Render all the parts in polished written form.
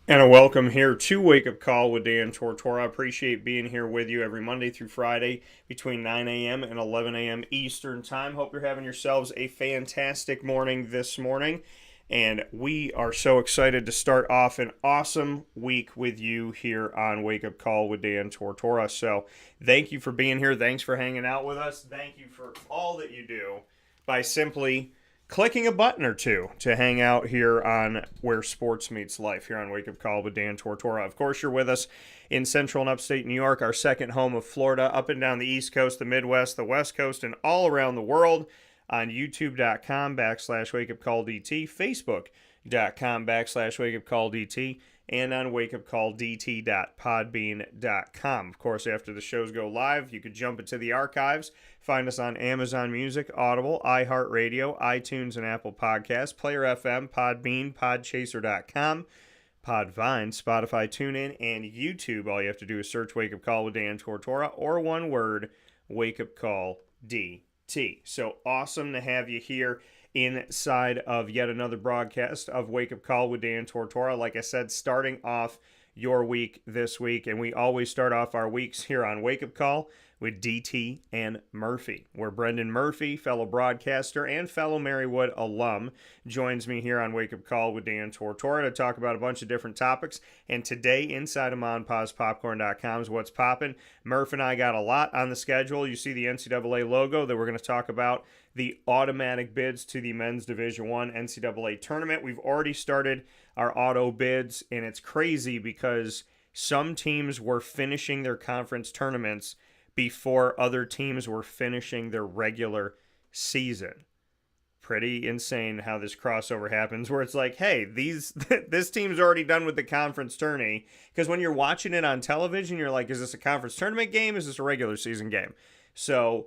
And a welcome here to Wake Up Call with Dan Tortora. I appreciate being here with you every Monday through Friday between 9 a.m. and 11 a.m. Eastern Time. Hope you're having yourselves a fantastic morning this morning. And we are so excited to start off an awesome week with you here on Wake Up Call with Dan Tortora. So thank you for being here. Thanks for hanging out with us. Thank you for all that you do by simply clicking a button or two to hang out here on Where Sports Meets Life, here on Wake Up Call with Dan Tortora. Of course, you're with us in central and upstate New York, our second home of Florida, up and down the East Coast, the Midwest, the West Coast, and all around the world on youtube.com/wakeupcalldt, facebook.com/wakeupcalldt, and on wakeupcalldt.podbean.com. Of course, after the shows go live, you could jump into the archives. Find us on Amazon Music, Audible, iHeartRadio, iTunes, and Apple Podcasts, Player FM, Podbean, Podchaser.com, Podvine, Spotify, TuneIn, and YouTube. All you have to do is search Wake Up Call with Dan Tortora, or one word, Wake Up Call DT. So awesome to have you here inside of yet another broadcast of Wake Up Call with Dan Tortora. Like I said, starting off your week this week, and we always start off our weeks here on Wake Up Call with DT and Murphy, where Brendan Murphy, fellow broadcaster and fellow Marywood alum, joins me here on Wake Up Call with Dan Tortora to talk about a bunch of different topics. And today, inside of MonPazPopcorn.com is What's Poppin'. Murph and I got a lot on the schedule. You see the NCAA logo that we're going to talk about the automatic bids to the Men's Division I NCAA tournament. We've already started our auto bids, and it's crazy because some teams were finishing their conference tournaments before other teams were finishing their regular season. Pretty insane how this crossover happens, where it's like, hey, this team's already done with the conference tourney. Because when you're watching it on television, you're like, is this a conference tournament game? Is this a regular season game? So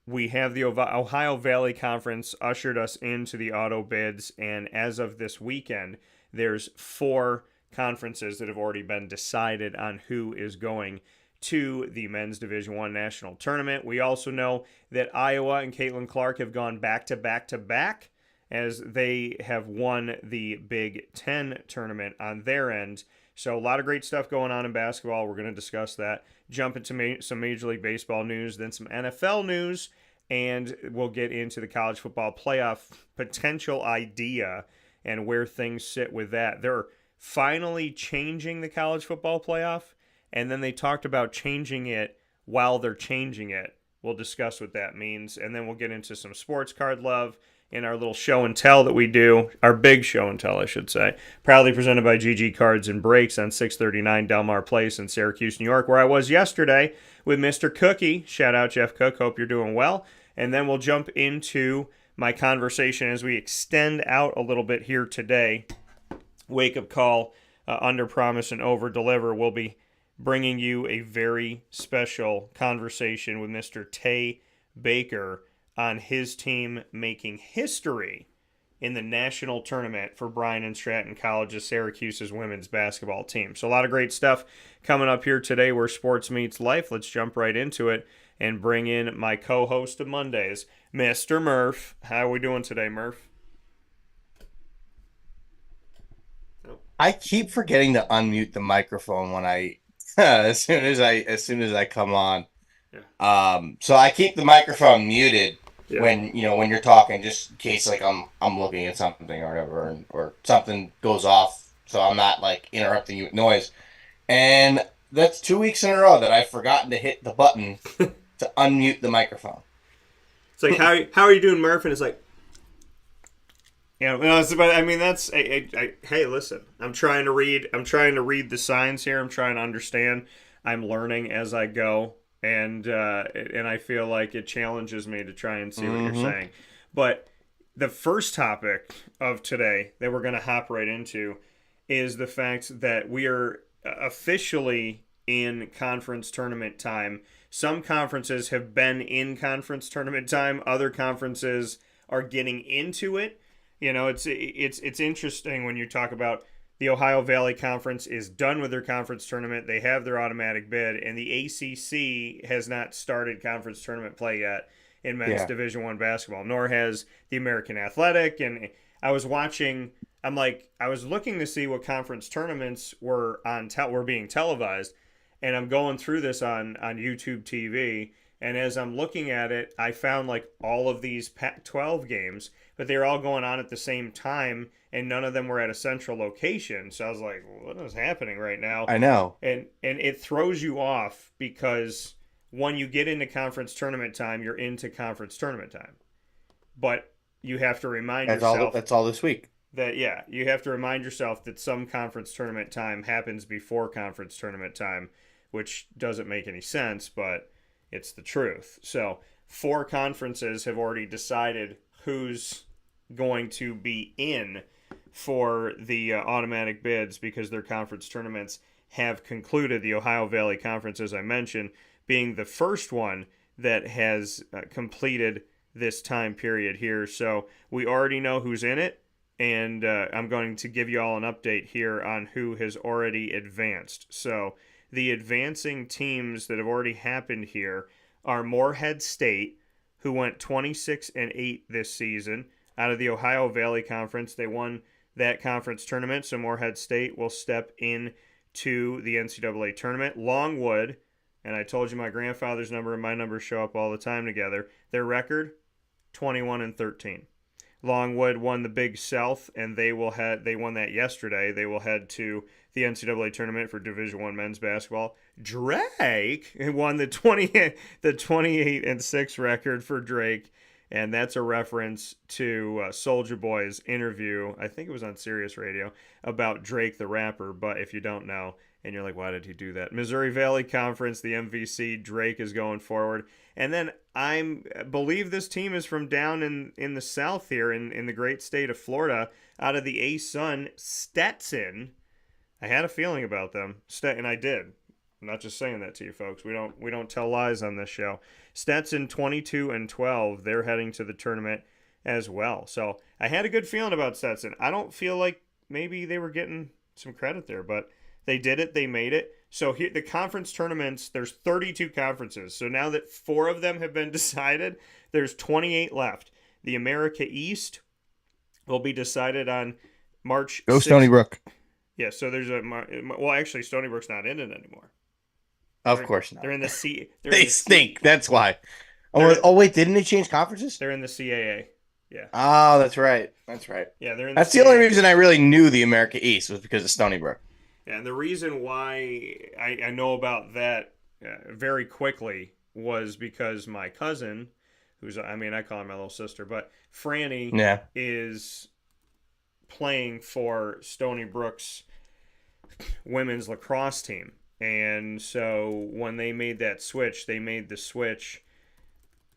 we have the Ohio Valley Conference ushered us into the auto bids, and as of this weekend, there's 4 conferences that have already been decided on who is going to the Men's Division I National Tournament. We also know that Iowa and Caitlin Clark have gone back-to-back as they have won the Big Ten tournament on their end. So a lot of great stuff going on in basketball. We're going to discuss that. Jump into some Major League Baseball news, then some NFL news, and we'll get into the college football playoff potential idea and where things sit with that. They're finally changing the college football playoff, and then they talked about changing it while they're changing it. We'll discuss what that means, and then we'll get into some sports card love in our little show and tell that we do, our big show and tell, I should say, proudly presented by GG Cards and Breaks on 639 Delmar Place in Syracuse, New York, where I was yesterday with Mr. Cookie. Shout out Jeff Cook. Hope you're doing well. And then we'll jump into my conversation as we extend out a little bit here today. Wake Up Call, under promise and over deliver. We'll be bringing you a very special conversation with Mr. Tay Baker on his team making history in the national tournament for Bryant and Stratton College's Syracuse's women's basketball team. So a lot of great stuff coming up here today where sports meets life. Let's jump right into it and bring in my co-host of Mondays, Mr. Murph. How are we doing today, Murph? I keep forgetting to unmute the microphone when I as soon as I come on. Yeah. So I keep the microphone muted Yeah. when you're talking, just in case like I'm looking at something or whatever, or something goes off, so I'm not like interrupting you with noise. And that's 2 weeks in a row that I've forgotten to hit the button to unmute the microphone. It's like, how are you doing, Murph? And it's like, Yeah, no, but I mean that's. Hey, listen. I'm trying to read. I'm trying to read the signs here. I'm trying to understand. I'm learning as I go, and I feel like it challenges me to try and see what you're Mm-hmm. saying. But the first topic of today that we're going to hop right into is the fact that we are officially in conference tournament time. Some conferences have been in conference tournament time. Other conferences are getting into it. It's interesting when you talk about the Ohio Valley Conference is done with their conference tournament. They have their automatic bid, and the ACC has not started conference tournament play yet in men's Yeah. Division One basketball, nor has the American Athletic. And I was watching. I was looking to see what conference tournaments were being televised, and I'm going through this on YouTube TV. And as I'm looking at it, I found like all of these Pac-12 games, but they were all going on at the same time, and none of them were at a central location. So I was like, what is happening right now? I know. And it throws you off because when you get into conference tournament time, you're into conference tournament time. But you have to remind That's all. yourself That's all this week. that yeah, you have to remind yourself that some conference tournament time happens before conference tournament time, which doesn't make any sense, but it's the truth. So, four conferences have already decided who's going to be in for the automatic bids because their conference tournaments have concluded. The Ohio Valley Conference, as I mentioned, being the first one that has completed this time period here. So we already know who's in it, and I'm going to give you all an update here on who has already advanced. So the advancing teams that have already happened here are Morehead State, who went 26-8 this season out of the Ohio Valley Conference. They won that conference tournament, so Morehead State will step in to the NCAA tournament. Longwood, and I told you my grandfather's number and my number show up all the time together. Their record, 21-13. Longwood won the Big South, and they won that yesterday. They will head to the NCAA tournament for Division One men's basketball. Drake won the 28-6 record for Drake, and that's a reference to Soulja Boy's interview. I think it was on Sirius Radio about Drake the rapper. But if you don't know, and you're like, why did he do that? Missouri Valley Conference, the MVC. Drake is going forward, and then I believe this team is from down in the south here in the great state of Florida, out of the A-Sun, Stetson. I had a feeling about them, and I did. I'm not just saying that to you folks. We don't tell lies on this show. Stetson 22-12. They're heading to the tournament as well. So I had a good feeling about Stetson. I don't feel like maybe they were getting some credit there, but they did it. They made it. So here, the conference tournaments, there's 32 conferences. So now that 4 of them have been decided, there's 28 left. The America East will be decided on March Go 6th. Stony Brook. Yeah, so there's actually Stony Brook's not in it anymore. Of course not. They're in the C. They stink. That's why. Oh, wait, didn't they change conferences? They're in the CAA. Yeah. Oh, that's right. That's right. Yeah, they're in. That's the only reason I really knew the America East was because of Stony Brook. Yeah, and the reason why I know about that very quickly was because my cousin, I call her my little sister, but Franny is playing for Stony Brook's women's lacrosse team. And so when they made that switch, they made the switch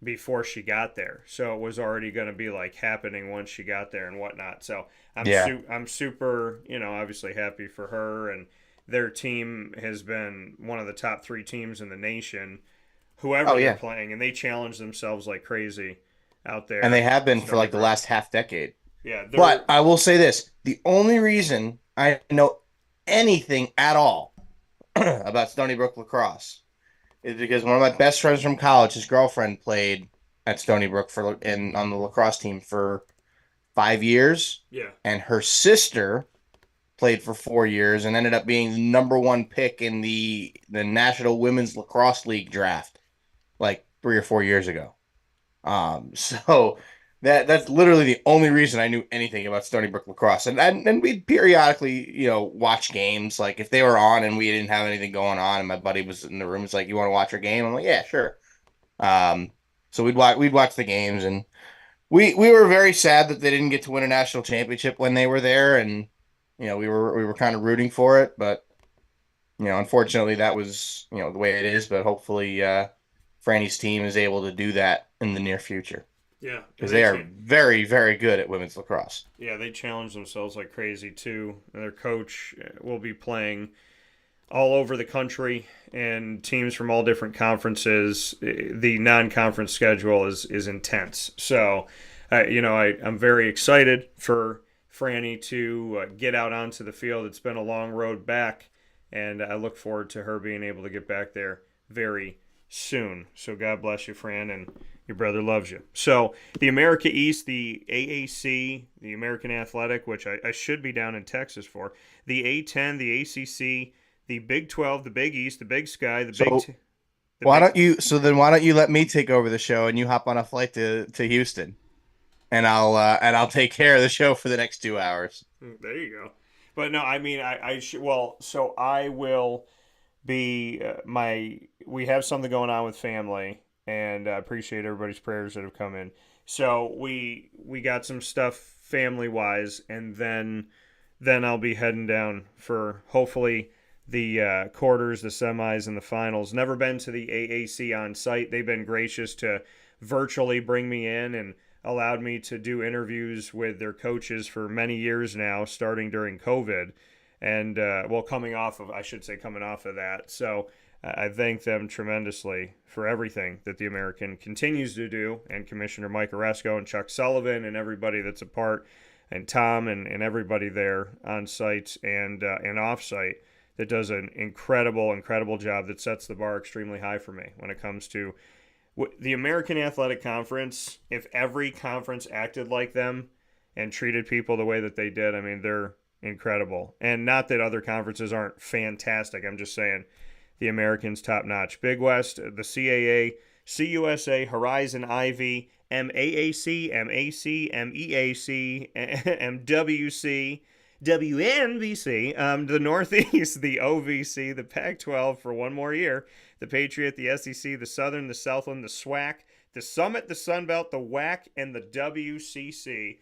before she got there. So it was already going to be like happening once she got there and whatnot. So I'm super, obviously happy for her. And their team has been one of the top 3 teams in the nation, whoever they're playing. And they challenge themselves like crazy out there. And they have been for like the last half decade. Yeah. But I will say this. The only reason I know anything at all about Stony Brook lacrosse is because one of my best friends from college, his girlfriend played at Stony Brook on the lacrosse team for 5 years. Yeah. And her sister played for 4 years and ended up being the number 1 pick in the National Women's Lacrosse League draft like 3 or 4 years ago. So that's literally the only reason I knew anything about Stony Brook lacrosse. And we'd periodically, watch games. Like if they were on and we didn't have anything going on and my buddy was in the room, he's like, you want to watch our game? I'm like, yeah, sure. So we'd watch the games and we were very sad that they didn't get to win a national championship when they were there, and we were kind of rooting for it, but unfortunately that was the way it is. But hopefully, Franny's team is able to do that in the near future Yeah, and because they are very, very good at women's lacrosse. yeah, they challenge themselves like crazy too. And their coach will be playing all over the country and teams from all different conferences. The non-conference schedule is intense. So, I'm very excited for Franny to get out onto the field. It's been a long road back, and I look forward to her being able to get back there very soon. So God bless you, Fran, and your brother loves you. So the America East, the AAC, the American Athletic, which I should be down in Texas for, the A10, the ACC, the Big 12, the Big East, the Big Sky, the Big. Why don't you? So then, why don't you let me take over the show and you hop on a flight to Houston, and I'll take care of the show for the next 2 hours. There you go. But no, I mean, I should. Well, so I will be We have something going on with family, and I appreciate everybody's prayers that have come in. So we got some stuff family wise, and then I'll be heading down for hopefully the quarters, the semis, and the finals. Never been to the AAC on site. They've been gracious to virtually bring me in and allowed me to do interviews with their coaches for many years now, starting during COVID. And, coming off of that. So I thank them tremendously for everything that the American continues to do, and Commissioner Mike Oresco and Chuck Sullivan and everybody that's a part, and Tom and everybody there on site and off site that does an incredible job that sets the bar extremely high for me when it comes to the American Athletic Conference. If every conference acted like them and treated people the way that they did, I mean, they're incredible. And not that other conferences aren't fantastic. I'm just saying the Americans top notch. Big West, the CAA, CUSA, Horizon, Ivy, MAAC, MAC, MEAC, MWC, WNBC, the Northeast, the OVC, the Pac-12 for one more year, the Patriot, the SEC, the Southern, the Southland, the SWAC, the Summit, the Sun Belt, the WAC, and the WCC.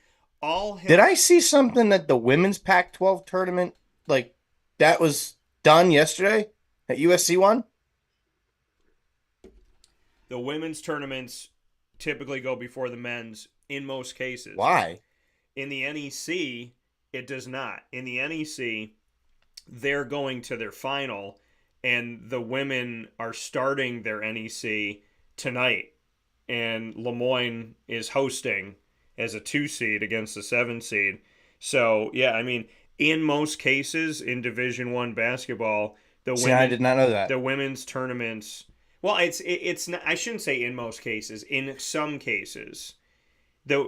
Did I see something that the women's Pac-12 tournament, like, that was done yesterday at USC won? The women's tournaments typically go before the men's in most cases. Why? In the NEC, it does not. In the NEC, they're going to their final, and the women are starting their NEC tonight. And Lemoyne is hosting as a 2 seed against the 7 seed. So, yeah, I mean, in most cases in Division I basketball, I did not know that. The women's tournaments, well, it's not, I shouldn't say in most cases, in some cases.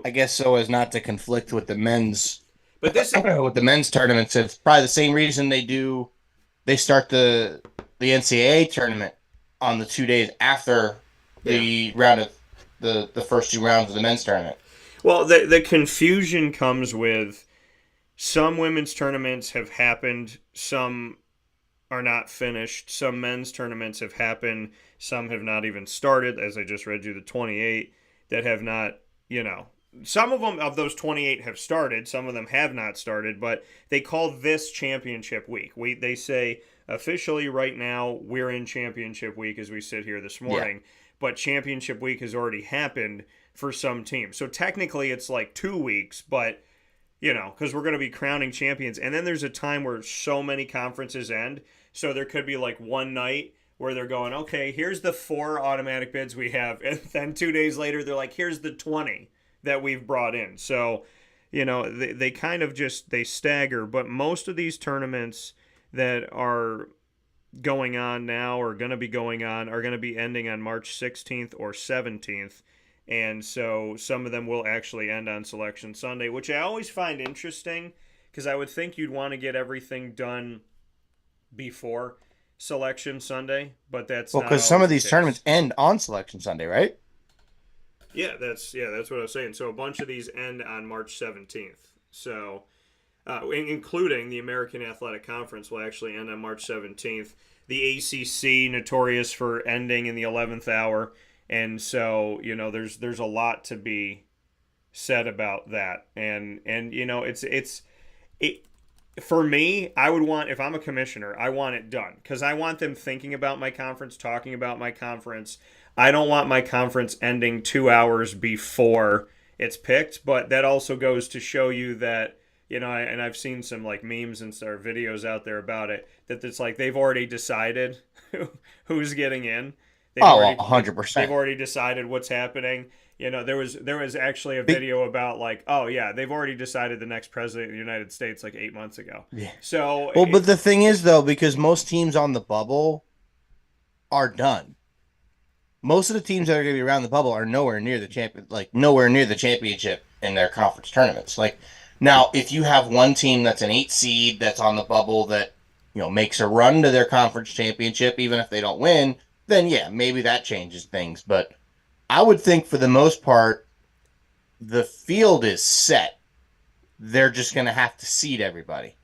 I guess so, as not to conflict with the men's. But this with the men's tournaments, it's probably the same reason they start the NCAA tournament on the 2 days after the round of the first 2 rounds of the men's tournament. Well, the confusion comes with some women's tournaments have happened, some are not finished, some men's tournaments have happened, some have not even started, as I just read you the 28 that have not, some of them, of those 28 have started, some of them have not started, but they call this championship week. They say officially right now we're in championship week as we sit here this morning, but championship week has already happened for some teams. So technically it's like 2 weeks, but, because we're going to be crowning champions. And then there's a time where so many conferences end. So there could be like one night where they're going, okay, here's the 4 automatic bids we have. And then 2 days later, they're like, here's the 20 that we've brought in. So, they kind of they stagger. But most of these tournaments that are going on now or going to be going on are going to be ending on March 16th or 17th. And so some of them will actually end on Selection Sunday, which I always find interesting because I would think you'd want to get everything done before Selection Sunday, but that's not because some of these tournaments end on Selection Sunday, right? Yeah, that's what I was saying. So a bunch of these end on March 17th. So, including the American Athletic Conference will actually end on March 17th. The ACC, notorious for ending in the 11th hour. And so, there's a lot to be said about that. And you know, it for me, I would want, if I'm a commissioner, I want it done because I want them thinking about my conference, talking about my conference. I don't want my conference ending 2 hours before it's picked, but that also goes to show you that, you know, and I've seen some like memes and sort of videos out there about it, that it's like they've already decided who's getting in. Oh, They've 100%. already decided what's happening. You know, there was actually a video about like, oh yeah, they've already decided the next president of the United States like 8 months ago. Yeah. So Well, but the thing is, though, because most teams on the bubble are done. Most of the teams that are going to be around the bubble are nowhere near the champion, like nowhere near the championship in their conference tournaments. Like now, if you have one team that's an 8 seed that's on the bubble that makes a run to their conference championship, even if they don't win, then yeah, maybe that changes things. But I would think for the most part, the field is set. They're just going to have to seed everybody.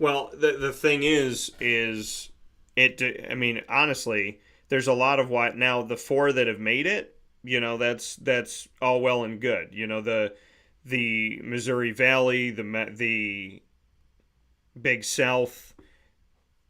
well, the thing is it. I mean, honestly, there's a lot of what now the four that have made it. You know, that's all well and good. You know, the Missouri Valley, the Big South,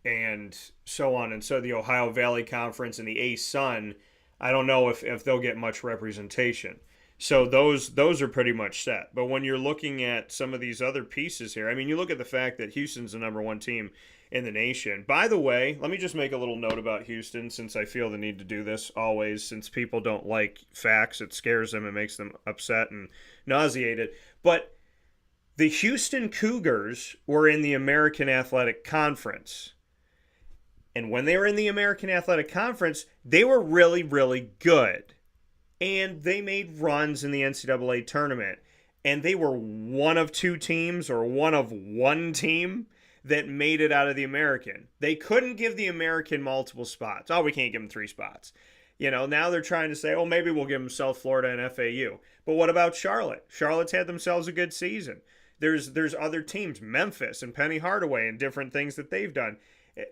and so on, and so the Ohio Valley Conference and the A-Sun, I don't know if they'll get much representation. So those are pretty much set. But when you're looking at some of these other pieces here, I mean, you look at the fact that Houston's the number one team in the nation. By the way, let me just make a little note about Houston, since I feel the need to do this always, since people don't like facts. It scares them, it makes them upset and nauseated. But the Houston Cougars were in the American Athletic Conference. And when they were in the American Athletic Conference, they were really, really good. And they made runs in the NCAA tournament. And they were one of two teams or one of one team that made it out of the American. They couldn't give the American multiple spots. Oh, we can't give them 3 spots. You know, now they're trying to say, oh, maybe we'll give them South Florida and FAU. But what about Charlotte? Charlotte's had themselves a good season. There's other teams, Memphis and Penny Hardaway, and different things that they've done.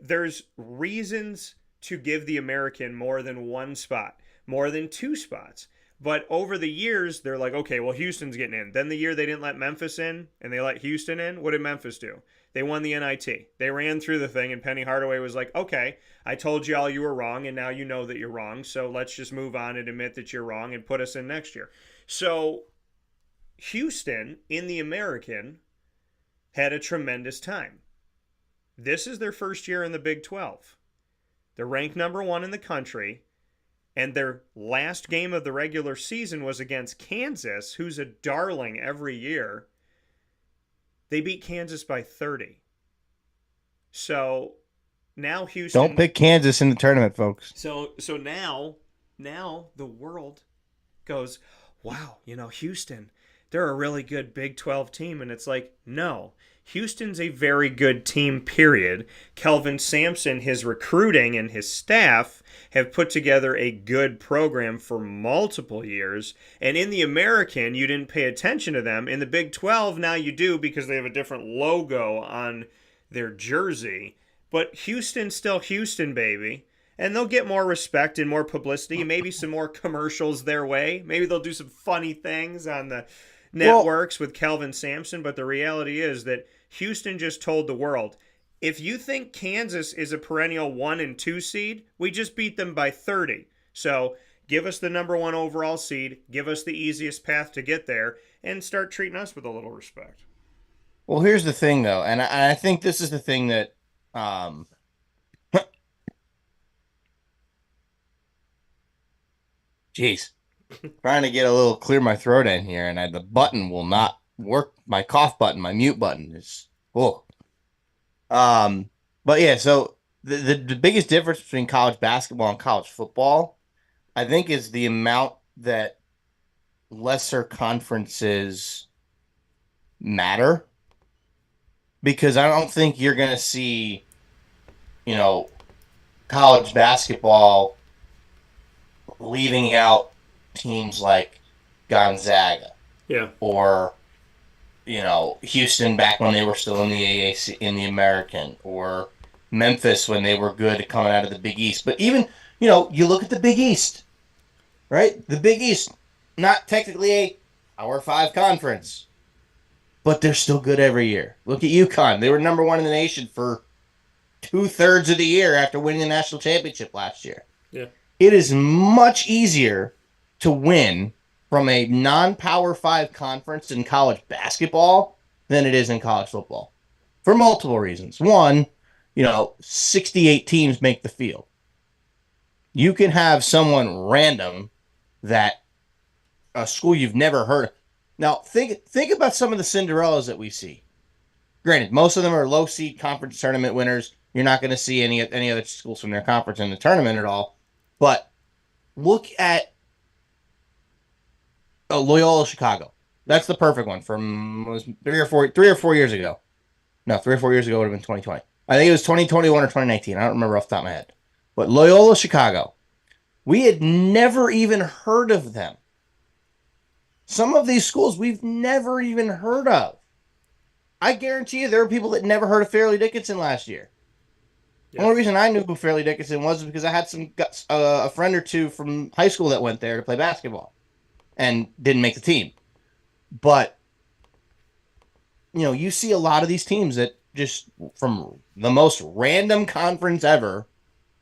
There's reasons to give the American more than 1 spot, more than 2 spots. But over the years, they're like, okay, well, Houston's getting in. Then the year they didn't let Memphis in and they let Houston in, what did Memphis do? They won the NIT. They ran through the thing, and Penny Hardaway was like, okay, I told you all you were wrong, and now you know that you're wrong, so let's just move on and admit that you're wrong and put us in next year. So Houston, in the American, had a tremendous time. This is their first year in the Big 12. They're ranked number 1 in the country, and their last game of the regular season was against Kansas, who's a darling every year. They beat Kansas by 30. So now Houston. Don't pick Kansas in the tournament, folks. So now the world goes, wow, you know, Houston, they're a really good Big 12 team. And it's like, no, Houston's a very good team, period. Kelvin Sampson, his recruiting, and his staff have put together a good program for multiple years. And in the American, you didn't pay attention to them. In the Big 12, now you do, because they have a different logo on their jersey. But Houston's still Houston, baby. And they'll get more respect and more publicity, maybe some more commercials their way. Maybe they'll do some funny things on the networks with Kelvin Sampson. But the reality is that Houston just told the world, if you think Kansas is a perennial 1 and 2 seed, we just beat them by 30. So give us the number 1 overall seed, give us the easiest path to get there, and start treating us with a little respect. Well, here's the thing, though, and I think this is the thing that jeez, trying to get a little clear my throat in here, and the button will not work. My cough button, my mute button is oh. But yeah, so the biggest difference between college basketball and college football, I think, is the amount that lesser conferences matter. Because I don't think you're gonna see, college basketball leaving out teams like Gonzaga. Yeah. Or, Houston back when they were still in the AAC, in the American, or Memphis when they were good coming out of the Big East. But even, you look at the Big East, right? The Big East, not technically a Power 5 conference. But they're still good every year. Look at UConn. They were number 1 in the nation for 2/3 of the year after winning the national championship last year. Yeah. It is much easier to win from a non-Power 5 conference in college basketball than it is in college football. For multiple reasons. One, 68 teams make the field. You can have someone random that a school you've never heard of. Now, think about some of the Cinderellas that we see. Granted, most of them are low seed conference tournament winners. You're not going to see any other schools from their conference in the tournament at all. But look at Loyola Chicago. That's the perfect one from 3 or 4 years ago. No, 3 or 4 years ago would have been 2020. I think it was 2021 or 2019. I don't remember off the top of my head. But Loyola Chicago, we had never even heard of them. Some of these schools we've never even heard of. I guarantee you there were people that never heard of Fairleigh Dickinson last year. Yeah. The only reason I knew who Fairleigh Dickinson was because I had a friend or two from high school that went there to play basketball and didn't make the team. But, you see a lot of these teams that just from the most random conference ever,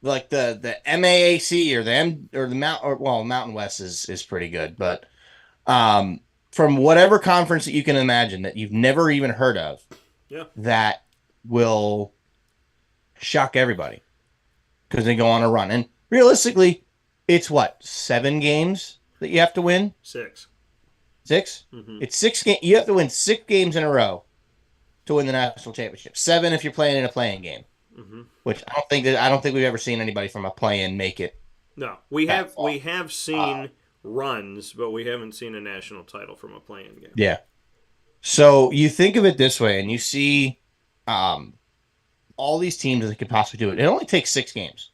like the MAAC or the Mountain West is pretty good, but from whatever conference that you can imagine that you've never even heard of, that will shock everybody because they go on a run. And realistically, it's 7 games that you have to win? 6. 6? Mm-hmm. It's 6 games. You have to win 6 games in a row to win the national championship. 7 if you're playing in a play-in game. Mm-hmm. Which I don't think we've ever seen anybody from a play-in make it. No, we have seen runs, but we haven't seen a national title from a play-in game. Yeah. So you think of it this way, and you see all these teams that could possibly do it. It only takes 6 games.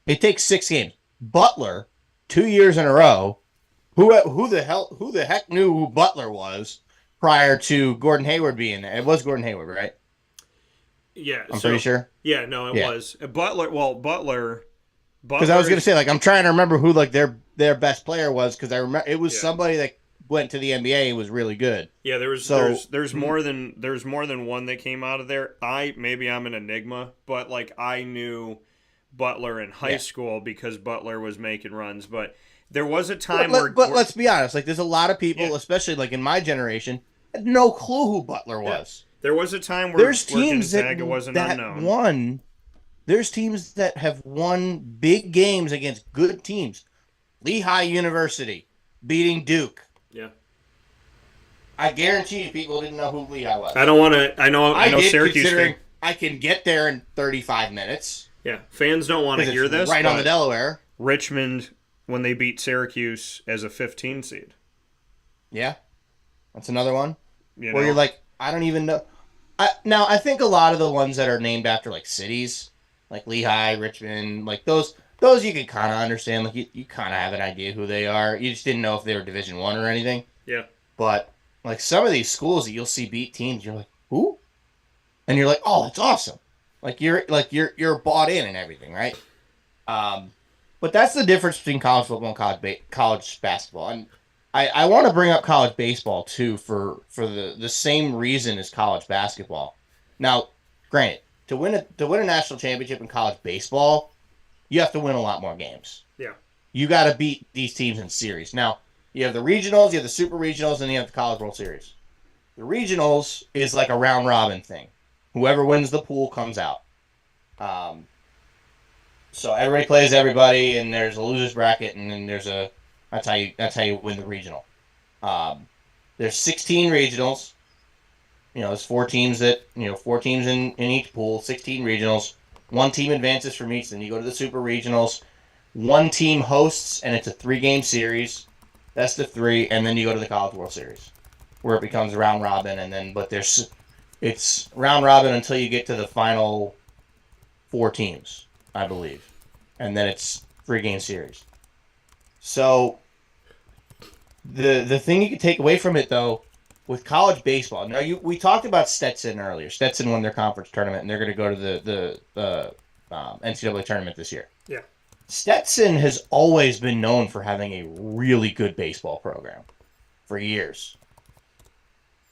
It takes 6 games. Butler, 2 years in a row. Who the heck knew who Butler was prior to Gordon Hayward being there? It was Gordon Hayward, right? Yeah, I'm pretty sure. Yeah, no, it was Butler. Well, Butler. Because I was going to say, I'm trying to remember who their best player was because I remember it was somebody that went to the NBA and was really good. Yeah, there's more than one that came out of there. Maybe I'm an enigma, but I knew Butler in high school because Butler was making runs, but there was a time but let's be honest, there's a lot of people, especially in my generation, had no clue who Butler was. There was a time where there's teams Gonzaga wasn't unknown. There's teams that have won big games against good teams. Lehigh University beating Duke. Yeah. I guarantee you people didn't know who Lehigh was. I know Syracuse considering I can get there in 35 minutes. Yeah. Fans don't want to hear this. Right on the Delaware. Richmond, when they beat Syracuse as a 15 seed. Yeah. That's another one. Where you're I don't even know. I think a lot of the ones that are named after cities, like Lehigh, Richmond, those you can kind of understand. You kind of have an idea who they are. You just didn't know if they were Division I or anything. Yeah. But some of these schools that you'll see beat teams, you're like, who? And you're like, oh, that's awesome. You're bought in and everything, right? But that's the difference between college football and college basketball. And I want to bring up college baseball too for the same reason as college basketball. Now, granted, to win a national championship in college baseball, you have to win a lot more games. Yeah. You got to beat these teams in series. Now, you have the regionals, you have the super regionals, and you have the College World Series. The regionals is like a round robin thing. Whoever wins the pool comes out. So everybody plays everybody, and there's a losers bracket, and then that's how you win the regional. There's 16 regionals. There's 4 teams in each pool, 16 regionals. 1 team advances from each, then you go to the super regionals. 1 team hosts, and it's a 3-game series. That's the 3, and then you go to the College World Series, where it becomes round robin, it's round robin until you get to the final 4 teams, I believe, and then it's 3-game series. So the thing you can take away from it though, with college baseball, now we talked about Stetson earlier. Stetson won their conference tournament, and they're going to go to the NCAA tournament this year. Yeah. Stetson has always been known for having a really good baseball program for years.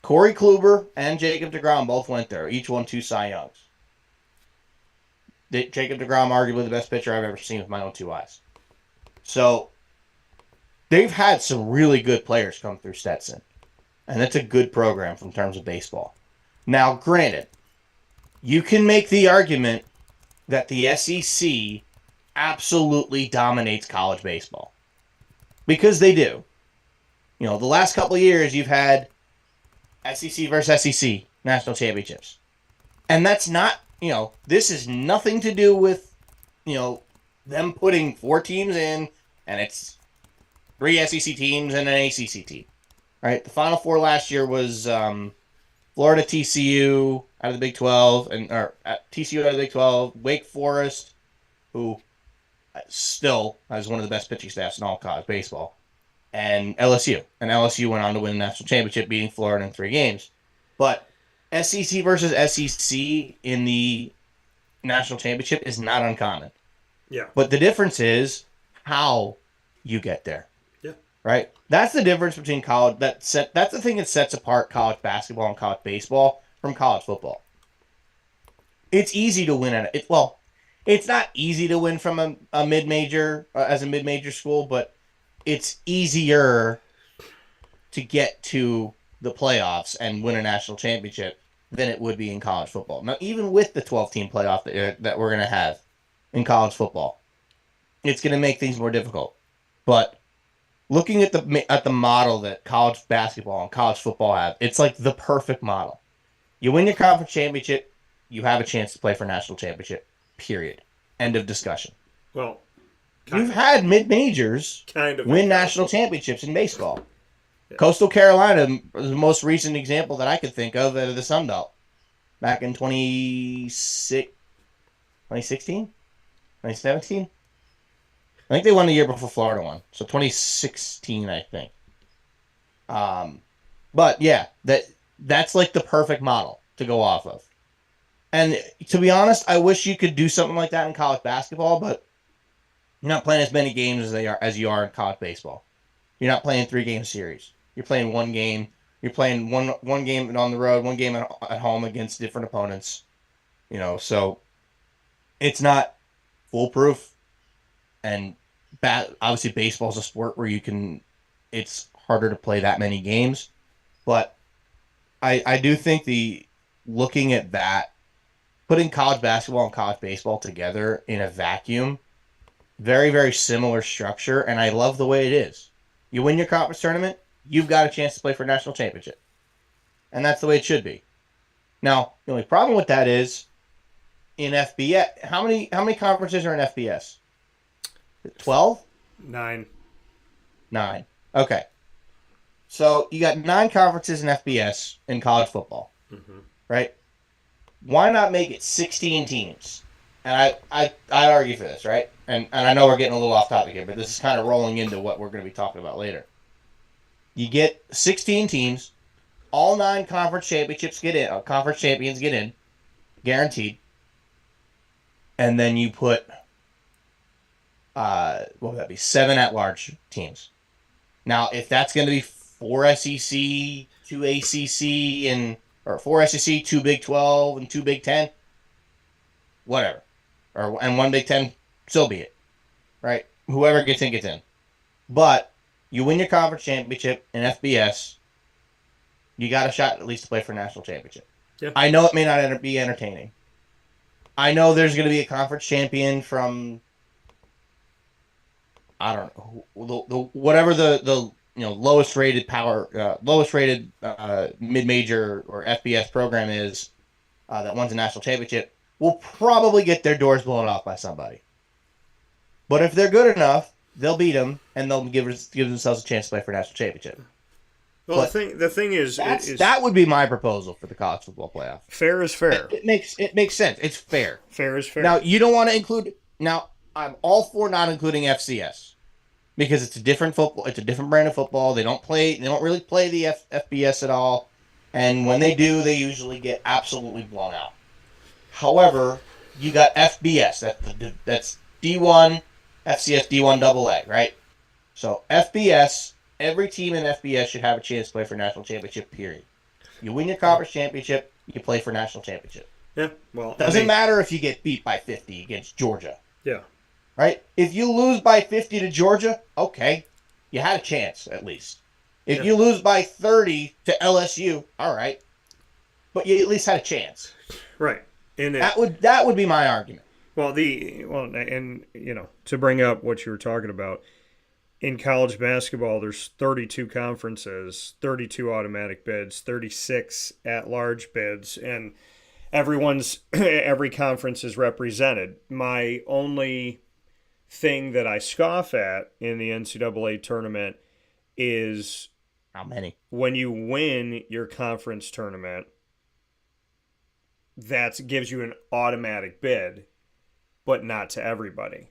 Corey Kluber and Jacob deGrom both went there. Each won 2 Cy Youngs. Jacob deGrom, arguably the best pitcher I've ever seen with my own 2 eyes. So, they've had some really good players come through Stetson. And that's a good program in terms of baseball. Now, granted, you can make the argument that the SEC absolutely dominates college baseball. Because they do. You know, the last couple of years, you've had SEC versus SEC national championships. And that's not, you know, this is nothing to do with, you know, them putting 4 teams in, and it's 3 SEC teams and an ACC team. Right? The Final Four last year was Florida, TCU out of the Big 12, or TCU out of the Big 12, Wake Forest, who still has one of the best pitching staffs in all college baseball, and LSU. And LSU went on to win the national championship, beating Florida in 3 games. But SEC versus SEC in the national championship is not uncommon. Yeah. But the difference is how you get there. Yeah. Right? That's the difference between college. That's the thing that sets apart college basketball and college baseball from college football. It's easy to win at it. Well, it's not easy to win from a mid-major as a mid-major school, but it's easier to get to the playoffs and win a national championship than it would be in college football. Now, even with the 12-team playoff that we're going to have in college football, it's going to make things more difficult. But looking at the model that college basketball and college football have, it's like the perfect model. You win your conference championship, you have a chance to play for national championship. Period. End of discussion. Well, you've had mid-majors win national championships in baseball. Yeah. Coastal Carolina was the most recent example that I could think of out of the Sun Belt. Back in 2016? 2017? I think they won the year before Florida won. So 2016, I think. But yeah, that's like the perfect model to go off of. And to be honest, I wish you could do something like that in college basketball, but you're not playing as many games as you are in college baseball. You're not playing 3-game series. You're playing 1 game. You're playing one game on the road, 1 game at home against different opponents. You know, so it's not foolproof. And obviously baseball is a sport where it's harder to play that many games. But I do think looking at that, putting college basketball and college baseball together in a vacuum, very, very similar structure, and I love the way it is. You win your conference tournament, you've got a chance to play for a national championship. And that's the way it should be. Now, the only problem with that is, in FBS, how many conferences are in FBS? 12? 9. 9. Okay. So, you got 9 conferences in FBS in college football. Mm-hmm. Right? Why not make it 16 teams? And I argue for this, right? And I know we're getting a little off topic here, but this is kind of rolling into what we're going to be talking about later. You get 16 teams, all 9 conference championships get in, conference champions get in, guaranteed. And then you put, what would that be? 7 at-large teams. Now, if that's going to be 4 SEC, 2 ACC, or 4 SEC, 2 Big 12, and 2 Big 10, whatever. And 1 Big 10, so be it. Right? Whoever gets in, gets in. But you win your conference championship in FBS, you got a shot at least to play for a national championship. Yeah. I know it may not be entertaining. I know there's going to be a conference champion from, I don't know, whatever the lowest rated mid-major or FBS program is that wins a national championship, will probably get their doors blown off by somebody. But if they're good enough, they'll beat them and they'll give themselves a chance to play for a national championship. Well, the thing is, that would be my proposal for the college football playoff. Fair is fair. It makes sense. It's fair. Fair is fair. Now you don't want to include. Now I'm all for not including FCS because it's a different football. It's a different brand of football. They don't really play the FBS at all, and when they do, they usually get absolutely blown out. However, you got FBS. That's D1, FCS, D1 AA, right? So FBS every team in FBS should have a chance to play for national championship, period. You win your conference championship, you play for national championship. Yeah, well, Doesn't matter if you get beat by 50 against Georgia. Yeah. Right? If you lose by 50 to Georgia, okay. You had a chance, at least. If you lose by 30 to LSU, all right. But you at least had a chance. Right. And that would be my argument. And to bring up what you were talking about, in college basketball, there's 32 conferences, 32 automatic bids, 36 at-large bids, and every conference is represented. My only thing that I scoff at in the NCAA tournament is how many? When you win your conference tournament, that gives you an automatic bid, but not to everybody.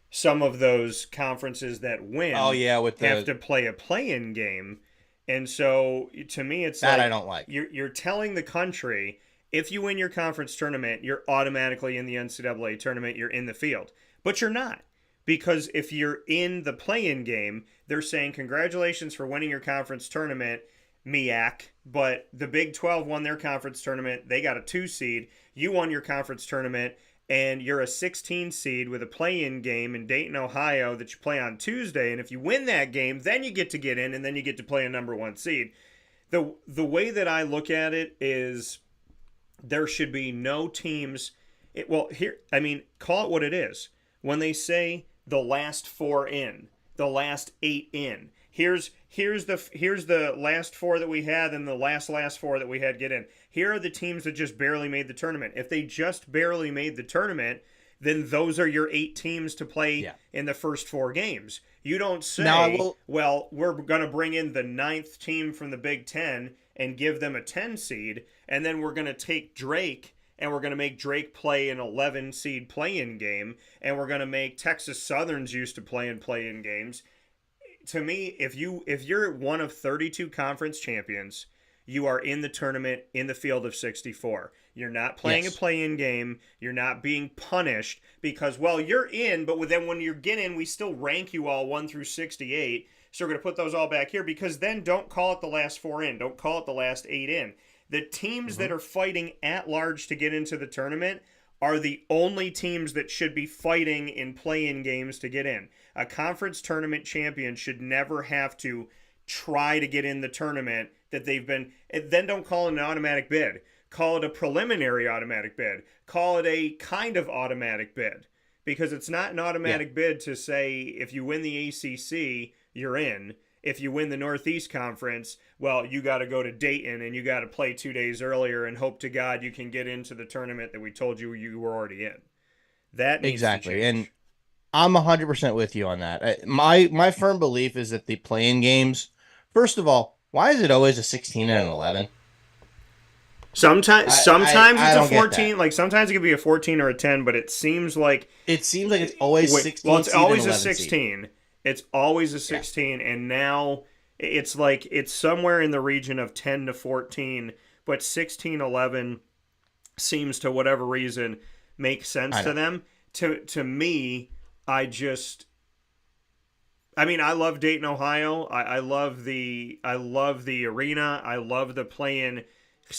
Some of those conferences that win have to play a play-in game. And so, to me, it's that I don't like. You're telling the country, if you win your conference tournament, you're automatically in the NCAA tournament, you're in the field. But you're not. Because if you're in the play-in game, they're saying, congratulations for winning your conference tournament, MEAC. But the Big 12 won their conference tournament. They got a 2 seed. You won your conference tournament, and you're a 16 seed with a play-in game in Dayton, Ohio that you play on Tuesday. And if you win that game, then you get in, and then you get to play a number 1 seed. The way that I look at it is there should be no teams. Call it what it is. When they say the last 4 in, the last 8 in, here's the last 4 that we had and the last 4 that we had get in. Here are the teams that just barely made the tournament. If they just barely made the tournament, then those are your 8 teams to play in the first 4 games. You don't say, we're going to bring in the 9th team from the Big Ten and give them a 10 seed, and then we're going to take Drake and we're going to make Drake play an 11 seed play-in game, and we're going to make Texas Southern's used to play play-in games. To me, if you're one of 32 conference champions, you are in the tournament in the field of 64. You're not playing a play-in game. You're not being punished because, you're in, but then when you get in, we still rank you all 1 through 68. So we're going to put those all back here because then don't call it the last 4 in. Don't call it the last 8 in. The teams that are fighting at large to get into the tournament are the only teams that should be fighting in play-in games to get in. A conference tournament champion should never have to try to get in the tournament that they've been. Then don't call it an automatic bid. Call it a preliminary automatic bid. Call it a kind of automatic bid. Because it's not an automatic bid to say if you win the ACC, you're in. If you win the Northeast Conference, you got to go to Dayton and you got to play 2 days earlier and hope to God you can get into the tournament that we told you were already in. That needs to change. And I'm 100% with you on that. My firm belief is that the play-in games, first of all, why is it always a 16 and an 11? Sometimes it's a 14. Like sometimes it could be a 14 or a 10, but it seems like it's always 16. Well, it's always a 16. Seed. It's always a 16, and now it's like it's somewhere in the region of 10 to 14, but 16-11 seems to whatever reason make sense to them. To me, I love Dayton, Ohio. I love the arena. I love the play-in.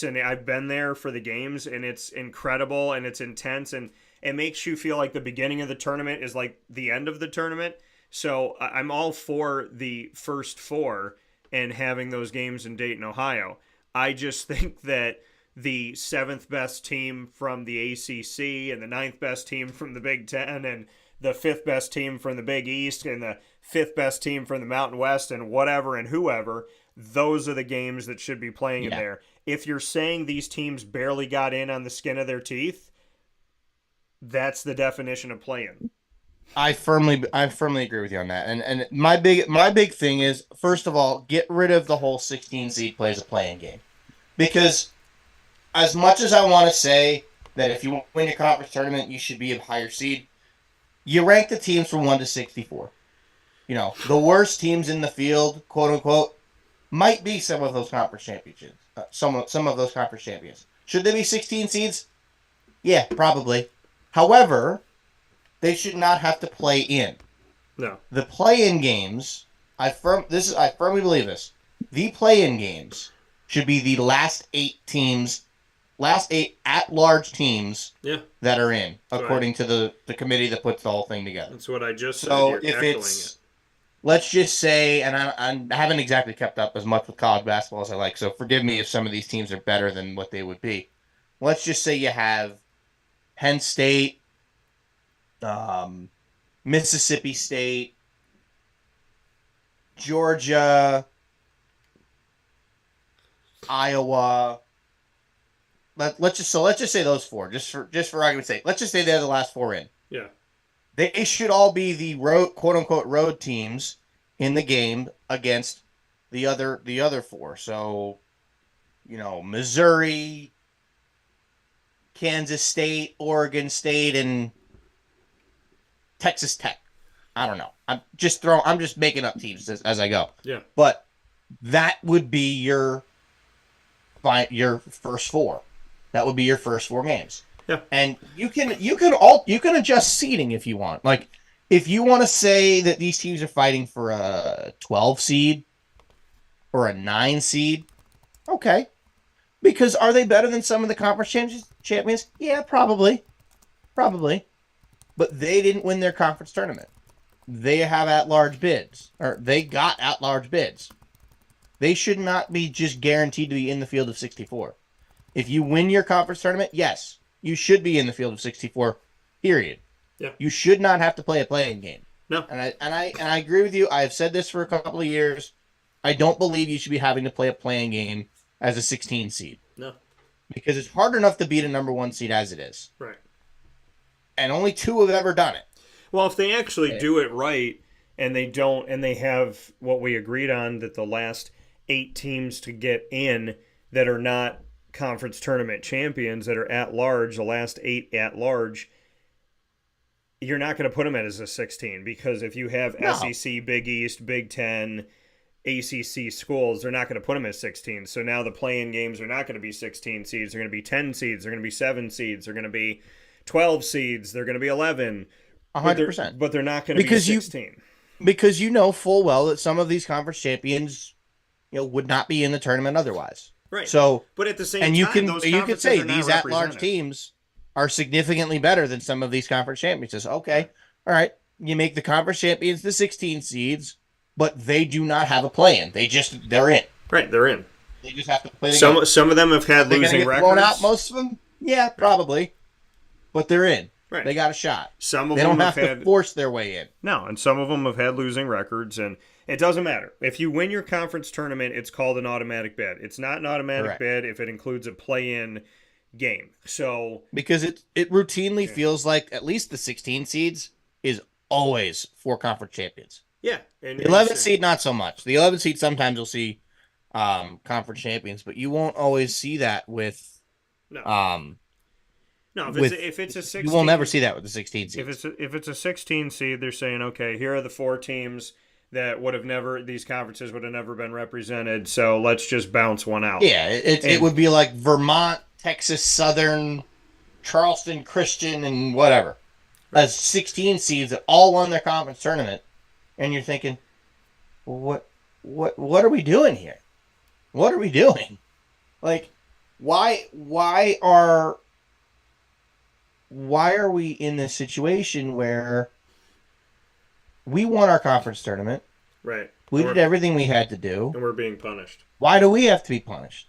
I've been there for the games, and it's incredible, and it's intense, and it makes you feel like the beginning of the tournament is like the end of the tournament. So I'm all for the first 4 and having those games in Dayton, Ohio. I just think that the 7th best team from the ACC and the 9th best team from the Big Ten and the 5th best team from the Big East and the 5th best team from the Mountain West and whatever and whoever, those are the games that should be playing in there. If you're saying these teams barely got in on the skin of their teeth, that's the definition of playing. I firmly agree with you on that. And my big thing is, first of all, get rid of the whole 16 seed plays a play-in game. Because as much as I want to say that if you win your conference tournament, you should be a higher seed, you rank the teams from 1 to 64. The worst teams in the field, quote unquote, might be some of those conference champions. Some of those conference champions. Should they be 16 seeds? Yeah, probably. However, they should not have to play in. No. The play-in games I firmly believe this. The play-in games should be the last 8 at-large teams Yeah. that are in, That's according to the committee that puts the whole thing together. That's what I just said. So You're if echoing it's, it. let's just say, and I haven't exactly kept up as much with college basketball as I like, so forgive me if some of these teams are better than what they would be. Let's just say you have Penn State, Mississippi State, Georgia, Iowa. Let's just say those four, just for argument's sake. Let's just say they're the last four in. Yeah. They should all be the road, quote unquote, road teams in the game against the other four. So, Missouri, Kansas State, Oregon State, and Texas Tech. I don't know. I'm just making up teams as I go. Yeah. But that would be your first four. That would be your first four games. Yeah. And you can adjust seeding if you want. Like, if you want to say that these teams are fighting for a 12 seed or a 9 seed, okay. Because are they better than some of the conference champions? Yeah, probably. But they didn't win their conference tournament. They have at-large bids. Or they got at-large bids. They should not be just guaranteed to be in the field of 64. If you win your conference tournament, yes, you should be in the field of 64, period. Yeah. You should not have to play a play-in game. No. And I agree with you. I have said this for a couple of years. I don't believe you should be having to play a play-in game as a 16 seed. No. Because it's hard enough to beat a number 1 seed as it is. Right. And only 2 have ever done it. Well, if they actually do it right and they have what we agreed on, that the last 8 teams to get in that are not conference tournament champions, that are at large, the last 8 at large, you're not going to put them as a 16, because if you have SEC, Big East, Big Ten, ACC schools, they're not going to put them as 16. So now the play-in games are not going to be 16 seeds. They're going to be 10 seeds. They're going to be 7 seeds. They're going to be 12 seeds. They're going to be 11. 100%. But they're not going to be 16. Because you know full well that some of these conference champions, would not be in the tournament otherwise. Right. So, but at the same time, you could say these at-large teams are significantly better than some of these conference champions. Okay, all right, you make the conference champions the 16 seeds, but they do not have a play-in. They're in. Right, they're in. They just have to play the game. Some of them have had losing records. Blown out, most of them, yeah, probably, but they're in. Right. They got a shot. Some of them don't have to force their way in. No, and some of them have had losing records, and it doesn't matter. If you win your conference tournament, it's called an automatic bid. It's not an automatic bid if it includes a play-in game. So because it routinely feels like at least the 16 seeds is always 4 conference champions. Yeah. And the 11 seed, not so much. The 11 seed, sometimes you'll see conference champions, but you won't always see that with... No, if it's a 16, you will never see that with the 16 seeds. If it's a 16 seed, they're saying, okay, here are the 4 teams that these conferences would have never been represented, so let's just bounce one out. Yeah, it would be like Vermont, Texas Southern, Charleston Christian, and whatever. That's 16 seeds that all won their conference tournament, and you're thinking, well, what are we doing here? What are we doing? Like, why are we in this situation where we won our conference tournament? Right. We did everything we had to do. And we're being punished. Why do we have to be punished?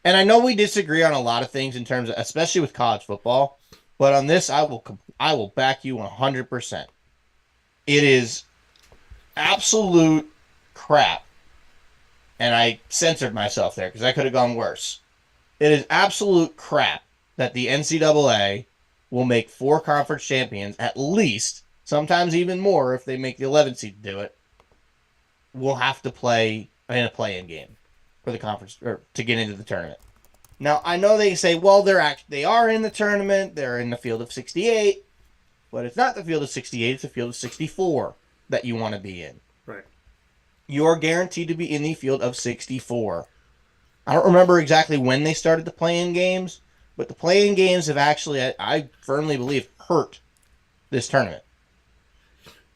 And I know we disagree on a lot of things in terms of, especially with college football, but on this, I will back you 100%. It is absolute crap. And I censored myself there because I could have gone worse. It is absolute crap that the NCAA will make 4 conference champions, at least, sometimes even more if they make the 11 seed do it, will have to play in a play-in game for the conference or to get into the tournament. Now, I know they say, well, they are in the tournament, they're in the field of 68, but it's not the field of 68, it's the field of 64 that you want to be in. Right. You're guaranteed to be in the field of 64. I don't remember exactly when they started the play-in games, but the play-in games have actually, I firmly believe, hurt this tournament.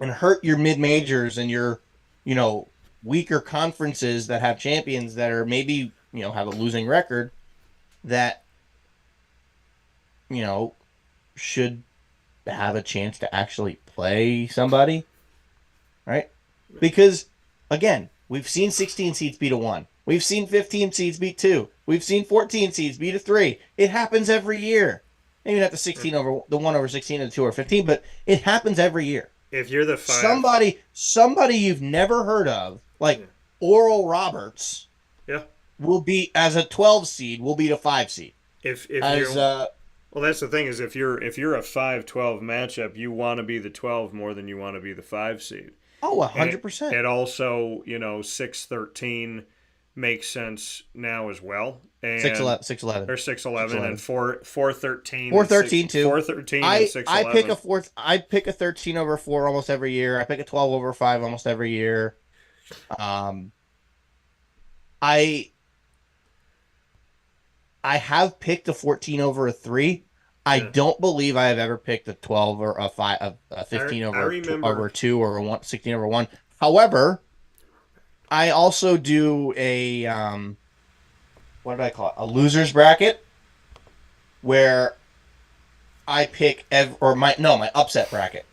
And hurt your mid-majors and your weaker conferences that have champions that are maybe, have a losing record that, should have a chance to actually play somebody, right? Because, again, we've seen 16 seeds beat a 1. We've seen 15 seeds beat 2. We've seen 14 seeds beat a 3. It happens every year. Maybe not the 16 over the 1 over 16 and the 2 over 15, but it happens every year. If you're the 5, somebody you've never heard of, like Oral Roberts, will be, as a 12 seed, will beat a 5 seed. Well, that's the thing, is if you're a 5-12 matchup, you want to be the 12 more than you want to be the 5 seed. Oh, 100%. It also, 6-13 makes sense now as well. And 6-11 or 6-11 and 4-13. 4-13 too. 4-13 and 6-11. I pick a 13 over 4 almost every year. I pick a 12 over 5 almost every year. I have picked a 14 over a 3. I don't believe I have ever picked a 12 or a 5, a 15 over 2 or a 1, 16 over 1. However, I also do a what do I call it? A loser's bracket, where I pick my upset bracket.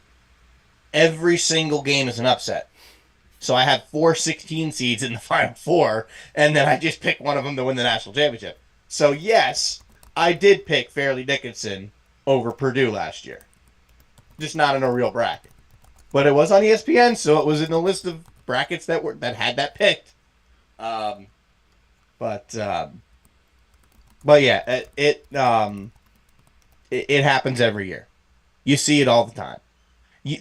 Every single game is an upset. So I have 4 16 seeds in the Final Four, and then I just pick one of them to win the national championship. So yes, I did pick Fairleigh Dickinson over Purdue last year. Just not in a real bracket. But it was on ESPN, so it was in the list of brackets that had that picked. But yeah, it happens every year. You see it all the time.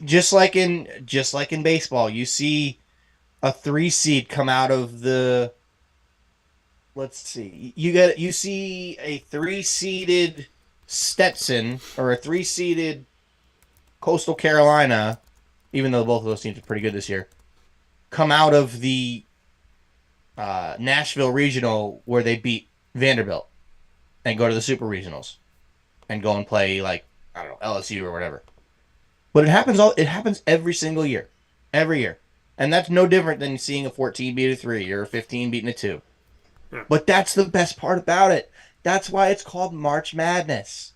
Just like in baseball, you see a 3 seed come out of the. Let's see. You see a 3-seeded Stetson or a 3-seeded Coastal Carolina, even though both of those teams are pretty good this year, come out of the Nashville Regional where they beat Vanderbilt and go to the Super Regionals and go and play, like, I don't know, LSU or whatever. But it happens every single year. Every year. And that's no different than seeing a 14 beat a 3 or a 15 beating a 2. Yeah. But that's the best part about it. That's why it's called March Madness.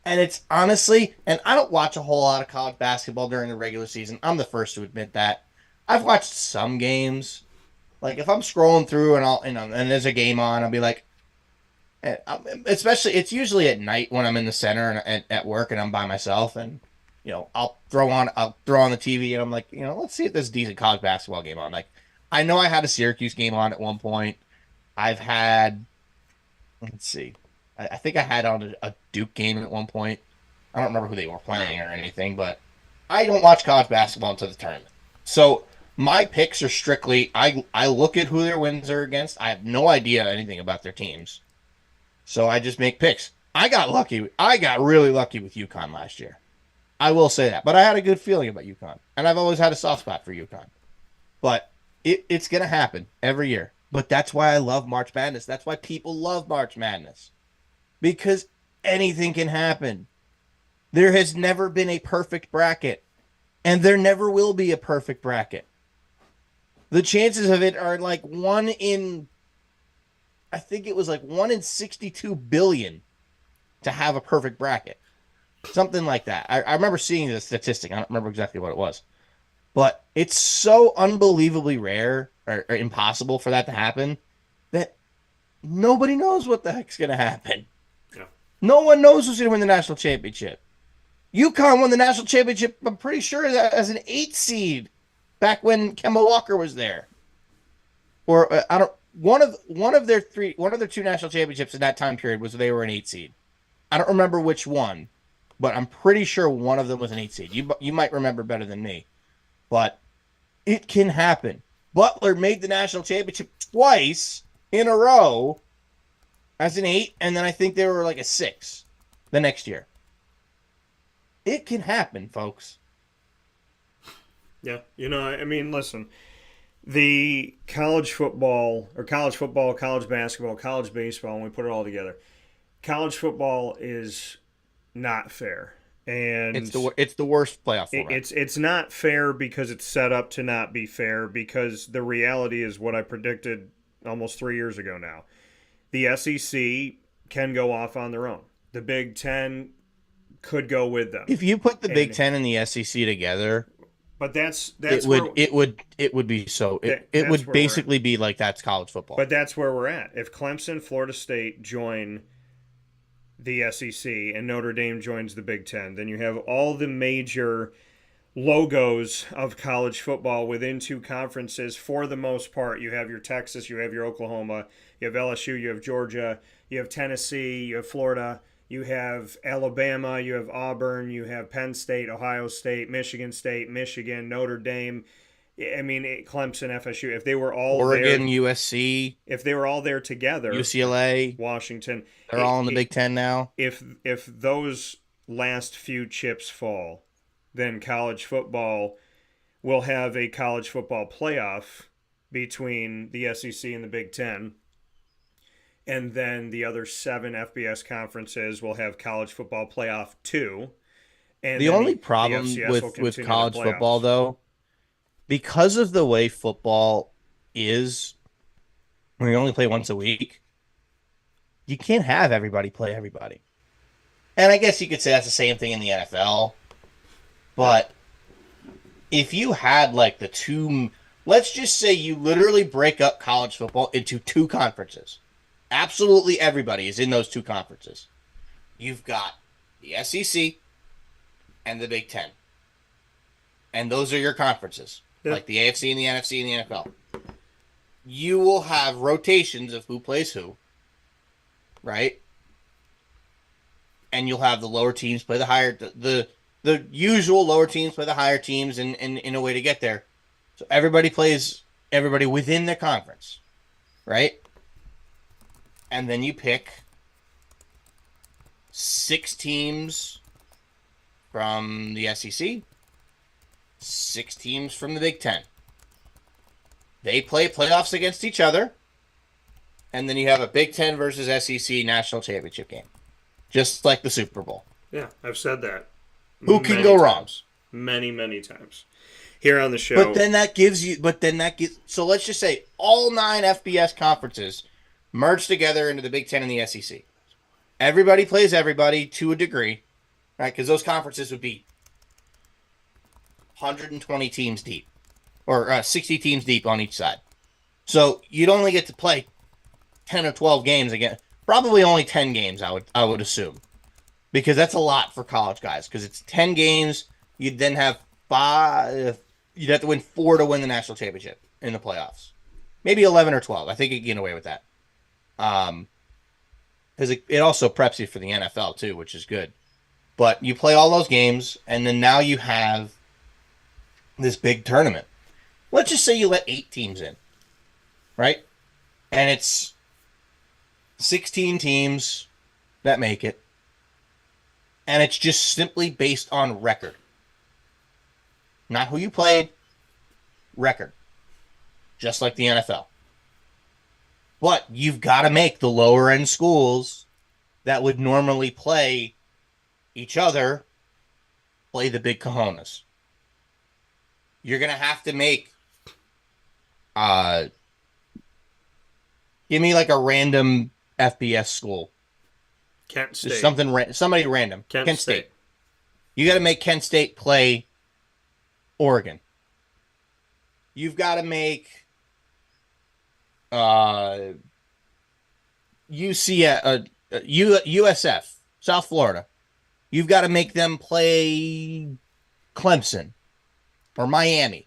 And it's honestly, and I don't watch a whole lot of college basketball during the regular season. I'm the first to admit that. I've watched some games. Like, if I'm scrolling through and there's a game on, I'll be like, especially, it's usually at night when I'm in the center and at work and I'm by myself, and I'll throw on the TV and I'm like, let's see if there's a decent college basketball game on. Like, I know I had a Syracuse game on at one point. I've had, let's see, I think I had on a Duke game at one point. I don't remember who they were playing or anything, but I don't watch college basketball until the tournament. So my picks are strictly, I look at who their wins are against. I have no idea anything about their teams. So I just make picks. I got lucky. I got really lucky with UConn last year. I will say that. But I had a good feeling about UConn. And I've always had a soft spot for UConn. But it's going to happen every year. But that's why I love March Madness. That's why people love March Madness. Because anything can happen. There has never been a perfect bracket. And there never will be a perfect bracket. The chances of it are like 1 in 62 billion to have a perfect bracket. Something like that. I remember seeing the statistic. I don't remember exactly what it was. But it's so unbelievably rare or impossible for that to happen that nobody knows what the heck's going to happen. Yeah. No one knows who's going to win the national championship. UConn won the national championship, I'm pretty sure, as an 8 seed back when Kemba Walker was there. Or one of their 2 national championships in that time period was they were an 8 seed. I don't remember which one, but I'm pretty sure one of them was an 8 seed. You might remember better than me. But it can happen. Butler made the national championship twice in a row as an 8, and then I think they were like a 6 the next year. It can happen, folks. Yeah, listen, the college football, college basketball, college baseball, when we put it all together, college football is not fair. And It's the worst playoff format. it's not fair because it's set up to not be fair, because the reality is what I predicted almost 3 years ago now. The SEC can go off on their own. The Big Ten could go with them. If you put the Big Ten and the SEC together, but that's it would be so it would basically be like that's college football. But that's where we're at. If Clemson, Florida State join the SEC and Notre Dame joins the Big Ten, then you have all the major logos of college football within two conferences. For the most part, you have your Texas, you have your Oklahoma, you have LSU, you have Georgia, you have Tennessee, you have Florida, you have Alabama, you have Auburn, you have Penn State, Ohio State, Michigan, Notre Dame. I mean, Clemson, FSU. If they were all Oregon, there, USC, if they were all there together, UCLA, Washington, they're all in the Big Ten now. If those last few chips fall, then college football will have a college football playoff between the SEC and the Big Ten. And then the other 7 FBS conferences will have college football playoff 2. And the only problem with college football, though, because of the way football is, when you only play once a week, you can't have everybody play everybody. And I guess you could say that's the same thing in the NFL. But if you had like the two, let's just say you literally break up college football into 2 conferences. Absolutely everybody is in those 2 conferences. You've got the SEC and the Big Ten. And those are your conferences. Yep. Like the AFC and the NFC and the NFL. You will have rotations of who plays who. Right? And you'll have the lower teams play the higher, the usual lower teams play the higher teams in a way to get there. So everybody plays everybody within their conference. Right? And then you pick 6 teams from the SEC, 6 teams from the Big Ten. They play playoffs against each other, and then you have a Big Ten versus SEC national championship game, just like the Super Bowl. Yeah, I've said that. Who can go wrong? Many, many times here on the show. But then that gives. So let's just say all 9 FBS conferences merge together into the Big Ten and the SEC. Everybody plays everybody to a degree, right? Because those conferences would be 120 teams deep, or 60 teams deep on each side. So you'd only get to play 10 or 12 games again. Probably only 10 games, I would assume, because that's a lot for college guys. Because it's 10 games, you'd then have 5. You'd have to win 4 to win the national championship in the playoffs. Maybe 11 or 12. I think you can get away with that. Because it also preps you for the NFL too, which is good. But you play all those games, and then now you have this big tournament. Let's just say you let 8 teams in, right? And it's 16 teams that make it, and it's just simply based on record. Not who you played, record. Just like the NFL. But you've got to make the lower end schools that would normally play each other play the big cojones. You're going to have to make, give me like a random FBS school. Kent State. Just somebody random. Kent State. You got to make Kent State play Oregon. You've got to make USF, South Florida. You've got to make them play Clemson or Miami.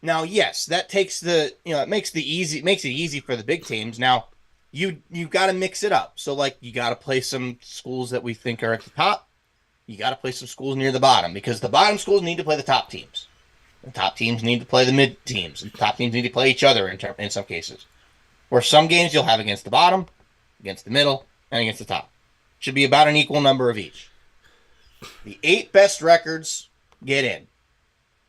Now, yes, that takes it makes it easy for the big teams. Now, you've got to mix it up. So, like, you got to play some schools that we think are at the top. You got to play some schools near the bottom, because the bottom schools need to play the top teams. The top teams need to play the mid teams. And the top teams need to play each other in some cases. Or some games you'll have against the bottom, against the middle, and against the top. Should be about an equal number of each. The 8 best records get in.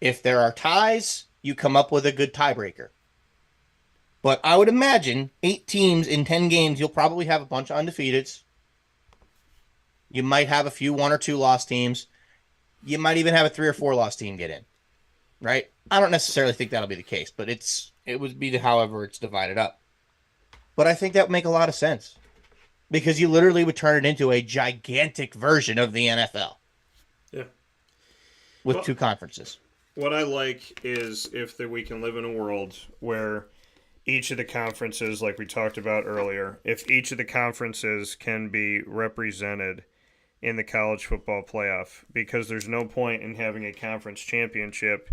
If there are ties, you come up with a good tiebreaker. But I would imagine 8 teams in 10 games, you'll probably have a bunch of undefeateds. You might have a few 1 or 2 loss teams. You might even have a 3 or 4 loss team get in, right? I don't necessarily think that'll be the case, but it would be however it's divided up. But I think that would make a lot of sense because you literally would turn it into a gigantic version of the NFL. Yeah. With 2 conferences. What I like is if we can live in a world where each of the conferences, like we talked about earlier, if each of the conferences can be represented in the college football playoff, because there's no point in having a conference championship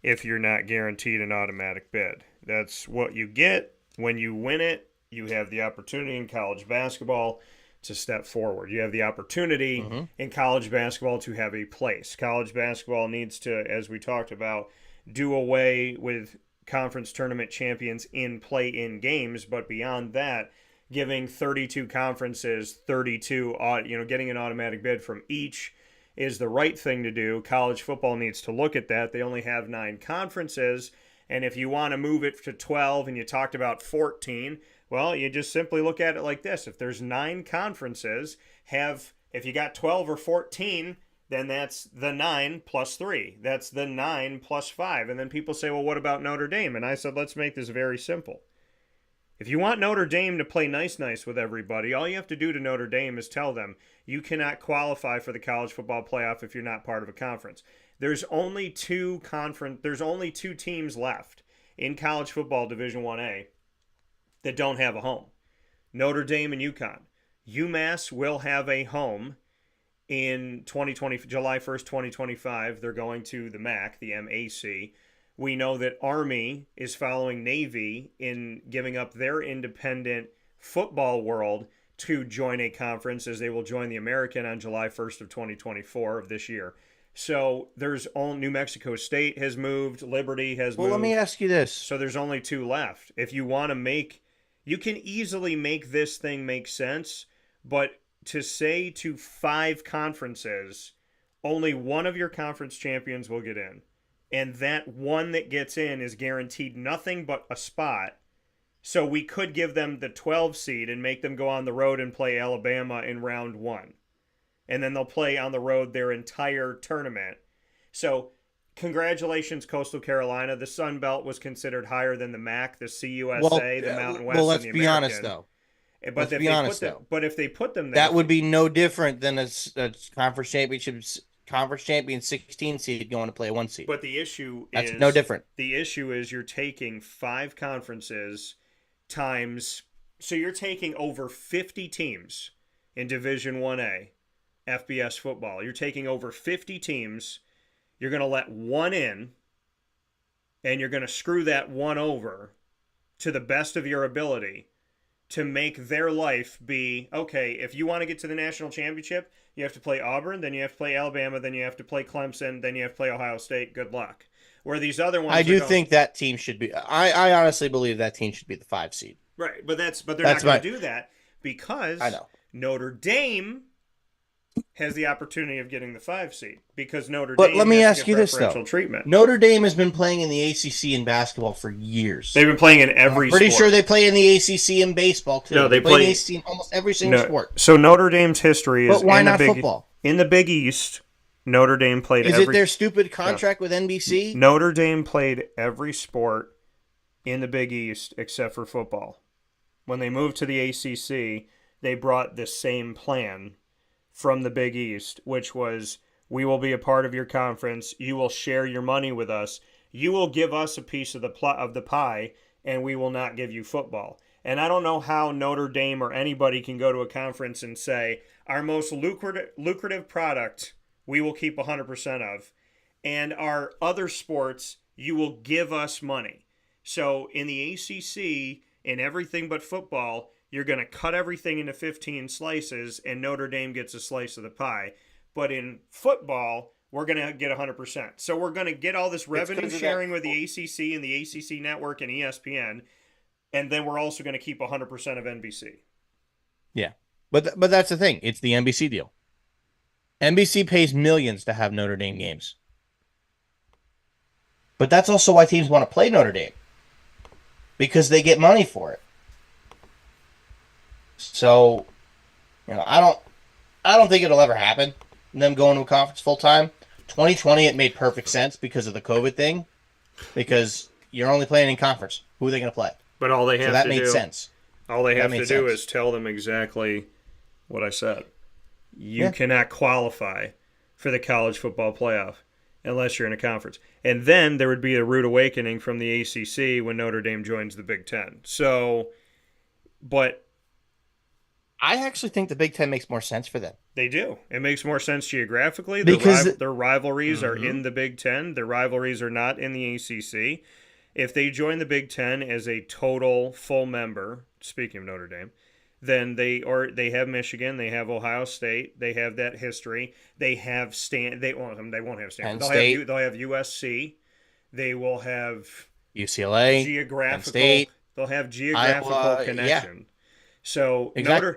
if you're not guaranteed an automatic bid. That's what you get when you win it. You have the opportunity in college basketball to step forward. You have the opportunity in college basketball to have a place. College basketball needs to, as we talked about, do away with conference tournament champions in play-in games, but beyond that, giving 32 conferences 32, getting an automatic bid from each is the right thing to do. College football needs to look at that. They only have 9 conferences, and if you want to move it to 12, and you talked about 14, well, you just simply look at it like this. If there's 9 conferences, if you got 12 or 14, then that's the 9 plus 3. That's the 9 plus 5. And then people say, well, what about Notre Dame? And I said, let's make this very simple. If you want Notre Dame to play nice with everybody, all you have to do to Notre Dame is tell them you cannot qualify for the college football playoff if you're not part of a conference. There's only 2 teams left in college football Division 1A that don't have a home. Notre Dame and UConn. UMass will have a home in July 1st, 2025. They're going to the MAC, the MAC. We know that Army is following Navy in giving up their independent football world to join a conference, as they will join the American on July 1st of 2024 of this year. So New Mexico State has moved, Liberty has moved. Well, let me ask you this. So there's only 2 left. If you want to you can easily make this thing make sense, but to say to 5 conferences, only one of your conference champions will get in. And that one that gets in is guaranteed nothing but a spot. So we could give them the 12 seed and make them go on the road and play Alabama in round 1. And then they'll play on the road their entire tournament. So congratulations, Coastal Carolina. The Sun Belt was considered higher than the MAC, the CUSA, the Mountain West, and the American. Well, let's be honest, though. But if they put them there, that would be no different than a conference champion 16 seed going to play a 1 seed. But the issue is no different. The issue is you're taking 5 conferences times, so you're taking over 50 teams in Division 1A FBS football. You're taking over 50 teams. You're going to let one in, and you're going to screw that one over to the best of your ability to make their life be, okay, if you want to get to the national championship, you have to play Auburn, then you have to play Alabama, then you have to play Clemson, then you have to play Ohio State. Good luck. Where these other ones, I do think that team should be. I honestly believe that team should be the 5 seed. Right, but they're not going to do that because I know Notre Dame has the opportunity of getting the 5 seed because Notre Dame. But let me has ask to you get this though: treatment. Notre Dame has been playing in the ACC in basketball for years. They've been playing in every. I'm pretty sport. sure they play in the ACC in baseball too. No, they play in the ACC in almost every single sport. So Notre Dame's history is. But why not football? In the Big East, Notre Dame played. Is it their stupid contract with NBC? Notre Dame played every sport in the Big East except for football. When they moved to the ACC, they brought the same plan from the Big East, which was, we will be a part of your conference. You will share your money with us. You will give us a piece of the pie, and we will not give you football. And I don't know how Notre Dame or anybody can go to a conference and say, our most lucrative product, we will keep 100% of, and our other sports, you will give us money. So in the ACC, in everything but football, you're going to cut everything into 15 slices, and Notre Dame gets a slice of the pie. But in football, we're going to get 100%. So we're going to get all this revenue sharing with the ACC and the ACC network and ESPN, and then we're also going to keep 100% of NBC. Yeah, but that's the thing. It's the NBC deal. NBC pays millions to have Notre Dame games. But that's also why teams want to play Notre Dame, because they get money for it. So, I I don't think it'll ever happen. Them going to a conference full time. 2020, it made perfect sense because of the COVID thing. Because you're only playing in conference. Who are they going to play? But all they So have that to made do, sense. all they That have made to do sense. is tell them exactly what I said. You Yeah. cannot qualify for the college football playoff unless you're in a conference. And then there would be a rude awakening from the ACC when Notre Dame joins the Big Ten. So, but I actually think the Big Ten makes more sense for them. they do. It makes more sense geographically. Because Their rivalries are Mhm. in the Big Ten. Their rivalries are not in the ACC. If they join the Big Ten as a total full member, speaking of Notre Dame, then they have Michigan, they have Ohio State, they have that history. They have they won't have Stanford. Penn State, They'll have USC. They will have UCLA, Penn geographical. State, They'll have geographical Iowa. Yeah, connection. So exactly.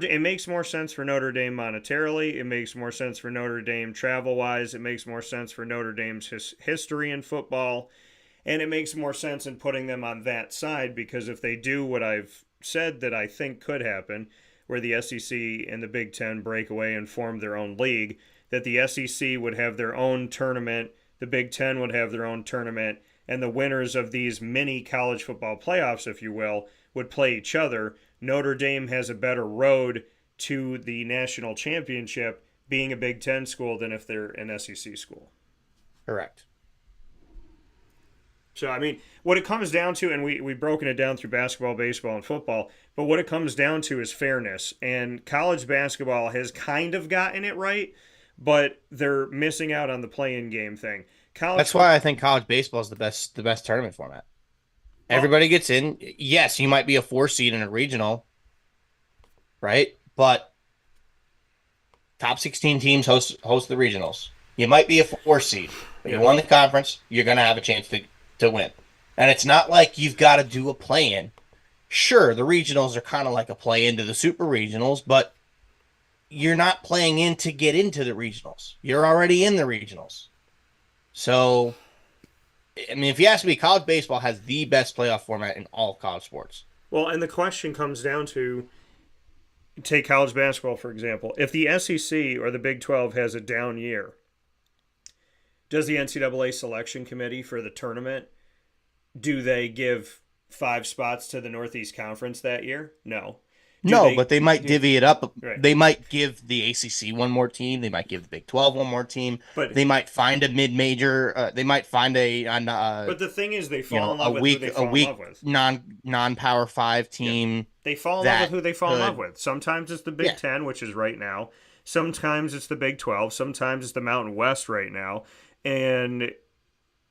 it makes more sense for Notre Dame monetarily. It makes more sense for Notre Dame travel wise. It makes more sense for Notre Dame's history in football, and it makes more sense in putting them on that side because if they do what I've said that I think could happen, where the SEC and the Big Ten break away and form their own league, that the SEC would have their own tournament, the Big Ten would have their own tournament, and the winners of these mini college football playoffs, if you will, would play each other. Notre Dame has a better road to the national championship being a Big Ten school than if they're an SEC school. Correct. So, I mean, what it comes down to, and we've broken it down through basketball, baseball, and football, but what it comes down to is fairness. And college basketball has kind of gotten it right, but they're missing out on the play-in game thing. That's why I think college baseball is the best tournament format. Everybody gets in. Yes, you might be a 4 seed in a regional, right? But top 16 teams host the regionals. You might be a 4 seed, but you won the conference. You're going to have a chance to win. And it's not like you've got to do a play-in. Sure, the regionals are kind of like a play-in to the super regionals, but you're not playing in to get into the regionals. You're already in the regionals. So, I mean, if you ask me, college baseball has the best playoff format in all of college sports. Well, and the question comes down to, take college basketball, for example. If the SEC or the Big 12 has a down year, does the NCAA selection committee for the tournament, do they give 5 spots to the Northeast Conference that year? No. But they might divvy it up. Right. They might give the ACC one more team. They might give the Big 12 one more team. But they might find a mid-major. They might find but the thing is, they fall in love with who they fall in love with. non-power 5 team. Yeah. They fall in love with who they fall in love with. Sometimes it's the Big 10, which is right now. Sometimes it's the Big 12. Sometimes it's the Mountain West right now. And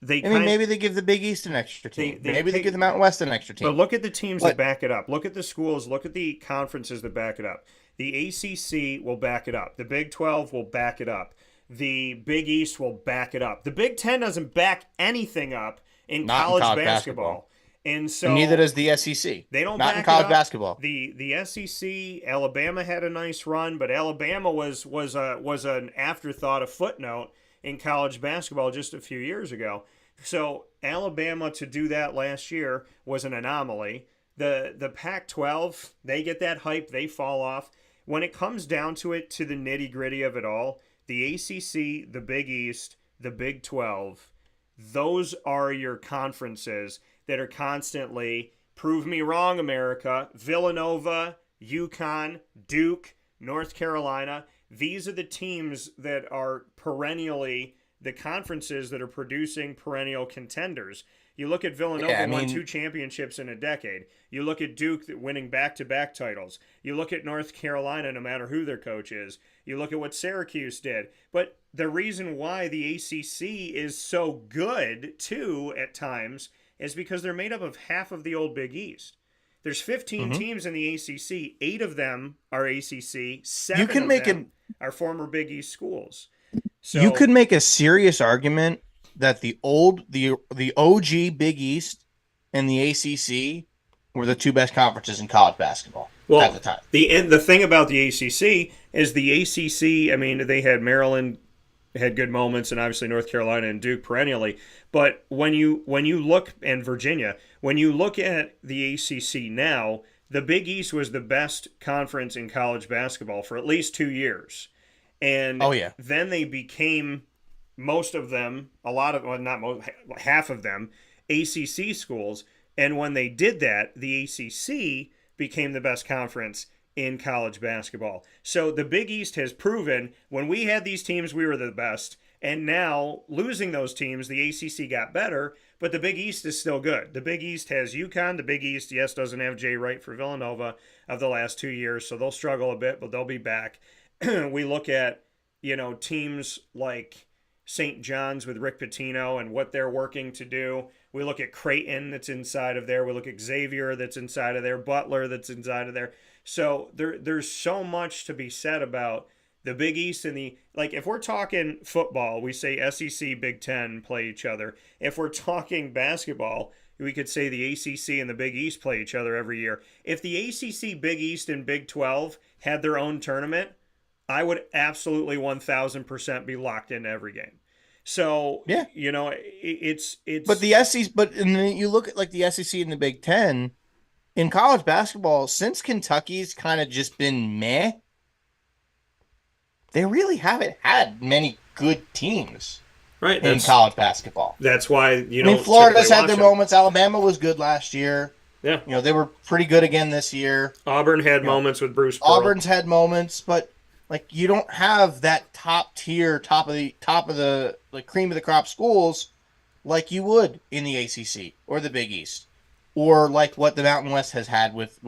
maybe they give the Big East an extra team. Maybe they give the Mountain West an extra team. But look at the teams that back it up. Look at the schools. Look at the conferences that back it up. The ACC will back it up. The Big 12 will back it up. The Big East will back it up. The Big 10 doesn't back anything up in college basketball. And so neither does the SEC. They don't not back in college it up. basketball. The SEC, Alabama had a nice run, but Alabama was an afterthought, a footnote in college basketball just a few years ago. So Alabama to do that last year was an anomaly. The Pac-12, they get that hype, they fall off. When it comes down to it, to the nitty-gritty of it all, the ACC, the Big East, the Big 12, those are your conferences that are constantly, prove me wrong, America, Villanova, UConn, Duke, North Carolina. These are the teams that are perennially the conferences that are producing perennial contenders. You look at Villanova won 2 championships in a decade. You look at Duke winning back-to-back titles. You look at North Carolina, no matter who their coach is. You look at what Syracuse did. But the reason why the ACC is so good, too, at times, is because they're made up of half of the old Big East. There's 15 teams in the ACC. 8 of them are ACC. 7 of them are former Big East schools. So, you could make a serious argument that the OG Big East and the ACC were the 2 best conferences in college basketball at the time. The thing about the ACC is the ACC, I mean, they had Maryland had good moments, and obviously North Carolina and Duke perennially. But when you look, and Virginia, when you look at the ACC now, the Big East was the best conference in college basketball for at least 2 years. And Oh yeah. then they became, most of them, a lot of, well, not most, half of them, ACC schools. And when they did that, the ACC became the best conference in college basketball. So the Big East has proven when we had these teams, we were the best. And now, losing those teams, the ACC got better, but the Big East is still good. The Big East has UConn. The Big East, yes, doesn't have Jay Wright for Villanova of the last 2 years, so they'll struggle a bit, but they'll be back. We look at, teams like St. John's with Rick Pitino and what they're working to do. We look at Creighton that's inside of there. We look at Xavier that's inside of there. Butler that's inside of there. So there's so much to be said about the Big East and if we're talking football, we say SEC, Big Ten play each other. If we're talking basketball, we could say the ACC and the Big East play each other every year. If the ACC, Big East, and Big 12 had their own tournament, I would absolutely 1,000% be locked into every game. So, yeah, it's. But the SEC, and then you look at like the SEC and the Big Ten in college basketball, since Kentucky's kind of just been meh, they really haven't had many good teams in college basketball. That's why, Florida's had their moments. Alabama was good last year. Yeah. They were pretty good again this year. Auburn had moments with Bruce Pearl. Auburn's had moments, but you don't have that top tier, top of the cream of the crop schools like you would in the ACC or the Big East, or like what the Mountain West has had with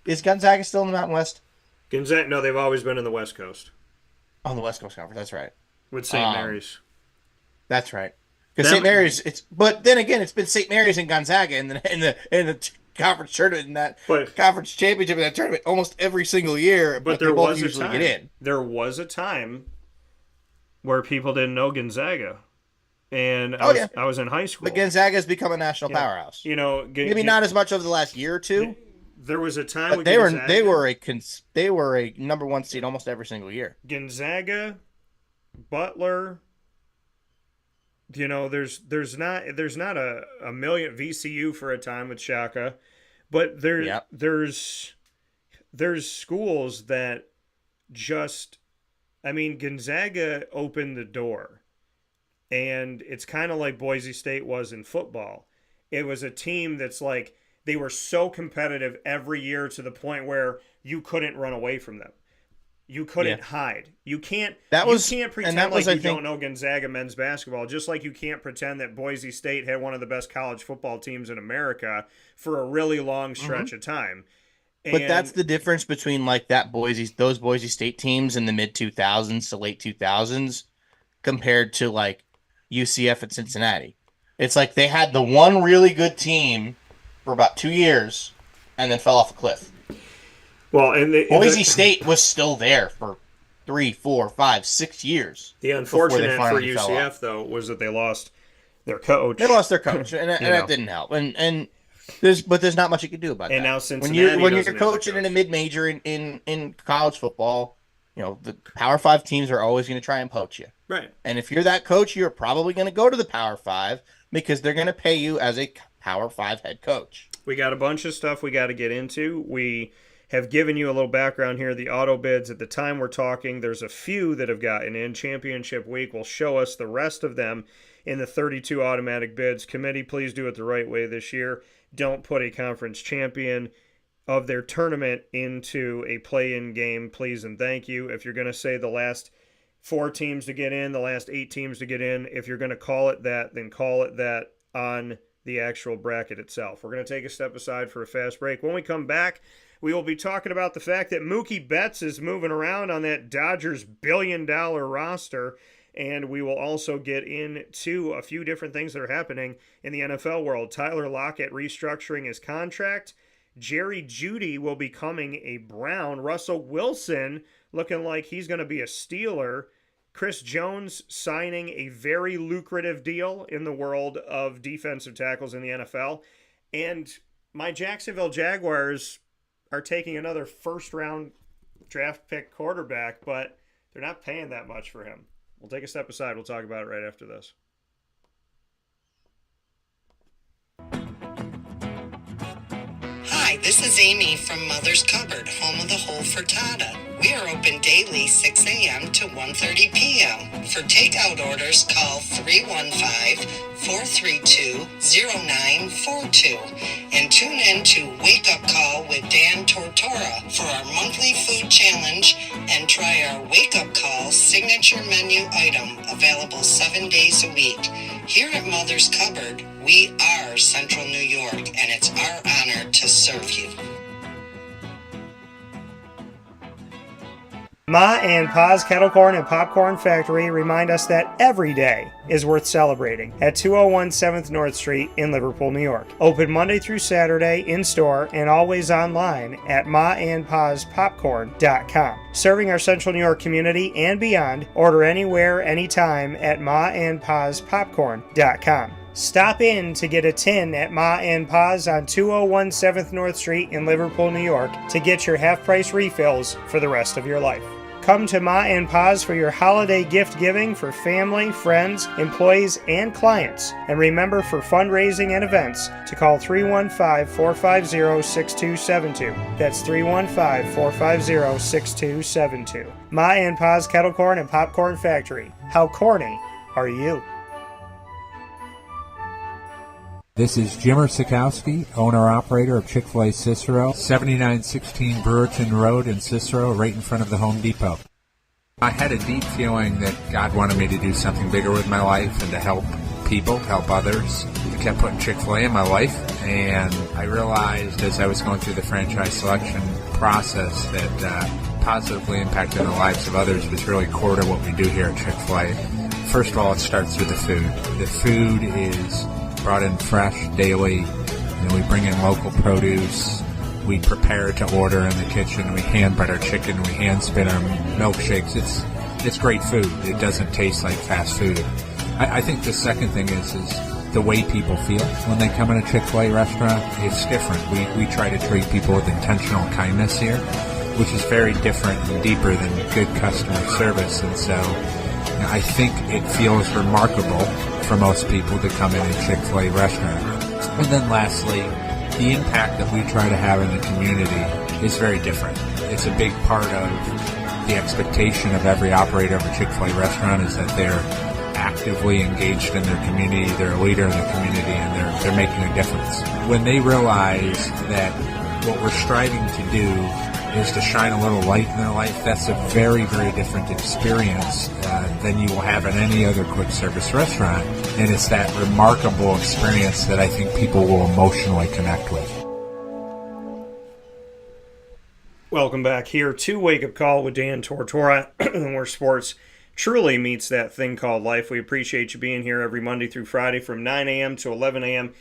is Gonzaga still in the Mountain West? Gonzaga, no, they've always been in the West Coast. On the West Coast Conference, that's right. With St. Mary's. That's right. Because St. Mary's, but then again, it's been St. Mary's and Gonzaga in the conference tournament, in that conference championship, in that tournament almost every single year. But there was usually get in. There was a time where people didn't know Gonzaga, and I was in high school. But Gonzaga has become a national powerhouse. Maybe not as much over the last year or two. There was a time, but they were a number one seed almost every single year. Gonzaga, Butler. There's not a million. VCU for a time with Shaka, but there's schools that just, Gonzaga opened the door, and it's kind of like Boise State was in football. It was a team that's like, they were so competitive every year to the point where you couldn't run away from them. You couldn't hide. You can't pretend like you don't know Gonzaga men's basketball, just like you can't pretend that Boise State had one of the best college football teams in America for a really long stretch of time. But that's the difference between those Boise State teams in the mid 2000s to late 2000s compared to UCF and Cincinnati. It's like they had the one really good team for about 2 years and then fell off a cliff. Well, and Boise State was still there for 3, 4, 5, 6 years. The unfortunate for UCF though was that they lost their coach. They lost their coach, and that didn't help. And there's not much you can do about that. And now Cincinnati, when you're coaching in a mid-major in college football, the Power 5 teams are always going to try and poach you. Right. And if you're that coach, you're probably going to go to the Power 5 because they're going to pay you as a Power 5 head coach. We got a bunch of stuff we got to get into. We have given you a little background here. The auto bids, at the time we're talking, there's a few that have gotten in. Championship week will show us the rest of them in the 32 automatic bids. Committee, please do it the right way this year. Don't put a conference champion of their tournament into a play-in game, please and thank you. If you're going to say the last 4 teams to get in, the last 8 teams to get in, if you're going to call it that, then call it that on the actual bracket itself. We're going to take a step aside for a fast break. When we come back, we will be talking about the fact that Mookie Betts is moving around on that Dodgers billion-dollar roster, and we will also get into a few different things that are happening in the NFL world. Tyler Lockett restructuring his contract. Jerry Jeudy will be becoming a Brown. Russell Wilson looking like he's going to be a Steeler. Chris Jones signing a very lucrative deal in the world of defensive tackles in the NFL. And my Jacksonville Jaguars are taking another first-round draft pick quarterback, but they're not paying that much for him. We'll take a step aside. We'll talk about it right after this. Hi, This is Amy from Mother's Cupboard, home of the whole frittata. We are open daily 6 a.m. to 1:30 p.m. For takeout orders, call 315-432-0942 and tune in to Wake Up Call with Dan Tortora for our monthly food challenge and try our Wake Up Call signature menu item available 7 days a week. Here at Mother's Cupboard, we are Central New York, and it's our honor to serve you. Ma and Pa's Kettle Corn and Popcorn Factory remind us that every day is worth celebrating at 201 7th North Street in Liverpool, New York. Open Monday through Saturday in-store and always online at maandpaspopcorn.com. Serving our Central New York community and beyond, order anywhere, anytime at maandpaspopcorn.com. Stop in to get a tin at Ma and Pa's on 201 7th North Street in Liverpool, New York to get your half-price refills for the rest of your life. Come to Ma and Pa's for your holiday gift giving for family, friends, employees, and clients. And remember, for fundraising and events, to call 315-450-6272. That's 315-450-6272. Ma and Pa's Kettle Corn and Popcorn Factory. How corny are you? This is Jimmer Sikowski, owner-operator of Chick-fil-A Cicero, 7916 Brewerton Road in Cicero, right in front of the Home Depot. I had a deep feeling that God wanted me to do something bigger with my life and to help people, help others. I kept putting Chick-fil-A in my life, and I realized as I was going through the franchise selection process that positively impacting the lives of others was really core to what we do here at Chick-fil-A. First of all, it starts with the food. The food is brought in fresh daily, and we bring in local produce. We prepare to order in the kitchen. We hand bread our chicken. We hand spin our milkshakes. It's great food. It doesn't taste like fast food. I think the second thing is the way people feel when they come in a Chick-fil-A restaurant. It's different. We try to treat people with intentional kindness here, which is very different and deeper than good customer service. And so I think it feels remarkable for most people to come in a Chick-fil-A restaurant. And then lastly, the impact that we try to have in the community is very different. It's a big part of the expectation of every operator of a Chick-fil-A restaurant is that they're actively engaged in their community, they're a leader in the community, and they're making a difference. When they realize that what we're striving to do is to shine a little light in their life, that's a very, very different experience than you will have in any other quick service restaurant. And it's that remarkable experience that I think people will emotionally connect with. Welcome back here to Wake Up Call with Dan Tortora, where sports truly meets that thing called life. We appreciate you being here every Monday through Friday from 9 a.m. to 11 a.m.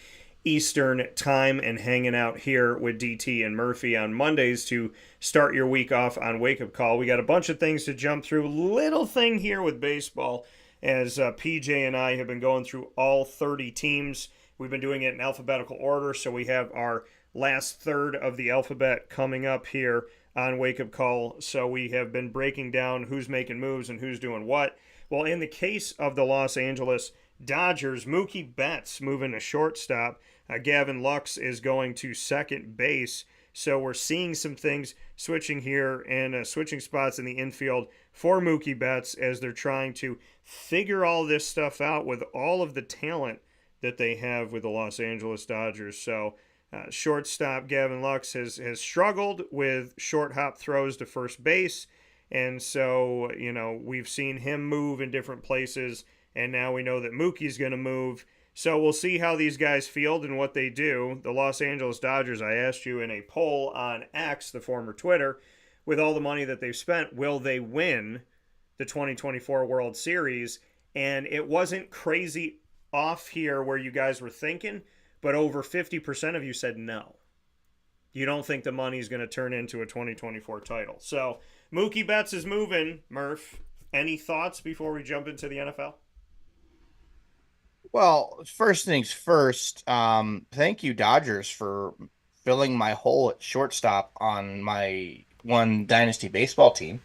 Eastern time and hanging out here with DT and Murphy on Mondays to start your week off on Wake Up Call. We got a bunch of things to jump through. Little thing here with baseball as PJ and I have been going through all 30 teams. We've been doing it in alphabetical order, so we have our last third of the alphabet coming up here on Wake Up Call. So we have been breaking down who's making moves and who's doing what. Well, in the case of the Los Angeles Dodgers, Mookie Betts moving to shortstop. Gavin Lux is going to second base. So we're seeing some things switching here and switching spots in the infield for Mookie Betts as they're trying to figure all this stuff out with all of the talent that they have with the Los Angeles Dodgers. So shortstop Gavin Lux has struggled with short hop throws to first base. And so, we've seen him move in different places. And now we know that Mookie's going to move. So we'll see how these guys field and what they do. The Los Angeles Dodgers, I asked you in a poll on X, the former Twitter, with all the money that they've spent, will they win the 2024 World Series? And it wasn't crazy off here where you guys were thinking, but over 50% of you said no. You don't think the money's going to turn into a 2024 title. So Mookie Betts is moving. Murph, any thoughts before we jump into the NFL? Well, first things first, thank you, Dodgers, for filling my hole at shortstop on my one Dynasty baseball team.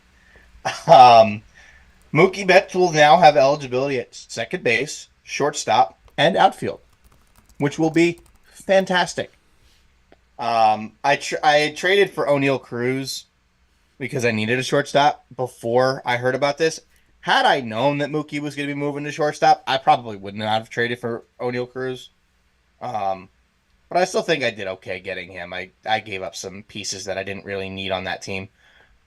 Mookie Betts will now have eligibility at second base, shortstop, and outfield, which will be fantastic. I traded for O'Neal Cruz because I needed a shortstop before I heard about this. Had I known that Mookie was going to be moving to shortstop, I probably would not have traded for O'Neal Cruz. Um, but I still think I did okay getting him. I gave up some pieces that I didn't really need on that team.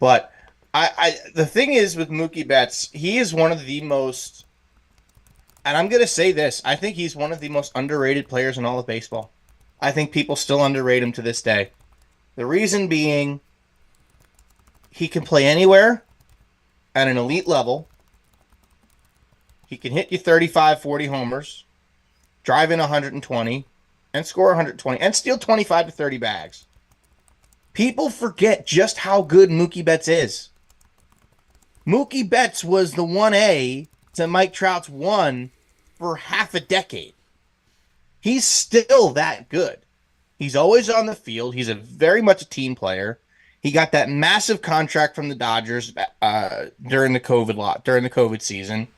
But the thing is with Mookie Betts, he is one of the most, and I'm going to say this, I think he's one of the most underrated players in all of baseball. I think people still underrate him to this day. The reason being, he can play anywhere at an elite level. He can hit you 35, 40 homers, drive in 120, and score 120, and steal 25 to 30 bags. People forget just how good Mookie Betts is. Mookie Betts was the 1A to Mike Trout's 1 for half a decade. He's still that good. He's always on the field. He's very much a team player. He got that massive contract from the Dodgers during the COVID season,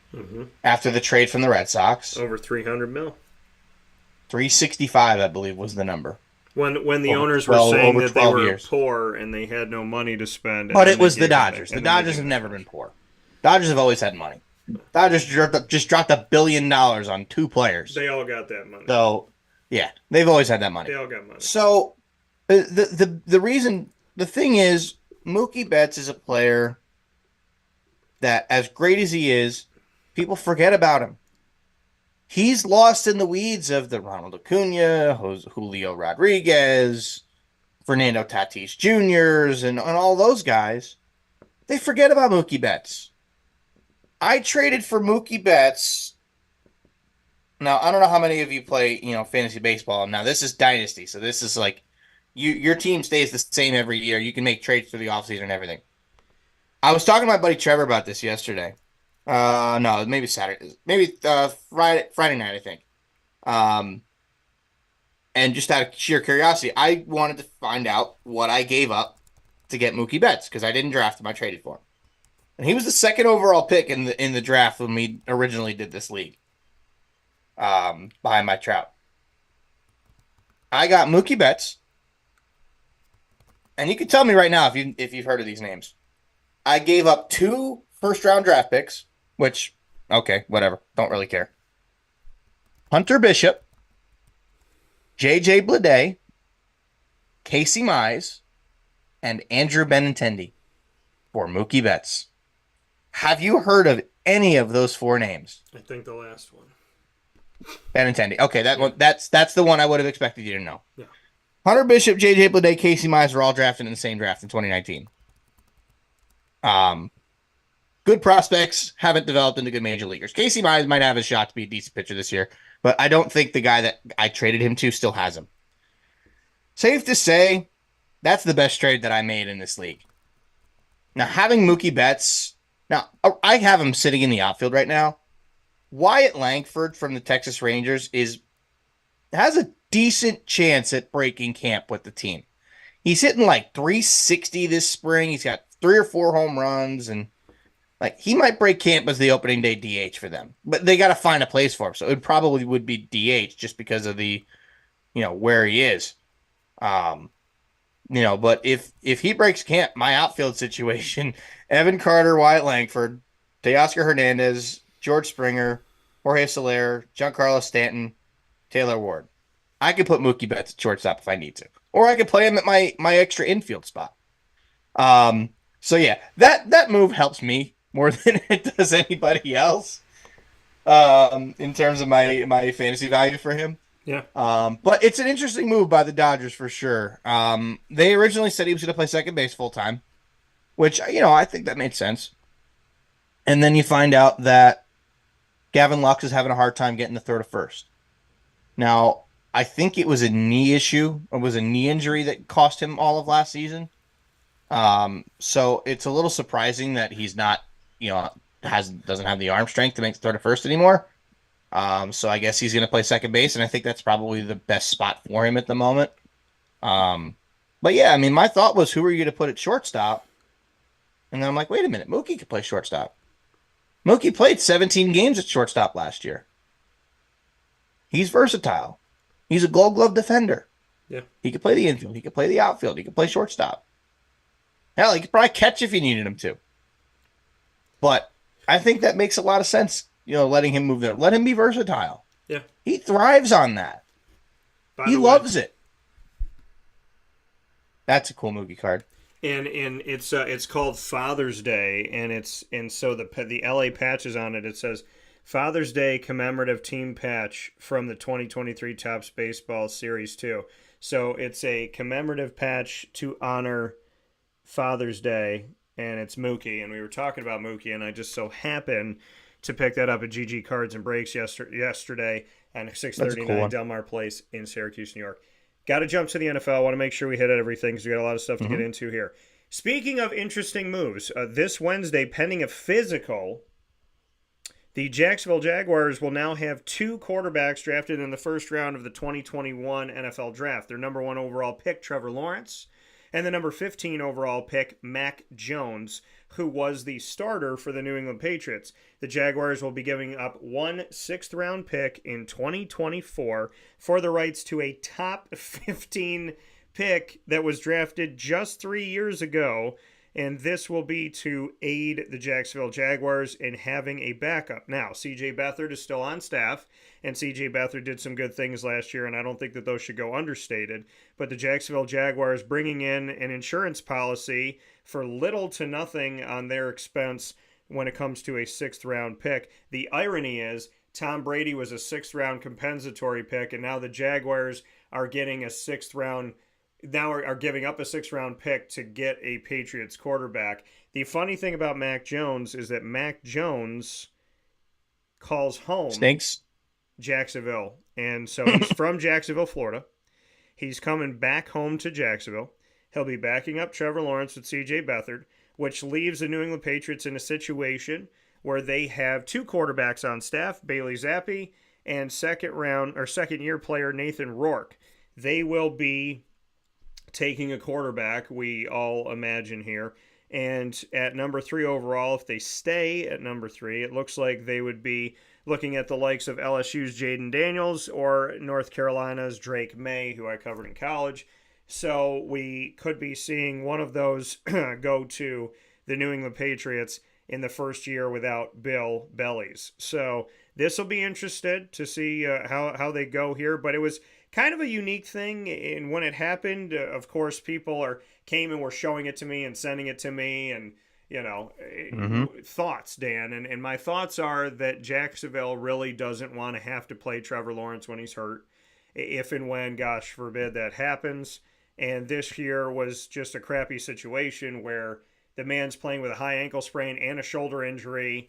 after the trade from the Red Sox. Over $300 million. 365, I believe, was the number. When the owners were saying that they were poor and they had no money to spend. But it was the Dodgers. The Dodgers have never been poor. Dodgers have always had money. Dodgers just dropped $1 billion on 2 players. They all got that money. So, yeah, they've always had that money. They all got money. So, the thing is, Mookie Betts is a player that, as great as he is, people forget about him. He's lost in the weeds of the Ronald Acuna, Julio Rodriguez, Fernando Tatis Jr.'s, and all those guys. They forget about Mookie Betts. I traded for Mookie Betts. Now, I don't know how many of you play, fantasy baseball. Now, this is Dynasty, so this is like, your team stays the same every year. You can make trades through the offseason and everything. I was talking to my buddy Trevor about this yesterday. No, maybe Saturday. Maybe Friday night, I think. And just out of sheer curiosity, I wanted to find out what I gave up to get Mookie Betts, because I didn't draft him. I traded for him. And he was the 2nd overall pick in the draft when we originally did this league. Behind Mike Trout. I got Mookie Betts. And you can tell me right now if you've heard of these names. I gave up 2 first-round draft picks, which, okay, whatever. Don't really care. Hunter Bishop, J.J. Bleday, Casey Mize, and Andrew Benintendi for Mookie Betts. Have you heard of any of those 4 names? I think the last one. Benintendi. Okay, that's the one I would have expected you to know. Yeah. Hunter Bishop, J.J. Bleday, Casey Mize were all drafted in the same draft in 2019. Good prospects, haven't developed into good major leaguers. Casey Mize might have a shot to be a decent pitcher this year, but I don't think the guy that I traded him to still has him. Safe to say, that's the best trade that I made in this league. Now, having Mookie Betts, I have him sitting in the outfield right now. Wyatt Langford from the Texas Rangers has a decent chance at breaking camp with the team. He's hitting like 360 this spring. He's got 3 or 4 home runs, and he might break camp as the opening day DH for them. But they got to find a place for him, so it probably would be DH just because of the, where he is. But if he breaks camp, my outfield situation, Evan Carter, Wyatt Langford, Teoscar Hernandez, George Springer, Jorge Soler, Giancarlo Stanton, Taylor Ward. I could put Mookie Betts at shortstop if I need to. Or I could play him at my extra infield spot. So yeah, that move helps me more than it does anybody else. In terms of my fantasy value for him. Yeah. But it's an interesting move by the Dodgers for sure. They originally said he was going to play second base full time, which, I think that made sense. And then you find out that Gavin Lux is having a hard time getting the throw to first. Now, I think it was a knee issue. It was a knee injury that cost him all of last season. So it's a little surprising that he's not, doesn't have the arm strength to make the throw to first anymore. So I guess he's going to play second base, and I think that's probably the best spot for him at the moment. But yeah, my thought was, who are you to put at shortstop? And then I'm like, wait a minute, Mookie could play shortstop. Mookie played 17 games at shortstop last year. He's versatile. He's a Gold Glove defender. Yeah. He could play the infield. He could play the outfield. He could play shortstop. Hell, he could probably catch if you needed him to. But I think that makes a lot of sense, letting him move there. Let him be versatile. Yeah. He thrives on that. He loves it. That's a cool movie card. And it's called Father's Day, and so the LA patch is on it. It says Father's Day commemorative team patch from the 2023 Topps Baseball Series 2. So it's a commemorative patch to honor Father's Day, and it's Mookie. And we were talking about Mookie, and I just so happened to pick that up at GG Cards and Breaks yesterday at 639 Delmar Place in Syracuse, New York. Got to jump to the NFL. I want to make sure we hit everything because we got a lot of stuff to get into here. Speaking of interesting moves, this Wednesday, pending a physical, the Jacksonville Jaguars will now have 2 quarterbacks drafted in the first round of the 2021 NFL Draft. Their number 1 overall pick, Trevor Lawrence, and the number 15 overall pick, Mac Jones, who was the starter for the New England Patriots. The Jaguars will be giving up 1 6th-round pick in 2024 for the rights to a top 15 pick that was drafted just 3 years ago, and this will be to aid the Jacksonville Jaguars in having a backup. Now, C.J. Beathard is still on staff, and C.J. Beathard did some good things last year, and I don't think that those should go understated. But the Jacksonville Jaguars bringing in an insurance policy for little to nothing on their expense when it comes to a 6th-round pick. The irony is Tom Brady was a 6th-round compensatory pick, and now the Jaguars are getting a 6th-round now are giving up a 6th-round pick to get a Patriots quarterback. The funny thing about Mac Jones is that Mac Jones calls home Jacksonville. And so he's from Jacksonville, Florida. He's coming back home to Jacksonville. He'll be backing up Trevor Lawrence with C.J. Beathard, which leaves the New England Patriots in a situation where they have 2 quarterbacks on staff, Bailey Zappi and second-year player Nathan Rourke. They will be taking a quarterback, we all imagine here. And at number 3 overall, if they stay at number 3, it looks like they would be looking at the likes of LSU's Jaden Daniels or North Carolina's Drake May, who I covered in college. So we could be seeing one of those go to the New England Patriots in the first year without Bill Bellies. So this will be interested to see how they go here. But it was kind of a unique thing, and when it happened, of course, people came and were showing it to me and sending it to me, and thoughts, Dan. And my thoughts are that Jacksonville really doesn't want to have to play Trevor Lawrence when he's hurt, if and when, gosh forbid, that happens. And this year was just a crappy situation where the man's playing with a high ankle sprain and a shoulder injury,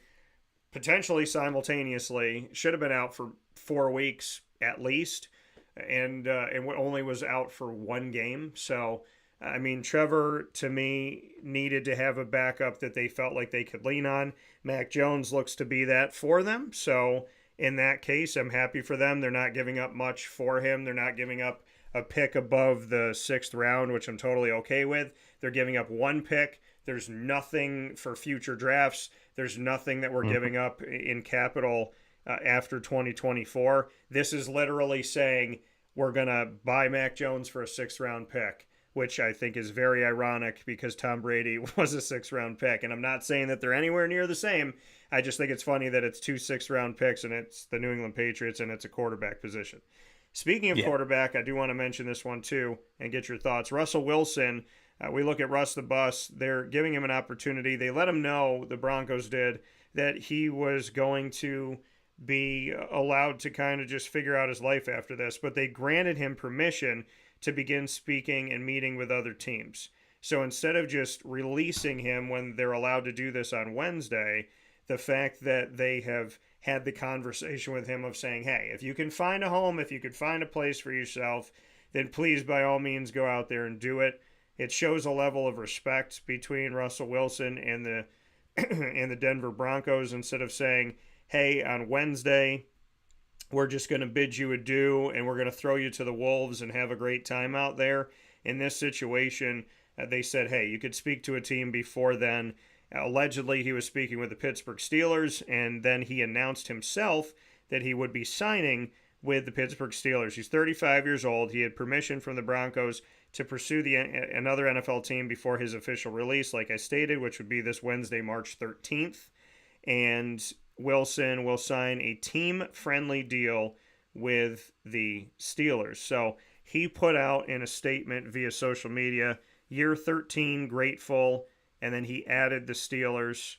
potentially simultaneously, should have been out for 4 weeks at least. And only was out for 1 game. So, I mean, Trevor, to me, needed to have a backup that they felt like they could lean on. Mac Jones looks to be that for them. So, in that case, I'm happy for them. They're not giving up much for him. They're not giving up a pick above the 6th round, which I'm totally okay with. They're giving up 1 pick. There's nothing for future drafts. There's nothing that we're giving up in capital after 2024. This is literally saying we're going to buy Mac Jones for a 6th-round pick, which I think is very ironic because Tom Brady was a 6th-round pick. And I'm not saying that they're anywhere near the same. I just think it's funny that it's 2 6th-round picks and it's the New England Patriots and it's a quarterback position. Speaking of quarterback, I do want to mention this one too and get your thoughts. Russell Wilson, we look at Russ the Bus. They're giving him an opportunity. They let him know, the Broncos did, that he was going to be allowed to kind of just figure out his life after this, but they granted him permission to begin speaking and meeting with other teams. So instead of just releasing him when they're allowed to do this on Wednesday, the fact that they have had the conversation with him of saying, hey, if you can find a home, if you could find a place for yourself, then please, by all means, go out there and do it. It shows a level of respect between Russell Wilson and the and the Denver Broncos. Instead of saying, hey, on Wednesday, we're just going to bid you adieu and we're going to throw you to the wolves and have a great time out there. In this situation, they said, hey, you could speak to a team before then. Allegedly, he was speaking with the Pittsburgh Steelers, and then he announced himself that he would be signing with the Pittsburgh Steelers. He's 35 years old. He had permission from the Broncos to pursue another NFL team before his official release, like I stated, which would be this Wednesday, March 13th. And Wilson will sign a team-friendly deal with the Steelers. So he put out in a statement via social media, year 13, grateful, and then he added the Steelers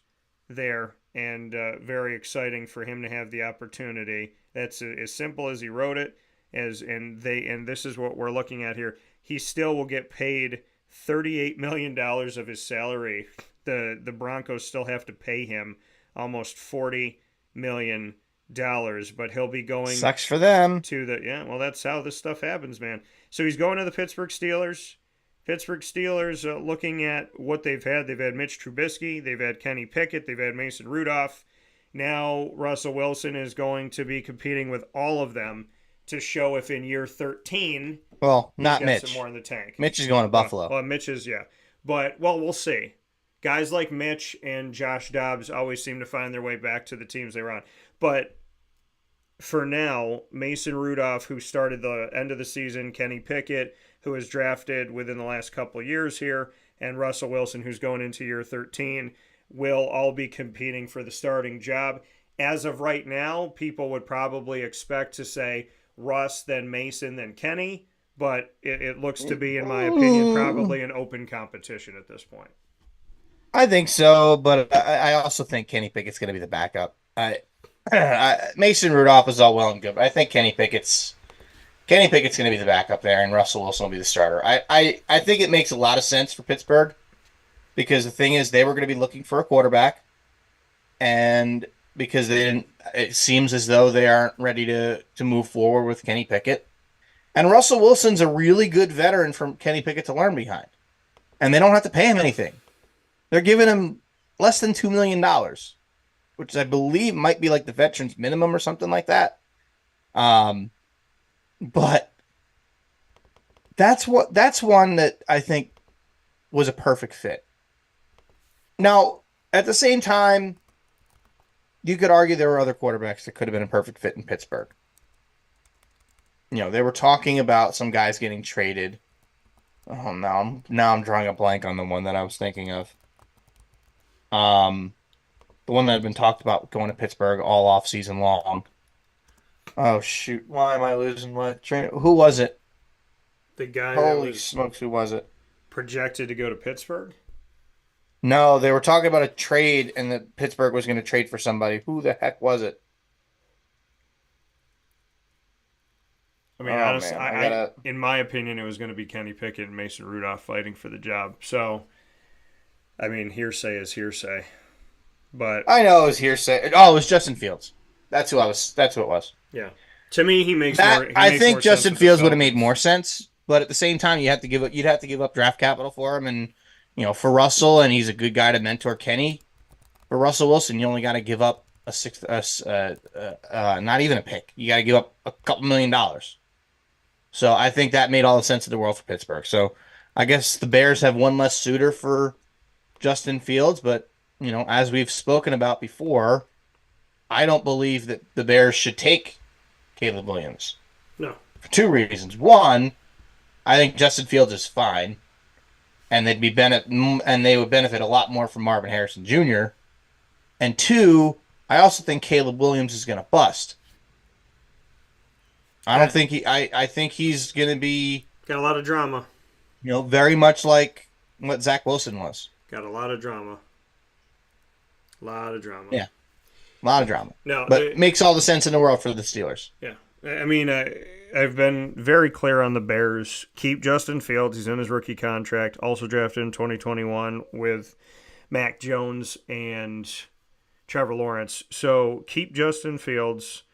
there, and very exciting for him to have the opportunity. That's as simple as he wrote it, and this is what we're looking at here. He still will get paid $38 million of his salary. The Broncos still have to pay him almost $40 million, but he'll be going. Sucks for them. Well, that's how this stuff happens, man. So he's going to the Pittsburgh Steelers. Pittsburgh Steelers, looking at what they've had Mitch Trubisky, they've had Kenny Pickett, they've had Mason Rudolph. Now Russell Wilson is going to be competing with all of them to show if in year 13, well, not Mitch. Some more in the tank. Mitch is going to Buffalo. Well, Mitch is, yeah. But, well, we'll see. Guys like Mitch and Josh Dobbs always seem to find their way back to the teams they were on. But for now, Mason Rudolph, who started the end of the season, Kenny Pickett, who was drafted within the last couple of years here, and Russell Wilson, who's going into year 13, will all be competing for the starting job. As of right now, people would probably expect to say Russ, then Mason, then Kenny, but it looks to be, in my opinion, probably an open competition at this point. I think so, but I also think Kenny Pickett's going to be the backup. Mason Rudolph is all well and good, but I think Kenny Pickett's going to be the backup there, and Russell Wilson will be the starter. I think it makes a lot of sense for Pittsburgh, because the thing is, they were going to be looking for a quarterback, and because it seems as though they aren't ready to move forward with Kenny Pickett. And Russell Wilson's a really good veteran for Kenny Pickett to learn behind. And they don't have to pay him anything. They're giving him less than $2 million, which I believe might be like the veteran's minimum or something like that. But that's one that I think was a perfect fit. Now, at the same time, you could argue there were other quarterbacks that could have been a perfect fit in Pittsburgh. You know, they were talking about some guys getting traded. Oh, now I'm drawing a blank on the one that I was thinking of. The one that had been talked about going to Pittsburgh all off season long. Oh shoot! Why am I losing my train? Who was it? The guy. Holy smokes! Who was it? Projected to go to Pittsburgh? No, they were talking about a trade, and that Pittsburgh was going to trade for somebody. Who the heck was it? I mean, honestly, in my opinion, it was going to be Kenny Pickett and Mason Rudolph fighting for the job. So, I mean, hearsay is hearsay. But I know it was hearsay. Oh, it was Justin Fields. That's who it was. Yeah. To me, he makes more. I think Justin Fields would have made more sense, but at the same time, you'd have to give up draft capital for him, and for Russell, and he's a good guy to mentor Kenny. For Russell Wilson, you only got to give up not even a pick. You got to give up a couple $1 million. So I think that made all the sense in the world for Pittsburgh. So I guess the Bears have one less suitor for Justin Fields, but as we've spoken about before, I don't believe that the Bears should take Caleb Williams. No. For two reasons. One, I think Justin Fields is fine, and they would benefit a lot more from Marvin Harrison Jr. And two, I also think Caleb Williams is going to bust. I think he's going to be got a lot of drama. Very much like what Zach Wilson was. Got a lot of drama. Yeah. A lot of drama. No, but it makes all the sense in the world for the Steelers. Yeah. I mean, I've been very clear on the Bears. Keep Justin Fields. He's in his rookie contract. Also drafted in 2021 with Mac Jones and Trevor Lawrence. So keep Justin Fields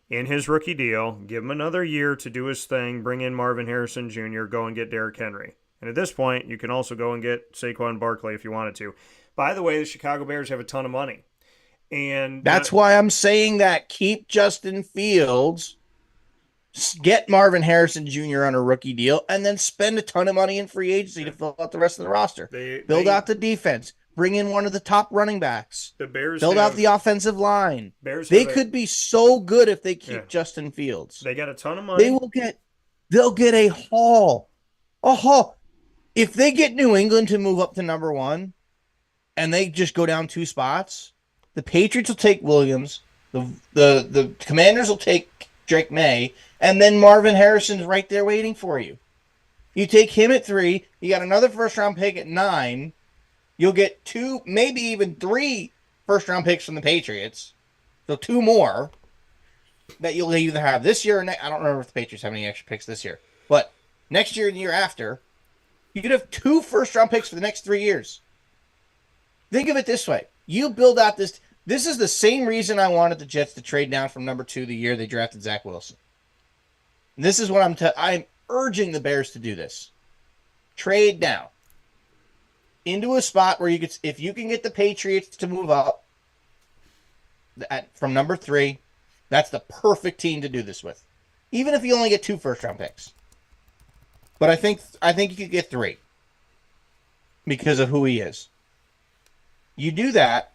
in his rookie deal. Give him another year to do his thing. Bring in Marvin Harrison Jr. Go and get Derrick Henry. And at this point, you can also go and get Saquon Barkley if you wanted to. By the way, the Chicago Bears have a ton of money. And that's why I'm saying that. Keep Justin Fields, get Marvin Harrison Jr. on a rookie deal, and then spend a ton of money in free agency to fill out the rest of the roster. Build out the defense. bring in one of the top running backs. The Bears build out the offensive line. They could be so good if they keep Justin Fields. They got a ton of money. They'll get a haul. A haul. If they get New England to move up to number 1 and they just go down 2 spots, the Patriots will take Williams, the Commanders will take Drake May, and then Marvin Harrison's right there waiting for you. You take him at 3, you got another first-round pick at 9, you'll get 2, maybe even 3 first-round picks from the Patriots, so 2 more that you'll either have this year or next. I don't remember if the Patriots have any extra picks this year, but next year and the year after, you could have 2 first-round picks for the next 3 years. Think of it this way. You build out this. This is the same reason I wanted the Jets to trade down from number 2 the year they drafted Zach Wilson. This is what I'm urging the Bears to do this. Trade down into a spot where if you can get the Patriots to move up from number 3, that's the perfect team to do this with. Even if you only get 2 first-round picks. But I think you could get 3 because of who he is. You do that.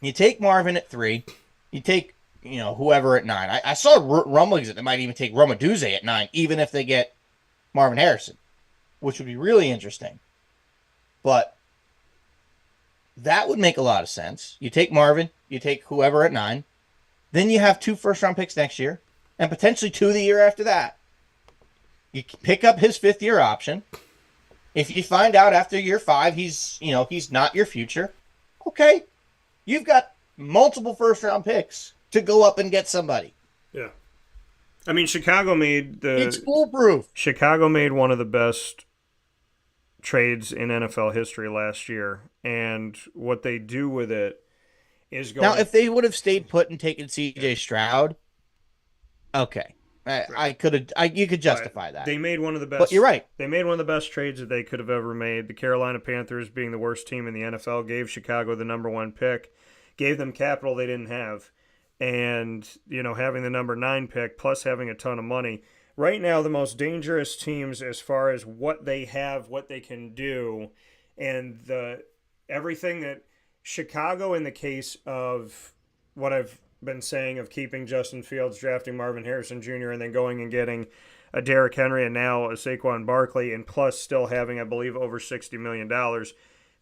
You take Marvin at 3. You take whoever at 9. I saw rumblings that they might even take Romaduzzi at 9, even if they get Marvin Harrison, which would be really interesting. But that would make a lot of sense. You take Marvin, you take whoever at 9, then you have 2 first-round picks next year, and potentially 2 the year after that. You pick up his 5th-year option. If you find out after year 5 he's not your future, okay, you've got multiple first-round picks to go up and get somebody. Yeah. I mean, it's foolproof. Chicago made one of the best trades in NFL history last year, and what they do with it is going... Now, if they would have stayed put and taken C.J. Stroud, okay. You could justify that. They made one of the best. But you're right. They made one of the best trades that they could have ever made. The Carolina Panthers, being the worst team in the NFL, gave Chicago the number 1 pick, gave them capital they didn't have, and having the number 9 pick plus having a ton of money. Right now, the most dangerous teams as far as what they have, what they can do, and everything that Chicago, in the case of what I've been saying of keeping Justin Fields, drafting Marvin Harrison Jr., and then going and getting a Derrick Henry and now a Saquon Barkley, and plus still having, I believe, over $60 million.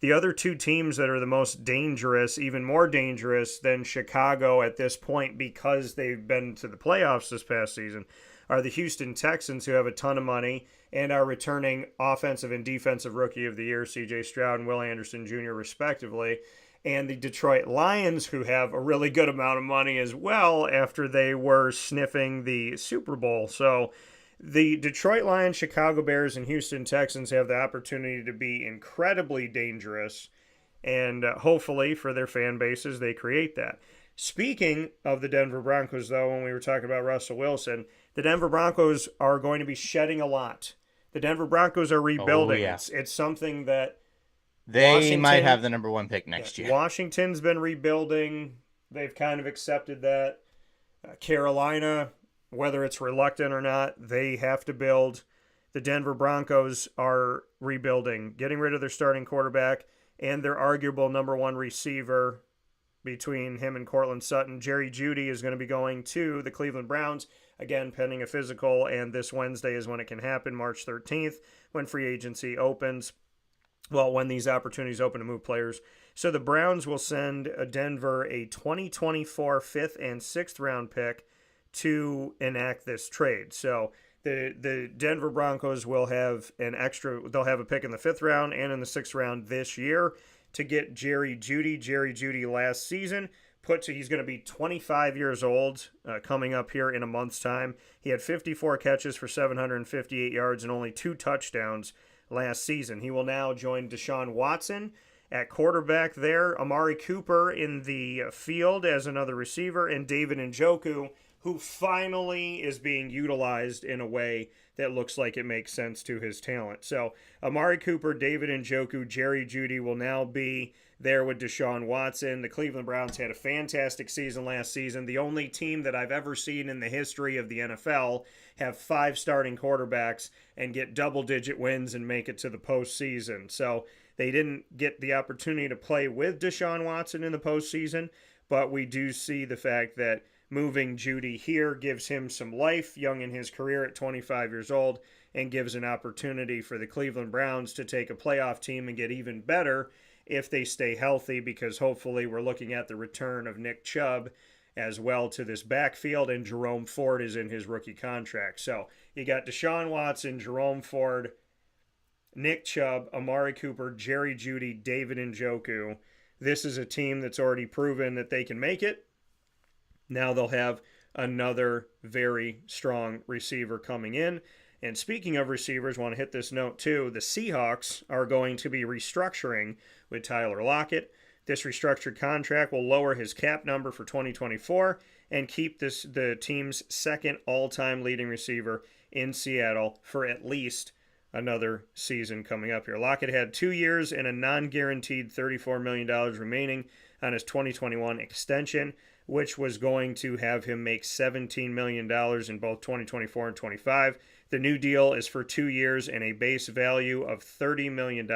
The other 2 teams that are the most dangerous, even more dangerous than Chicago at this point because they've been to the playoffs this past season, are the Houston Texans, who have a ton of money and are returning offensive and defensive rookie of the year, C.J. Stroud and Will Anderson Jr., respectively, and the Detroit Lions, who have a really good amount of money as well after they were sniffing the Super Bowl. So the Detroit Lions, Chicago Bears, and Houston Texans have the opportunity to be incredibly dangerous, and hopefully for their fan bases, they create that. Speaking of the Denver Broncos, though, when we were talking about Russell Wilson, the Denver Broncos are going to be shedding a lot. The Denver Broncos are rebuilding. Oh, yeah. It's something that they might have the number 1 pick next year. Washington's been rebuilding. They've kind of accepted that. Carolina, whether it's reluctant or not, they have to build. The Denver Broncos are rebuilding, getting rid of their starting quarterback and their arguable number 1 receiver between him and Cortland Sutton. Jerry Jeudy is going to be going to the Cleveland Browns, again, pending a physical, and this Wednesday is when it can happen, March 13th, when free agency opens. Well, when these opportunities open to move players. So the Browns will send Denver a 2024 5th and 6th round pick to enact this trade. So the Denver Broncos will have they'll have a pick in the 5th round and in the 6th round this year to get Jerry Jeudy. Jerry Jeudy last season he's going to be 25 years old coming up here in a month's time. He had 54 catches for 758 yards and only 2 touchdowns last season. He will now join Deshaun Watson at quarterback there, Amari Cooper in the field as another receiver, and David Njoku, who finally is being utilized in a way that looks like it makes sense to his talent. So Amari Cooper, David Njoku, Jerry Jeudy will now be there with Deshaun Watson. The Cleveland Browns had a fantastic season last season. The only team that I've ever seen in the history of the NFL have 5 starting quarterbacks and get double-digit wins and make it to the postseason. So They didn't get the opportunity to play with Deshaun Watson in the postseason, but we do see the fact that moving Judy here gives him some life, young in his career at 25 years old, and gives an opportunity for the Cleveland Browns to take a playoff team and get even better if they stay healthy, because hopefully we're looking at the return of Nick Chubb as well to this backfield, and Jerome Ford is in his rookie contract. So you got Deshaun Watson, Jerome Ford, Nick Chubb, Amari Cooper, Jerry Jeudy, David Njoku. This is a team that's already proven that they can make it. Now they'll have another very strong receiver coming in. And speaking of receivers, I want to hit this note too. The Seahawks are going to be restructuring with Tyler Lockett. This restructured contract will lower his cap number for 2024 and keep the team's second all-time leading receiver in Seattle for at least another season coming up here. Lockett had 2 years and a non-guaranteed $34 million remaining on his 2021 extension, which was going to have him make $17 million in both 2024 and 25. The new deal is for 2 years and a base value of $30 million,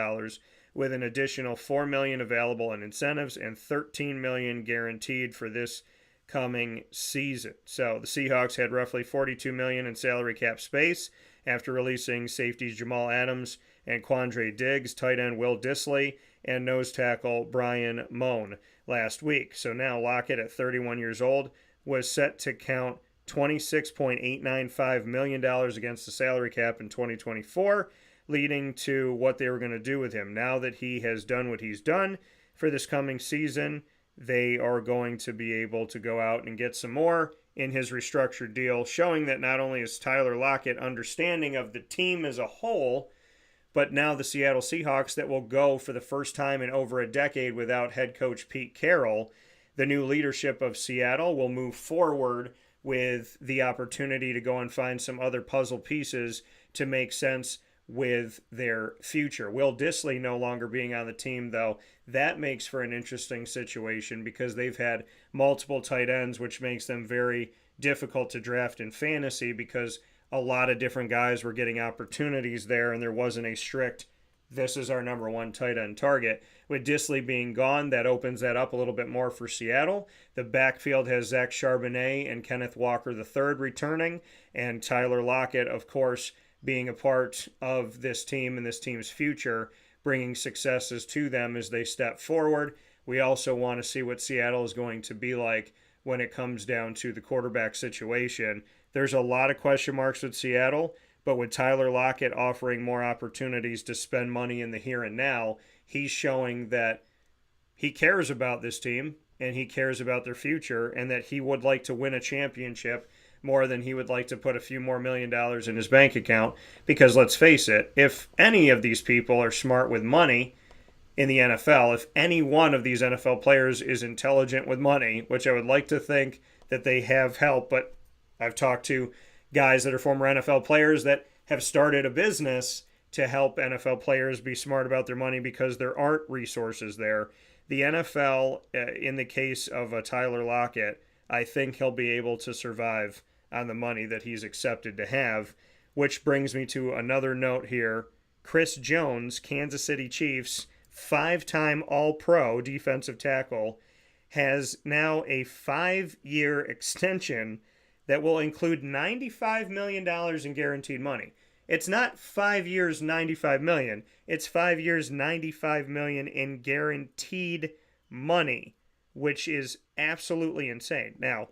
with an additional $4 million available in incentives and $13 million guaranteed for this coming season. So the Seahawks had roughly $42 million in salary cap space after releasing safeties Jamal Adams and Quandre Diggs, tight end Will Dissly, and nose tackle Brian Moan last week. So now Lockett, at 31 years old, was set to count $26.895 million against the salary cap in 2024, leading to what they were going to do with him. Now that he has done what he's done for this coming season, they are going to be able to go out and get some more in his restructured deal, showing that not only is Tyler Lockett understanding of the team as a whole, but now the Seattle Seahawks, that will go for the first time in over a decade without head coach Pete Carroll. The new leadership of Seattle will move forward with the opportunity to go and find some other puzzle pieces to make sense with their future. Will Dissly no longer being on the team, though, that makes for an interesting situation because they've had multiple tight ends, which makes them very difficult to draft in fantasy because a lot of different guys were getting opportunities there and there wasn't a strict, this is our number one tight end target. With Dissly being gone, that opens that up a little bit more for Seattle. The backfield has Zach Charbonnet and Kenneth Walker III returning, and Tyler Lockett, of course, being a part of this team and this team's future, bringing successes to them as they step forward. We also want to see what Seattle is going to be like when it comes down to the quarterback situation. There's a lot of question marks with Seattle, but with Tyler Lockett offering more opportunities to spend money in the here and now, he's showing that he cares about this team and he cares about their future and that he would like to win a championship more than he would like to put a few more $1 million in his bank account. Because let's face it, if any of these people are smart with money in the NFL, if any one of these NFL players is intelligent with money, which I would like to think that they have help, but I've talked to guys that are former NFL players that have started a business to help NFL players be smart about their money because there aren't resources there. The NFL, in the case of a Tyler Lockett, I think he'll be able to survive on the money that he's accepted to have, which brings me to another note here. Chris Jones, Kansas City Chiefs, 5-time All-Pro defensive tackle, has now a 5-year extension that will include $95 million in guaranteed money. It's not 5 years, $95 million. It's 5 years, $95 million in guaranteed money, which is absolutely insane. Now,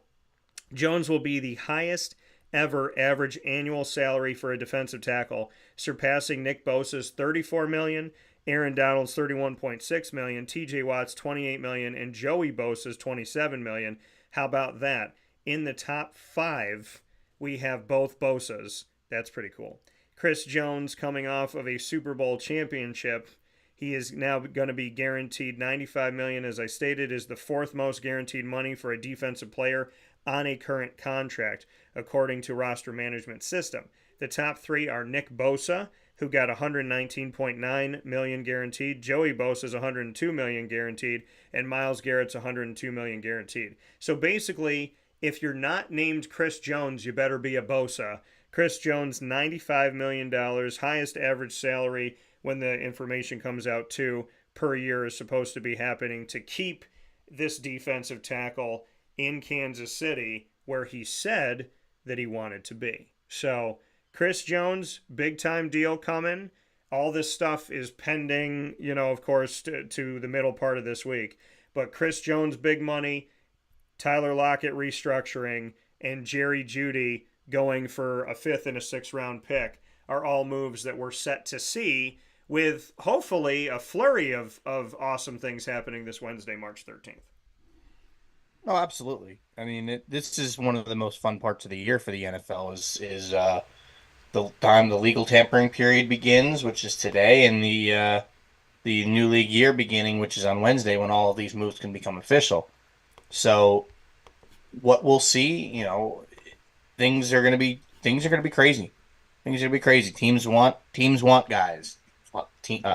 Jones will be the highest ever average annual salary for a defensive tackle, surpassing Nick Bosa's $34 million, Aaron Donald's $31.6 million, TJ Watt's $28 million, and Joey Bosa's $27 million. How about that? In the top 5, we have both Bosas. That's pretty cool. Chris Jones, coming off of a Super Bowl championship, he is now going to be guaranteed $95 million, as I stated, is the 4th most guaranteed money for a defensive player on a current contract, according to Roster Management System. The top 3 are Nick Bosa, who got $119.9 million guaranteed, Joey Bosa's $102 million guaranteed, and Myles Garrett's $102 million guaranteed. So basically, if you're not named Chris Jones, you better be a Bosa. Chris Jones, $95 million, highest average salary when the information comes out too, per year is supposed to be happening to keep this defensive tackle in Kansas City where he said that he wanted to be. So Chris Jones, big time deal coming. All this stuff is pending, of course, to the middle part of this week. But Chris Jones, big money, Tyler Lockett restructuring, and Jerry Jeudy going for a 5th and a 6th round pick are all moves that we're set to see, with hopefully a flurry of awesome things happening this Wednesday, March 13th. Oh, absolutely. I mean, this is one of the most fun parts of the year for the NFL is the time the legal tampering period begins, which is today, and the new league year beginning, which is on Wednesday, when all of these moves can become official. So, what we'll see, things are going to be crazy. Things are going to be crazy. Teams want guys.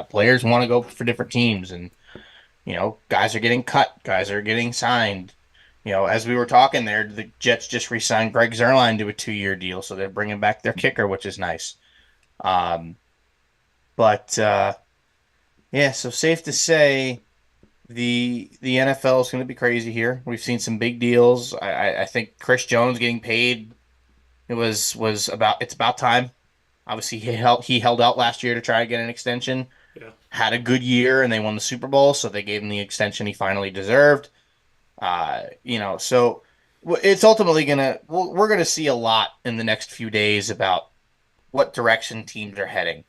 Players want to go for different teams, and guys are getting cut. Guys are getting signed. As we were talking there, the Jets just re-signed Greg Zuerlein to a 2-year deal, so they're bringing back their kicker, which is nice. Yeah, so safe to say the NFL is going to be crazy here. We've seen some big deals. I think Chris Jones getting paid, it's about time. Obviously, he held out last year to try to get an extension. Yeah. Had a good year, and they won the Super Bowl, so they gave him the extension he finally deserved. So it's ultimately we're gonna see a lot in the next few days about what direction teams are heading.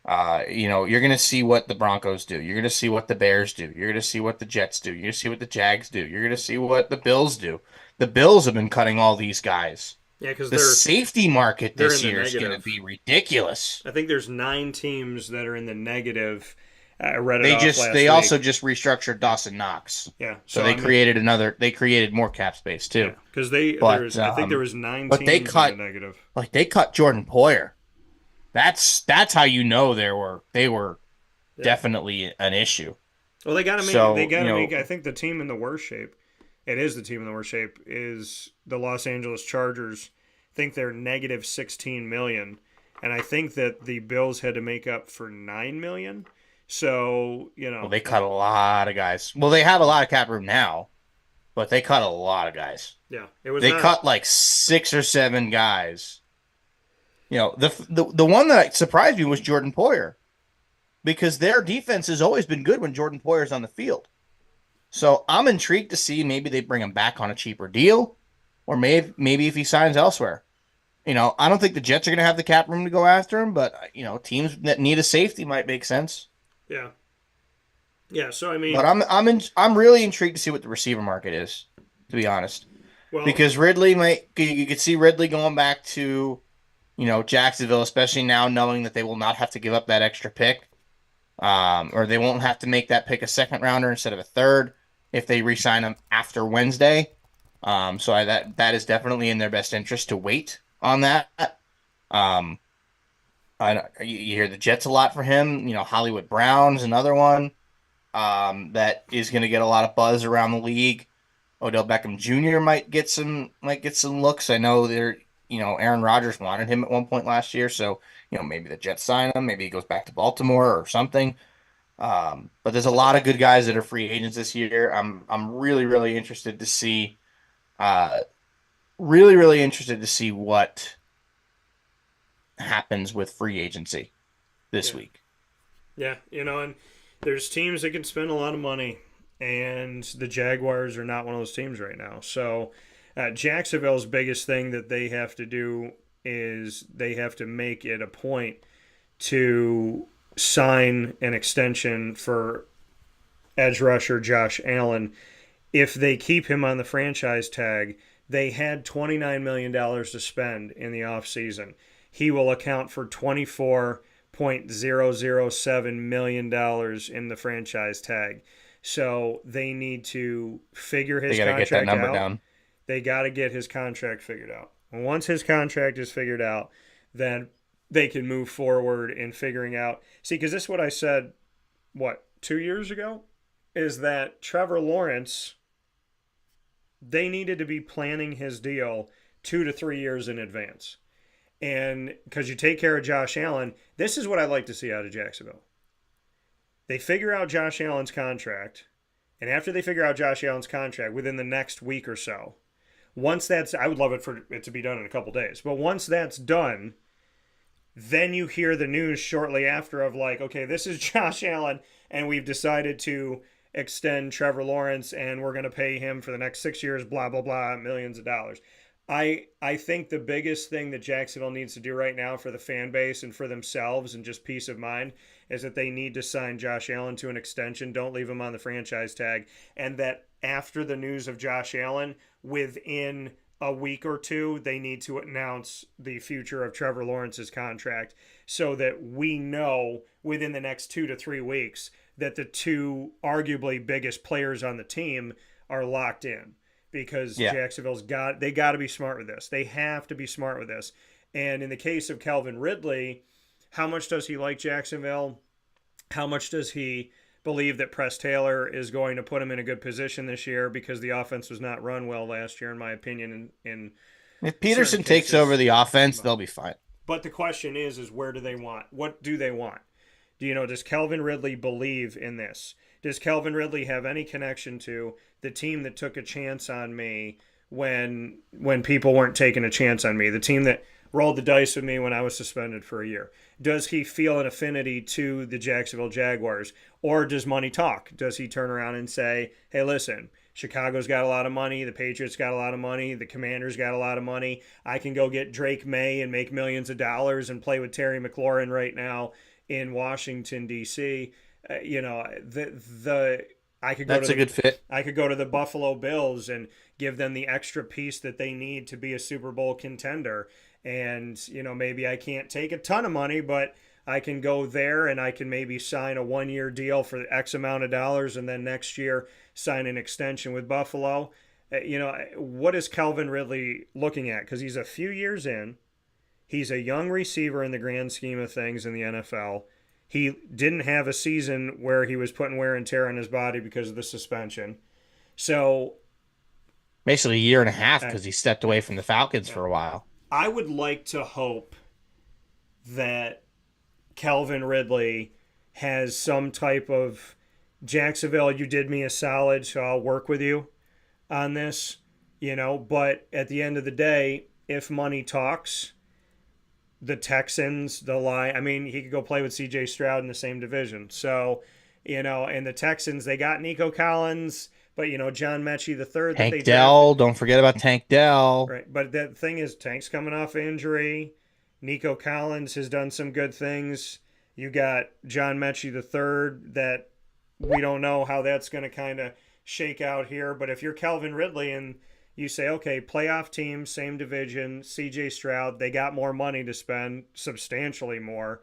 You're gonna see what the Broncos do. You're gonna see what the Bears do. You're gonna see what the Jets do. You're gonna see what the Jags do. You're gonna see what the Bills do. The Bills have been cutting all these guys. Yeah, because the safety market this year is going to be ridiculous. I think there's 9 teams that are in the negative. I read it They also just restructured Dawson Knox. Yeah, so they created more cap space too. Because I think there was 9 teams in the negative. Like they cut Jordan Poyer. That's how they were definitely an issue. Well, they got to make. I think the team in the worst shape. It is the team in the worst shape is the Los Angeles Chargers. I think they're negative $16 million, and I think that the Bills had to make up for $9 million. So well, they cut a lot of guys. Well, they have a lot of cap room now, but they cut a lot of guys. Yeah, they cut like 6 or 7 guys. The one that surprised me was Jordan Poyer, because their defense has always been good when Jordan Poyer's on the field. So I'm intrigued to see maybe they bring him back on a cheaper deal, or maybe if he signs elsewhere. I don't think the Jets are going to have the cap room to go after him, but teams that need a safety might make sense. Yeah. Yeah. So I mean, but I'm really intrigued to see what the receiver market is, to be honest. Well, because you could see Ridley going back to, Jacksonville, especially now knowing that they will not have to give up that extra pick, or they won't have to make that pick a 2nd rounder instead of a 3rd. If they re-sign him after Wednesday. That is definitely in their best interest to wait on that. You hear the Jets a lot for him. Hollywood Brown's another one that is going to get a lot of buzz around the league. Odell Beckham Jr. might get some looks. I know Aaron Rodgers wanted him at one point last year, so maybe the Jets sign him. Maybe he goes back to Baltimore or something. But there's a lot of good guys that are free agents this year. I'm really, really interested to see what happens with free agency this week. Yeah, and there's teams that can spend a lot of money, and the Jaguars are not one of those teams right now. So Jacksonville's biggest thing that they have to do is they have to make it a point to sign an extension for edge rusher Josh Allen. If they keep him on the franchise tag, they had $29 million to spend in the offseason. He will account for $24.007 million in the franchise tag. So they need to figure his contract out. They got to get that number down. They got to get his contract figured out. And once his contract is figured out, then they can move forward in figuring out. See, because this is what I said, 2 years ago? Is that Trevor Lawrence, they needed to be planning his deal 2 to 3 years in advance. And because you take care of Josh Allen, this is what I'd like to see out of Jacksonville. They figure out Josh Allen's contract, and after they figure out Josh Allen's contract within the next week or so, once that's, I would love it for it to be done in a couple days, but once that's done, then you hear the news shortly after of like, okay, this is Josh Allen, and we've decided to extend Trevor Lawrence, and we're going to pay him for the next 6 years, blah, blah, blah, millions of dollars. I think the biggest thing that Jacksonville needs to do right now for the fan base and for themselves and just peace of mind is that they need to sign Josh Allen to an extension. Don't leave him on the franchise tag. And that after the news of Josh Allen, within a week or two, they need to announce the future of Trevor Lawrence's contract so that we know within the next 2 to 3 weeks that the two arguably biggest players on the team are locked in. Because Jacksonville's got to be smart with this. They have to be smart with this. And in the case of Calvin Ridley, how much does he like Jacksonville? How much does he believe that Press Taylor is going to put him in a good position this year? Because the offense was not run well last year, in my opinion. If Peterson takes over the offense, they'll be fine. But the question is where do they want? What do they want? Does Calvin Ridley believe in this? Does Calvin Ridley have any connection to the team that took a chance on me when people weren't taking a chance on me? The team that rolled the dice with me when I was suspended for a year? Does he feel an affinity to the Jacksonville Jaguars? Or does money talk? Does he turn around and say, hey, listen, Chicago's got a lot of money. The Patriots got a lot of money. The Commanders got a lot of money. I can go get Drake May and make millions of dollars and play with Terry McLaurin right now in Washington, D.C. I could go That's a good fit. I could go to the Buffalo Bills and give them the extra piece that they need to be a Super Bowl contender. And, maybe I can't take a ton of money, but I can go there and I can maybe sign a 1-year deal for X amount of dollars and then next year sign an extension with Buffalo. What is Calvin Ridley looking at? Because he's a few years in. He's a young receiver in the grand scheme of things in the NFL. He didn't have a season where he was putting wear and tear on his body because of the suspension. So basically a year and a half because he stepped away from the Falcons for a while. I would like to hope that Calvin Ridley has some type of Jacksonville, you did me a solid, so I'll work with you on this, but at the end of the day, if money talks, the Texans, he could go play with C.J. Stroud in the same division. So, and the Texans, they got Nico Collins, but, John Mechie the third. Tank Dell, don't forget about Tank Dell. Right, but the thing is, Tank's coming off injury. Nico Collins has done some good things. You got John Mechie the third that we don't know how that's going to kind of shake out here. But if you're Calvin Ridley and you say, okay, playoff team, same division, C.J. Stroud, they got more money to spend, substantially more.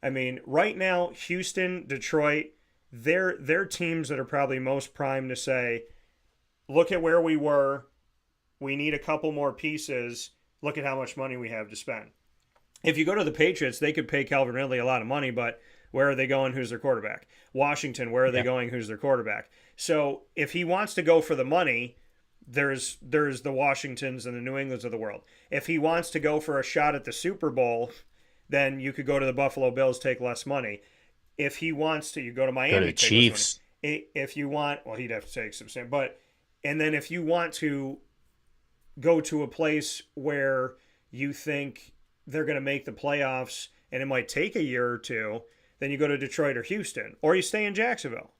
I mean, right now, Houston, Detroit, they're teams that are probably most primed to say, look at where we were. We need a couple more pieces. Look at how much money we have to spend. If you go to the Patriots, they could pay Calvin Ridley a lot of money, but where are they going? Who's their quarterback? Washington, where are they going? Who's their quarterback? So if he wants to go for the money, there's the Washingtons and the New Englands of the world. If he wants to go for a shot at the Super Bowl, then you could go to the Buffalo Bills, take less money. If he wants to, you go to Miami. Go to the Chiefs. If you want, well, he'd have to take some, and then if you want to go to a place where you think they're going to make the playoffs and it might take a year or two, then you go to Detroit or Houston, or you stay in Jacksonville.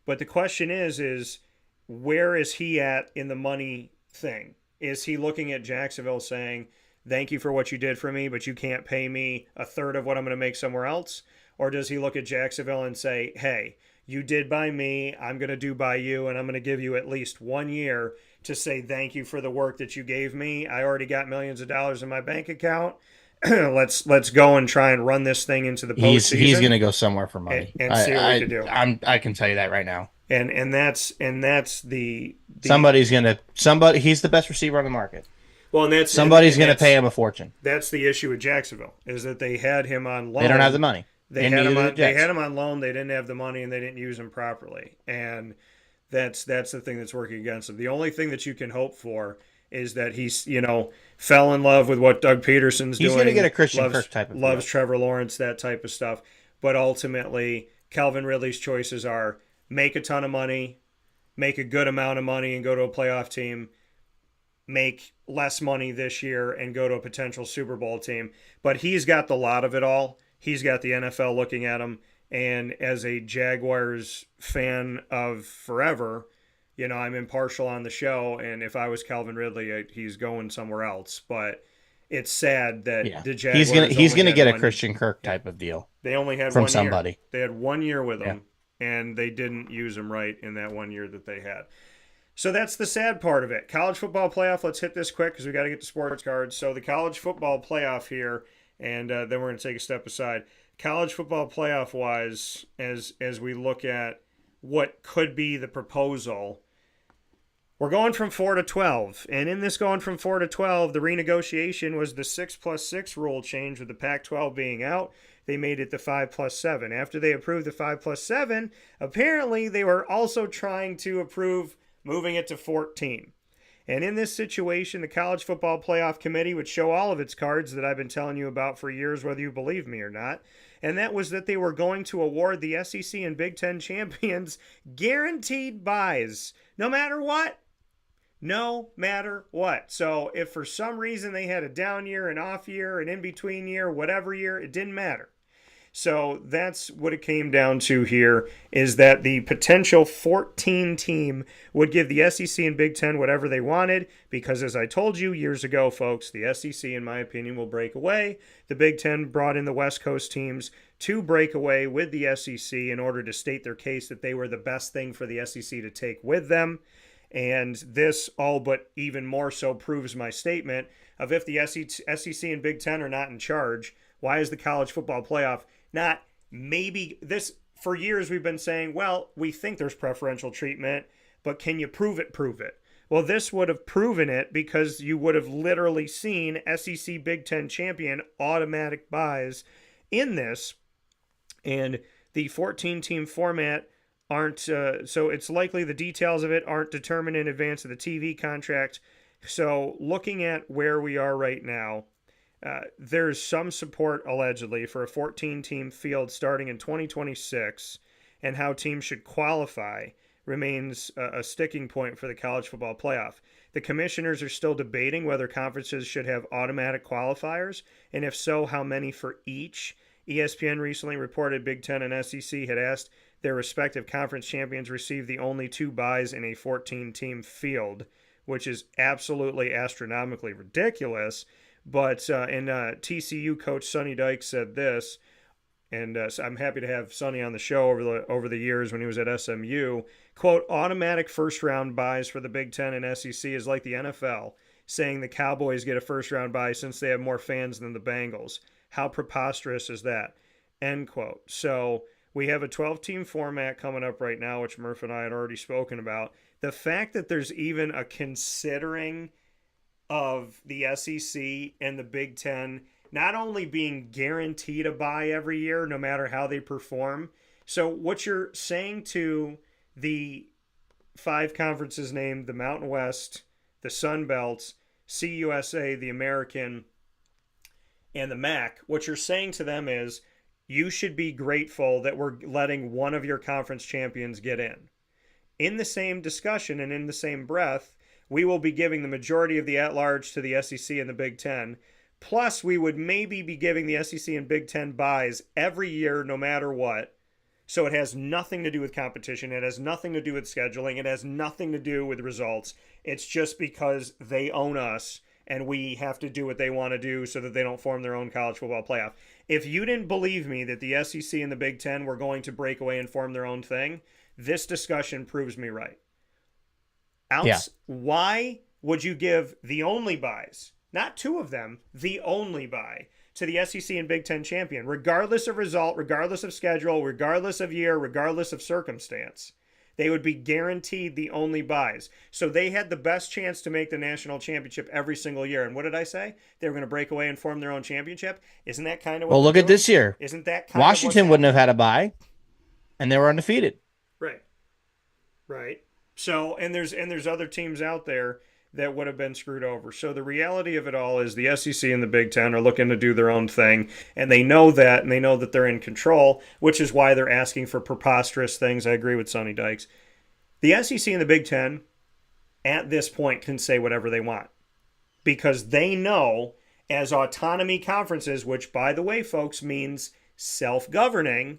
But the question is where is he at in the money thing? Is he looking at Jacksonville saying, thank you for what you did for me, but you can't pay me a third of what I'm going to make somewhere else? Or does he look at Jacksonville and say, hey, you did by me, I'm going to do by you, and I'm going to give you at least 1 year to say thank you for the work that you gave me. I already got millions of dollars in my bank account. Let's go and try and run this thing into the postseason. He's going to go somewhere for money and see what we can do. I can tell you that right now. And that's the somebody's he's the best receiver on the market. Well, and somebody's going to pay him a fortune. That's the issue with Jacksonville, is that they had him on loan. They don't have the money. They had him on loan. They didn't have the money, and they didn't use him properly. And that's the thing that's working against them. The only thing that you can hope for is that he's, fell in love with what Doug Peterson's doing. He's going to get a Christian loves, Kirk type of loves deal. Trevor Lawrence, that type of stuff. But ultimately, Calvin Ridley's choices are make a ton of money, make a good amount of money and go to a playoff team, make less money this year and go to a potential Super Bowl team. But he's got the lot of it all. He's got the NFL looking at him. And as a Jaguars fan of forever, I'm impartial on the show. And if I was Calvin Ridley, he's going somewhere else. But it's sad that the Jaguars he's gonna get a Christian Kirk type of deal. They only had from 1 year. somebody. They had 1 year with him, and they didn't use him right in that 1 year that they had. So that's the sad part of it. College football playoff. Let's hit this quick because we got to get to sports cards. So the college football playoff here, and then we're going to take a step aside. College football playoff wise, as we look at what could be the proposal, we're going from 4 to 12. And in this going from 4 to 12, the renegotiation was the 6+6 rule change with the Pac-12 being out. They made it the 5+7. After they approved the 5+7, apparently they were also trying to approve moving it to 14. And in this situation, the College Football Playoff Committee would show all of its cards that I've been telling you about for years, whether you believe me or not. And that was that they were going to award the SEC and Big Ten champions guaranteed buys, no matter what. No matter what. So if for some reason they had a down year, an off year, an in-between year, whatever year, it didn't matter. So that's what it came down to here, is that the potential 14 team would give the SEC and Big Ten whatever they wanted, because as I told you years ago, folks, the SEC, in my opinion, will break away. The Big Ten brought in the West Coast teams to break away with the SEC in order to state their case that they were the best thing for the SEC to take with them. And this all but even more so proves my statement of if the SEC and Big Ten are not in charge, why is the college football playoff not maybe this? For years we've been saying, well, we think there's preferential treatment, but can you prove it? Prove it. Well, this would have proven it, because you would have literally seen SEC Big Ten champion automatic buys in this. And the 14-team format aren't, so it's likely the details of it aren't determined in advance of the TV contract. So looking at where we are right now, there's some support allegedly for a 14-team field starting in 2026, and how teams should qualify remains a sticking point for the college football playoff. The commissioners are still debating whether conferences should have automatic qualifiers, and if so, how many for each. ESPN recently reported Big Ten and SEC had asked their respective conference champions receive the only 2 buys in a 14-team field, which is absolutely astronomically ridiculous. But TCU coach Sonny Dykes said this, and so I'm happy to have Sonny on the show over the years when he was at SMU. Quote, automatic first-round buys for the Big Ten and SEC is like the NFL, saying the Cowboys get a first-round bye since they have more fans than the Bengals. How preposterous is that? End quote. So we have a 12-team format coming up right now, which Murph and I had already spoken about. The fact that there's even a considering of the SEC and the Big Ten not only being guaranteed a bye every year, no matter how they perform. So what you're saying to the 5 conferences named the Mountain West, the Sun Belt, CUSA, the American, and the MAC, what you're saying to them is you should be grateful that we're letting one of your conference champions get in. In the same discussion and in the same breath, we will be giving the majority of the at-large to the SEC and the Big Ten. Plus, we would maybe be giving the SEC and Big Ten buys every year, no matter what. So it has nothing to do with competition. It has nothing to do with scheduling. It has nothing to do with results. It's just because they own us and we have to do what they want to do so that they don't form their own college football playoff. If you didn't believe me that the SEC and the Big Ten were going to break away and form their own thing, this discussion proves me right. Why would you give the only buys, not 2 of them, the only buy to the SEC and Big Ten champion, regardless of result, regardless of schedule, regardless of year, regardless of circumstance? They would be guaranteed the only buys. So they had the best chance to make the national championship every single year. And what did I say? They were going to break away and form their own championship. Isn't that kind of what? Well, look at this year. Isn't that kind Washington of wouldn't have had a bye, and they were undefeated. Right. So, and there's other teams out there. that would have been screwed over. So the reality of it all is the SEC and the Big Ten are looking to do their own thing, and they know that, and they know that they're in control, which is why they're asking for preposterous things. I agree with Sonny Dykes. The SEC and the Big Ten, at this point, can say whatever they want because they know as autonomy conferences, which, by the way, folks, means self-governing.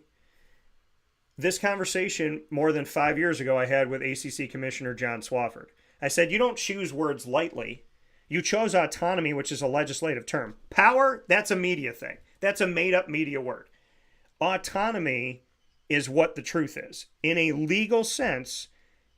This conversation more than 5 years ago I had with ACC Commissioner John Swofford. I said, you don't choose words lightly. You chose autonomy, which is a legislative term. Power, that's a media thing. That's a made-up media word. Autonomy is what the truth is. In a legal sense,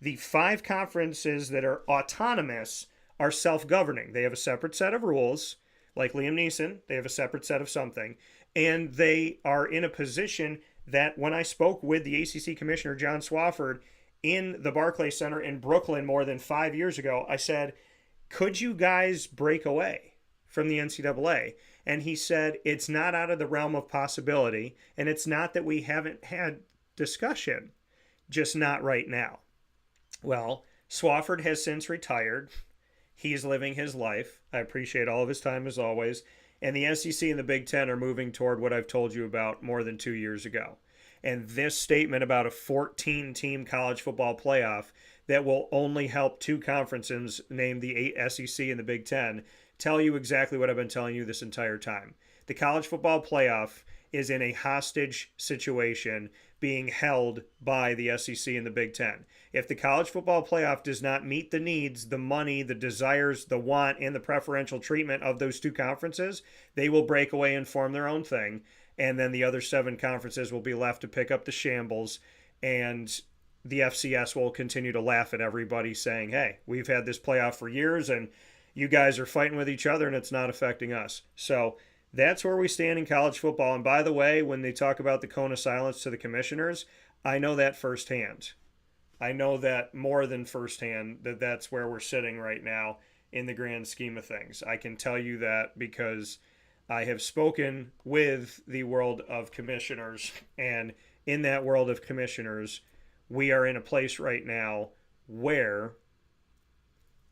the 5 conferences that are autonomous are self-governing. They have a separate set of rules, like Liam Neeson. They have a separate set of something. And they are in a position that when I spoke with the ACC Commissioner John Swofford in the Barclays Center in Brooklyn more than 5 years ago, I said, could you guys break away from the NCAA? And he said, it's not out of the realm of possibility, and it's not that we haven't had discussion, just not right now. Well, Swofford has since retired. He's living his life. I appreciate all of his time as always. And the SEC and the Big Ten are moving toward what I've told you about more than 2 years ago. And this statement about a 14-team college football playoff that will only help 2 conferences, named the SEC and the Big Ten, tell you exactly what I've been telling you this entire time. The college football playoff is in a hostage situation being held by the SEC and the Big Ten. If the college football playoff does not meet the needs, the money, the desires, the want, and the preferential treatment of those 2 conferences, they will break away and form their own thing. And then the other 7 conferences will be left to pick up the shambles, and the FCS will continue to laugh at everybody saying, hey, we've had this playoff for years, and you guys are fighting with each other, and it's not affecting us. So that's where we stand in college football. And by the way, when they talk about the cone of silence to the commissioners, I know that firsthand. I know that more than firsthand, that's where we're sitting right now in the grand scheme of things. I can tell you that because I have spoken with the world of commissioners, and in that world of commissioners, we are in a place right now where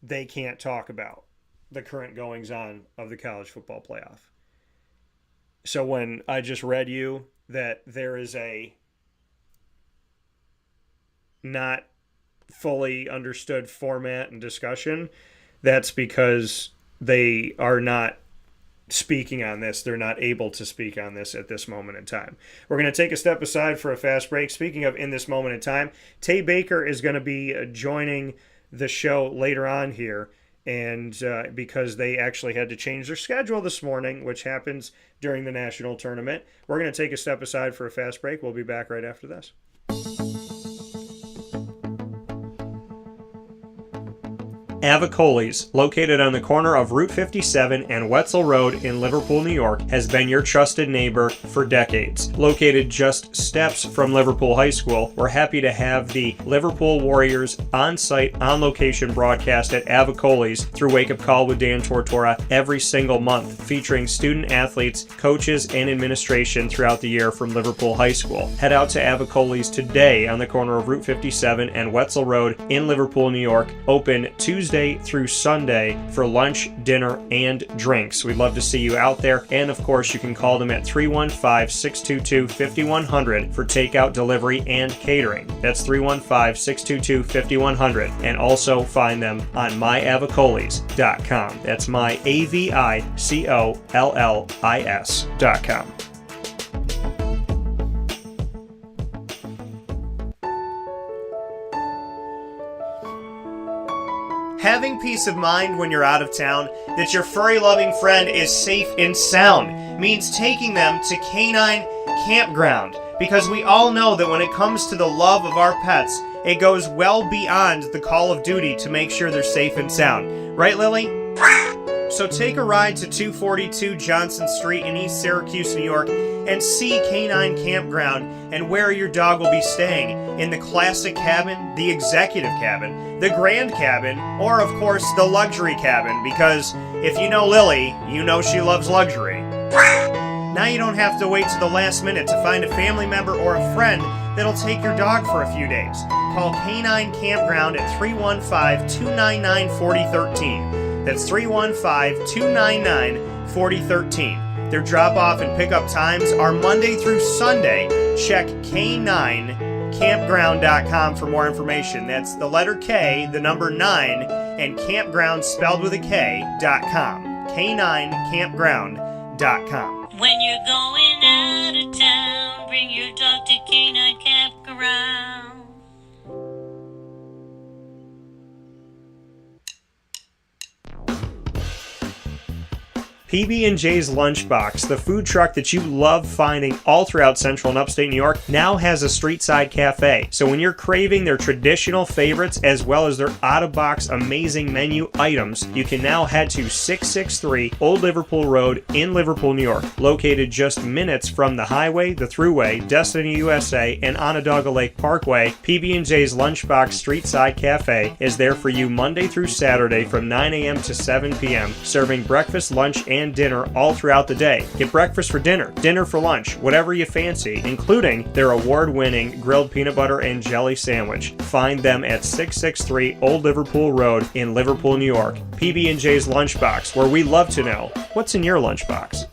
they can't talk about the current goings-on of the college football playoff. So when I just read you that there is a not fully understood format and discussion, that's because they are not speaking on this. They're not able to speak on this at this moment in time. We're going to take a step aside for a fast break. Speaking of in this moment in time, Tay Baker is going to be joining the show later on here, and because they actually had to change their schedule this morning, which happens during the national tournament. We're going to take a step aside for a fast break. We'll be back right after this. Avicoli's, located on the corner of Route 57 and Wetzel Road in Liverpool, New York, has been your trusted neighbor for decades. Located just steps from Liverpool High School, we're happy to have the Liverpool Warriors on-site, on-location broadcast at Avicoli's through Wake Up Call with Dan Tortora every single month, featuring student athletes, coaches, and administration throughout the year from Liverpool High School. Head out to Avicoli's today on the corner of Route 57 and Wetzel Road in Liverpool, New York, open Tuesday through Sunday for lunch, dinner, and drinks. We'd love to see you out there, and of course you can call them at 315-622-5100 for takeout, delivery, and catering. That's 315-622-5100, and also find them on myavicollis.com. That's myavicollis.com. Having peace of mind when you're out of town that your furry-loving friend is safe and sound means taking them to Canine Campground, because we all know that when it comes to the love of our pets, it goes well beyond the call of duty to make sure they're safe and sound. Right, Lily? So take a ride to 242 Johnson Street in East Syracuse, New York, and see Canine Campground and where your dog will be staying, in the classic cabin, the executive cabin, the grand cabin, or of course the luxury cabin, because if you know Lily, you know she loves luxury. Now you don't have to wait to the last minute to find a family member or a friend that'll take your dog for a few days. Call Canine Campground at 315-299-4013. That's 315-299-4013. Their drop-off and pickup times are Monday through Sunday. Check K9campground.com for more information. That's the letter K, the number 9, and campground spelled with a K.com. K9campground.com. When you're going out of town, bring your dog to Canine Campground. PB&J's Lunchbox, the food truck that you love finding all throughout Central and Upstate New York, now has a street-side cafe. So when you're craving their traditional favorites as well as their out-of-box amazing menu items, you can now head to 663 Old Liverpool Road in Liverpool, New York. Located just minutes from the highway, the Thruway, Destiny USA, and Onondaga Lake Parkway, PB&J's Lunchbox Street-Side Cafe is there for you Monday through Saturday from 9 a.m. to 7 p.m., serving breakfast, lunch, and dinner all throughout the day. Get breakfast for dinner, dinner for lunch, whatever you fancy, including their award-winning grilled peanut butter and jelly sandwich. Find them at 663 Old Liverpool Road in Liverpool, New York. PB&J's Lunchbox, where we love to know what's in your lunchbox.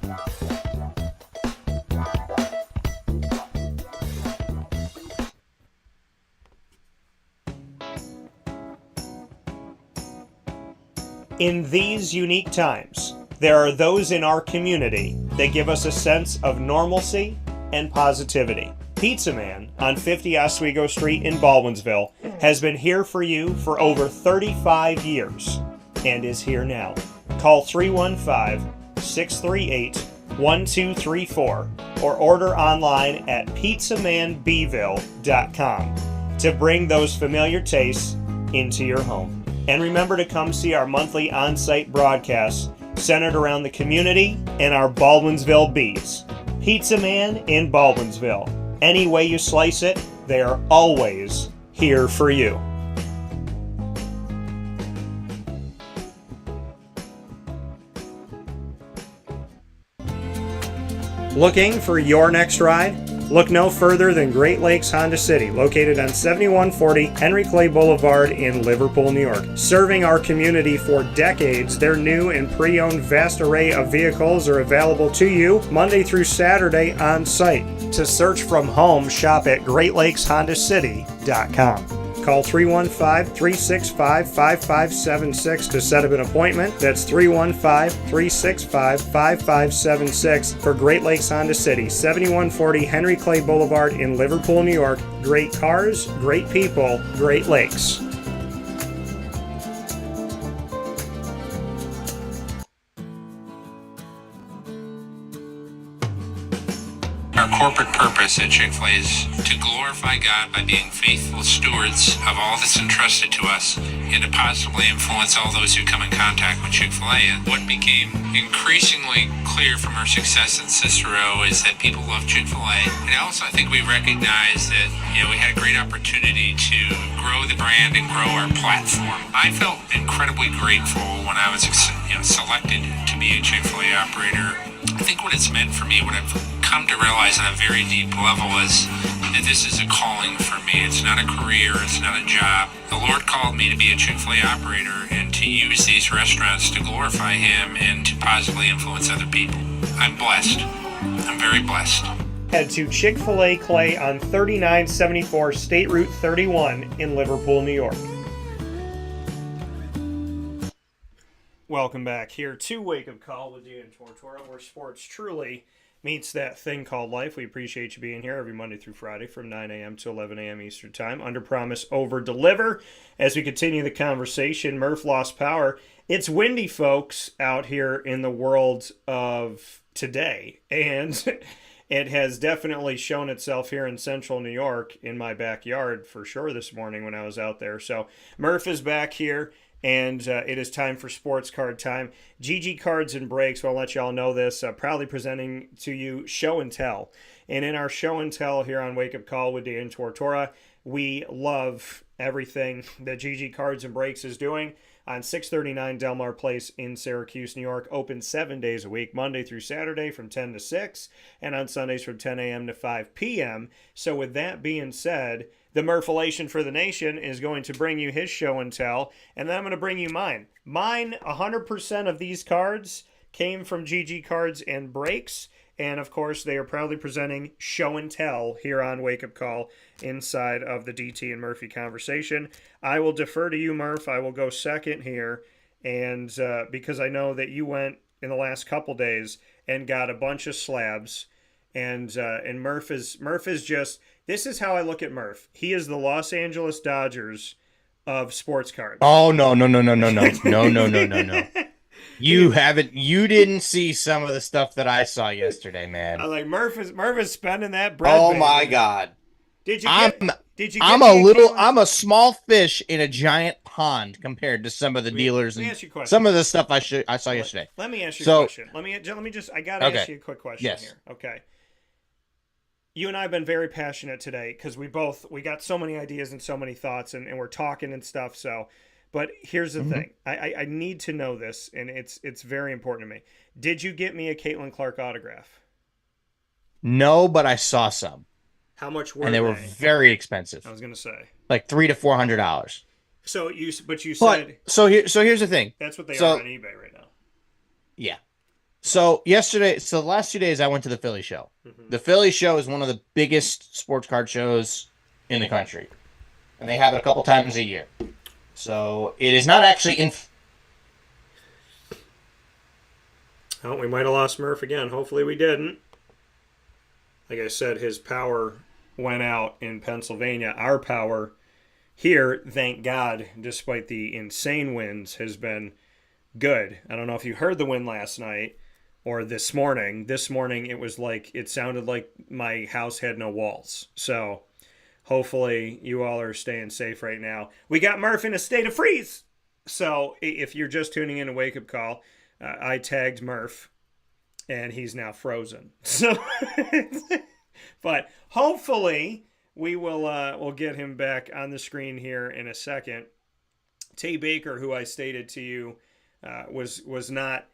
In these unique times, there are those in our community that give us a sense of normalcy and positivity. Pizza Man on 50 Oswego Street in Baldwinsville has been here for you for over 35 years and is here now. Call 315-638-1234 or order online at pizzamanbville.com to bring those familiar tastes into your home. And remember to come see our monthly on-site broadcasts centered around the community and our Baldwinsville Bees. Pizza Man in Baldwinsville. Any way you slice it, they are always here for you. Looking for your next ride? Look no further than Great Lakes Honda City, located on 7140 Henry Clay Boulevard in Liverpool, New York. Serving our community for decades, their new and pre-owned vast array of vehicles are available to you Monday through Saturday on site. To search from home, shop at GreatLakesHondaCity.com. Call 315-365-5576 to set up an appointment. That's 315-365-5576 for Great Lakes Honda City, 7140 Henry Clay Boulevard in Liverpool, New York. Great cars, great people, Great Lakes. Our corporate purpose at Chick-fil-A is to glorify God by being faithful stewards of all that's entrusted to us and to positively influence all those who come in contact with Chick-fil-A. And what became increasingly clear from our success in Cicero is that people love Chick-fil-A. And also I think we recognized that, we had a great opportunity to grow the brand and grow our platform. I felt incredibly grateful when I was selected to be a Chick-fil-A operator. I think what it's meant for me, what I've come to realize on a very deep level is that this is a calling for me. It's not a career, it's not a job. The Lord called me to be a Chick-fil-A operator and to use these restaurants to glorify Him and to positively influence other people. I'm blessed. I'm very blessed. Head to Chick-fil-A Clay on 3974 State Route 31 in Liverpool, New York. Welcome back here to Wake Up Call with Dan Tortora, where sports truly meets that thing called life. We appreciate you being here every Monday through Friday from 9 a.m. to 11 a.m. Eastern Time. Under promise, over deliver. As we continue the conversation, Murph lost power. It's windy, folks, out here in the world of today. And it has definitely shown itself here in central New York in my backyard for sure this morning when I was out there. So Murph is back here. And it is time for sports card time. GG Cards and Breaks, well, I'll let you all know this, proudly presenting to you Show and Tell. And in our Show and Tell here on Wake Up Call with Dan Tortora, we love everything that GG Cards and Breaks is doing. on 639 Delmar Place in Syracuse, New York. Open 7 days a week, Monday through Saturday from 10 to 6, and on Sundays from 10 a.m. to 5 p.m. So with that being said, the Murphalation for the Nation is going to bring you his show and tell, and then I'm going to bring you mine. Mine, 100% of these cards came from GG Cards and Breaks, and of course they are proudly presenting show and tell here on Wake Up Call inside of the DT and Murphy conversation. I will defer to you, Murph. I will go second here, and because I know that you went in the last couple days and got a bunch of slabs, and Murph is just, this is how I look at Murph. He is the Los Angeles Dodgers of sports cards. Oh, no. You didn't see some of the stuff that I saw yesterday, man. I like Murph is spending that bread. Oh baby. my God. I'm a small fish in a giant pond compared to some of the dealers and some of the stuff I saw yesterday. Let me ask you a question. Let me just I got to ask you a quick question here. Okay. You and I have been very passionate today because we got so many ideas and so many thoughts and we're talking and stuff. So, but here's the thing. I need to know this, and it's very important to me. Did you get me a Caitlin Clark autograph? No, but I saw some. How much were they? And they were very expensive. I was going to say like $300 to $400. So you said here's the thing. That's what they are on eBay right now. Yeah. So the last 2 days I went to the Philly show. Mm-hmm. The Philly show is one of the biggest sports card shows in the country, and they have it a couple times a year. So it is not actually in. Oh, we might have lost Murph again. Hopefully we didn't. Like I said, his power went out in Pennsylvania. Our power here, thank God, despite the insane winds, has been good. I don't know if you heard the wind last night or this morning. This morning it sounded like my house had no walls. So hopefully you all are staying safe right now. We got Murph in a state of freeze. So if you're just tuning in to Wake Up Call, I tagged Murph and he's now frozen. So, but hopefully we will we'll get him back on the screen here in a second. Tay Baker, who I stated to you was not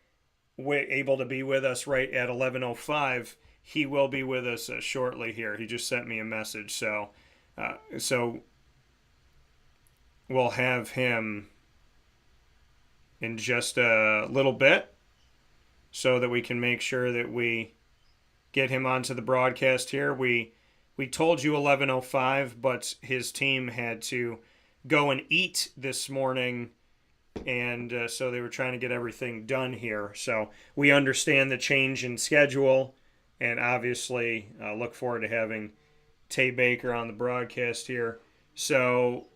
able to be with us right at 11:05. He will be with us shortly here. He just sent me a message, so we'll have him in just a little bit so that we can make sure that we get him onto the broadcast here. We told you 11:05, but his team had to go and eat this morning, and so they were trying to get everything done here. So we understand the change in schedule, and obviously look forward to having Tay Baker on the broadcast here. So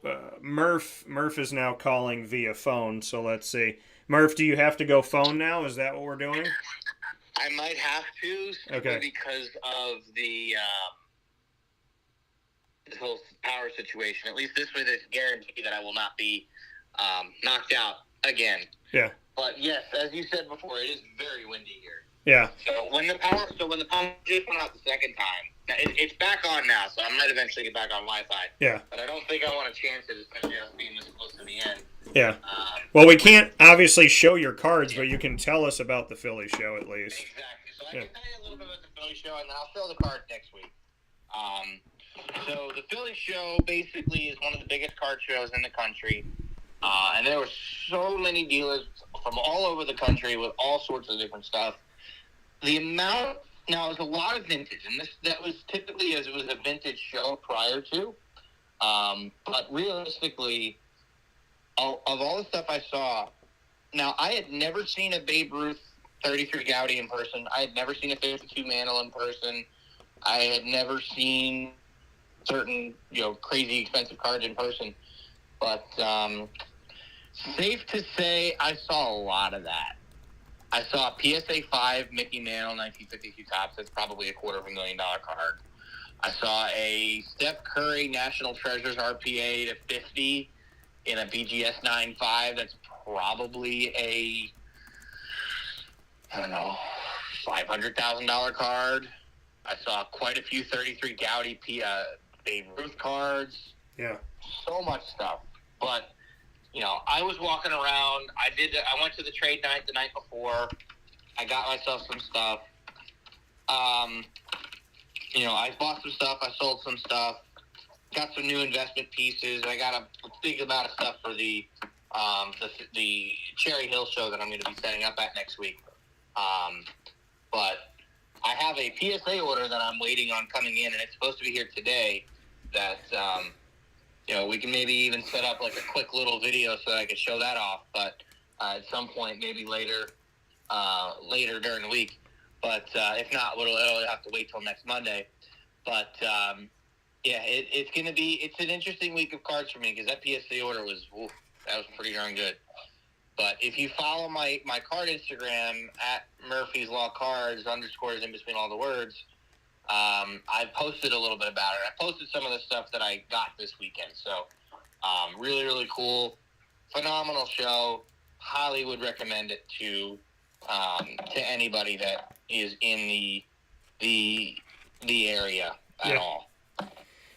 Murph is now calling via phone, so let's see. Murph, do you have to go phone now? Is that what we're doing? I might have to, simply because of the this whole power situation. At least this way, there's guarantee that I will not be knocked out again. Yeah. But yes, as you said before, it is very windy here. Yeah. So when the power just went out the second time, it's back on now. So I might eventually get back on Wi-Fi. Yeah. But I don't think I want to chance it, especially us being this close to the end. Yeah. Well, we can't obviously show your cards, but you can tell us about the Philly show at least. Exactly. So I can tell you a little bit about the Philly show, and then I'll show the cards next week. So the Philly show basically is one of the biggest card shows in the country. And there were so many dealers from all over the country with all sorts of different stuff. The amount, now, it was a lot of vintage, and that was typically as it was a vintage show prior to. But realistically, of all the stuff I saw, now, I had never seen a Babe Ruth 33 Gaudy in person. I had never seen a 52 Mantle in person. I had never seen certain, crazy expensive cards in person. But safe to say, I saw a lot of that. I saw a PSA 5 Mickey Mantle 1952 Topps. That's probably a $250,000 card. I saw a Steph Curry National Treasures RPA to 50 in a BGS 9.5. That's probably a, $500,000 card. I saw quite a few 33 Gaudy Babe Ruth cards. Yeah. So much stuff. But, I was walking around. I went to the trade night the night before. I got myself some stuff. I bought some stuff. I sold some stuff. Got some new investment pieces. I got a big amount of stuff for the Cherry Hill show that I'm going to be setting up at next week. But I have a PSA order that I'm waiting on coming in, and it's supposed to be here today. That we can maybe even set up like a quick little video so that I can show that off. But at some point, maybe later during the week. But if not, it'll have to wait till next Monday. But it's an interesting week of cards for me because that PSA order was pretty darn good. But if you follow my card Instagram at Murphy's Law Cards _ in between all the words, I posted a little bit about it. I posted some of the stuff that I got this weekend. So really, really cool, phenomenal show. Highly would recommend it to anybody that is in the area at all.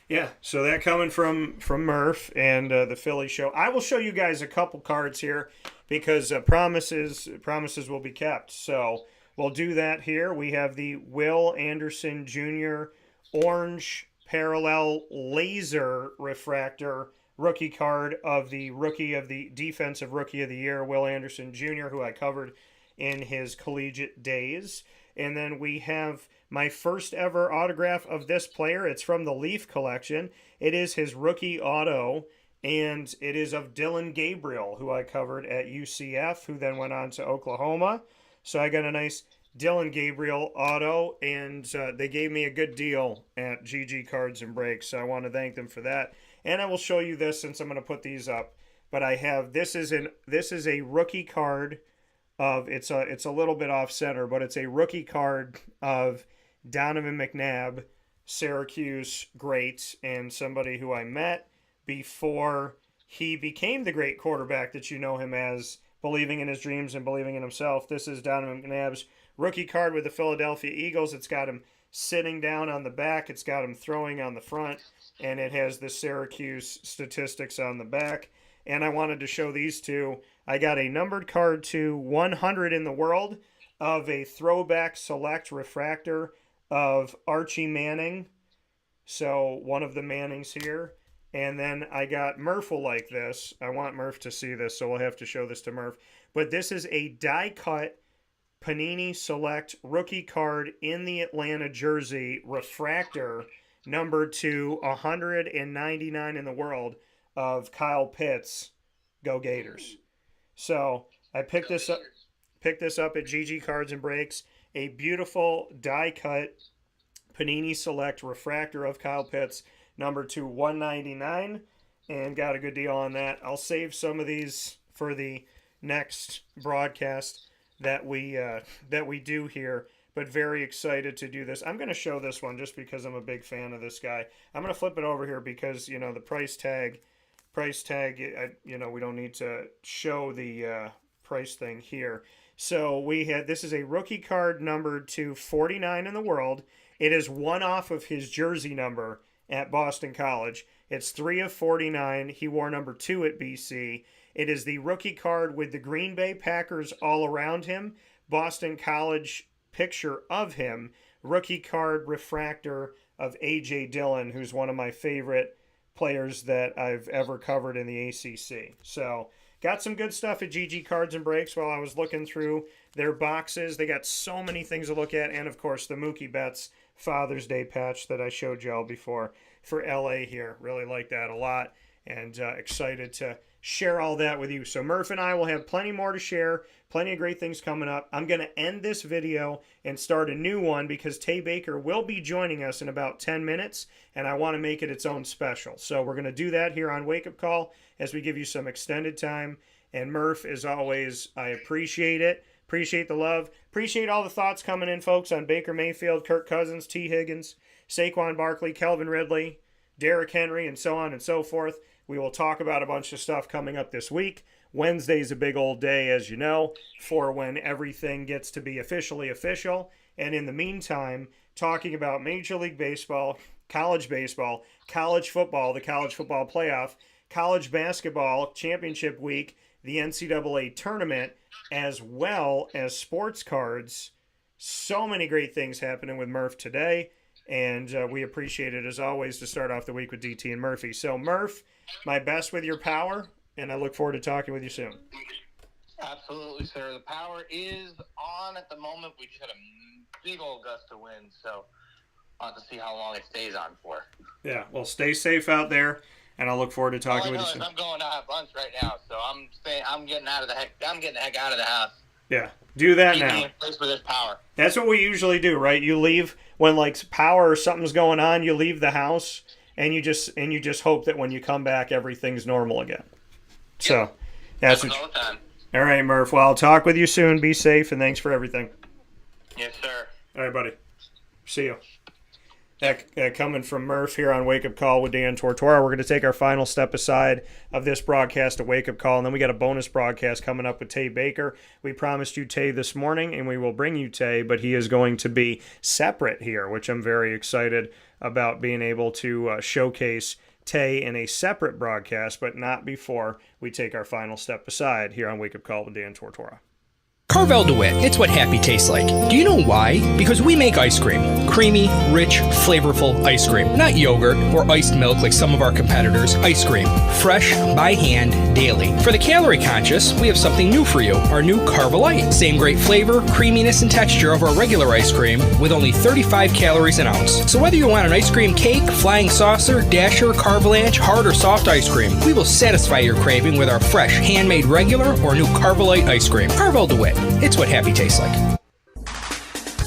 Yeah, so that coming from Murph and the Philly show. I will show you guys a couple cards here because promises will be kept. So we'll do that here. We have the Will Anderson Jr. Orange Parallel Laser Refractor rookie card of the Defensive Rookie of the Year, Will Anderson Jr., who I covered in his collegiate days. And then we have my first ever autograph of this player. It's from the Leaf collection. It is his rookie auto, and it is of Dylan Gabriel, who I covered at UCF, who then went on to Oklahoma. So I got a nice Dylan Gabriel auto, and they gave me a good deal at GG Cards and Breaks, so I want to thank them for that. And I will show you this since I'm going to put these up. But I have this is a rookie card of it's a little bit off center, but it's a rookie card of Donovan McNabb, Syracuse great, and somebody who I met before he became the great quarterback that you know him as, believing in his dreams and believing in himself. This is Donovan McNabb's rookie card with the Philadelphia Eagles. It's got him sitting down on the back. It's got him throwing on the front, and it has the Syracuse statistics on the back. And I wanted to show these two. I got a numbered card to 100 in the world of a throwback select refractor of Archie Manning. So one of the Mannings here. And then I got Murph will like this. I want Murph to see this, so we'll have to show this to Murph. But this is a die-cut Panini Select rookie card in the Atlanta jersey refractor numbered to 199 in the world of Kyle Pitts. Go Gators. So I picked this up at GG Cards and Breaks. A beautiful die-cut Panini Select refractor of Kyle Pitts, number to 199, and got a good deal on that. I'll save some of these for the next broadcast that we do here, but very excited to do this. I'm going to show this one just because I'm a big fan of this guy. I'm going to flip it over here because, the price tag, we don't need to show the price thing here. So this is a rookie card numbered to 49 in the world. It is one off of his jersey number at Boston College. It's 3 of 49. He wore number 2 at BC. It is the rookie card with the Green Bay Packers all around him. Boston College picture of him. Rookie card refractor of A.J. Dillon, who's one of my favorite players that I've ever covered in the ACC. So got some good stuff at GG Cards and Breaks while I was looking through their boxes. They got so many things to look at. And, of course, the Mookie Betts Father's Day patch that I showed y'all before for LA here. Really like that a lot, and excited to share all that with you. So Murph and I will have plenty more to share, plenty of great things coming up. I'm going to end this video and start a new one because Tay Baker will be joining us in about 10 minutes, and I want to make it its own special. So we're going to do that here on Wake Up Call as we give you some extended time. And Murph, as always, I appreciate it. Appreciate the love. Appreciate all the thoughts coming in, folks, on Baker Mayfield, Kirk Cousins, T. Higgins, Saquon Barkley, Kelvin Ridley, Derrick Henry, and so on and so forth. We will talk about a bunch of stuff coming up this week. Wednesday's a big old day, as you know, for when everything gets to be officially official. And in the meantime, talking about Major League Baseball, college football, the college football playoff, college basketball championship week, the NCAA tournament, as well as sports cards. So many great things happening with Murph today, and we appreciate it, as always, to start off the week with DT and Murphy. So, Murph, my best with your power, and I look forward to talking with you soon. Absolutely, sir. The power is on at the moment. We just had a big old gust of wind, so I'll have to see how long it stays on for. Yeah, well, stay safe out there, and I'll look forward to talking with you soon. I'm going to have lunch right now, so I'm getting the heck out of the house. Yeah, do that Keep now. me in place for this power. That's what we usually do, right? You leave when like power or something's going on. You leave the house, and you just hope that when you come back, everything's normal again. So that's all the time. All right, Murph. Well, I'll talk with you soon. Be safe, and thanks for everything. Yes, sir. All right, buddy. See you. That coming from Murph here on Wake Up Call with Dan Tortora. We're going to take our final step aside of this broadcast, a Wake Up Call, and then we got a bonus broadcast coming up with Tay Baker. We promised you Tay this morning, and we will bring you Tay, but he is going to be separate here, which I'm very excited about being able to showcase Tay in a separate broadcast, but not before we take our final step aside here on Wake Up Call with Dan Tortora. Carvel DeWitt, it's what happy tastes like. Do you know why? Because we make ice cream. Creamy, rich, flavorful ice cream. Not yogurt or iced milk like some of our competitors. Ice cream. Fresh, by hand, daily. For the calorie conscious, we have something new for you. Our new Carvelite. Same great flavor, creaminess, and texture of our regular ice cream with only 35 calories an ounce. So whether you want an ice cream cake, flying saucer, dasher, carvalanche, hard or soft ice cream, we will satisfy your craving with our fresh, handmade regular or new Carvelite ice cream. Carvel DeWitt. It's what happy tastes like.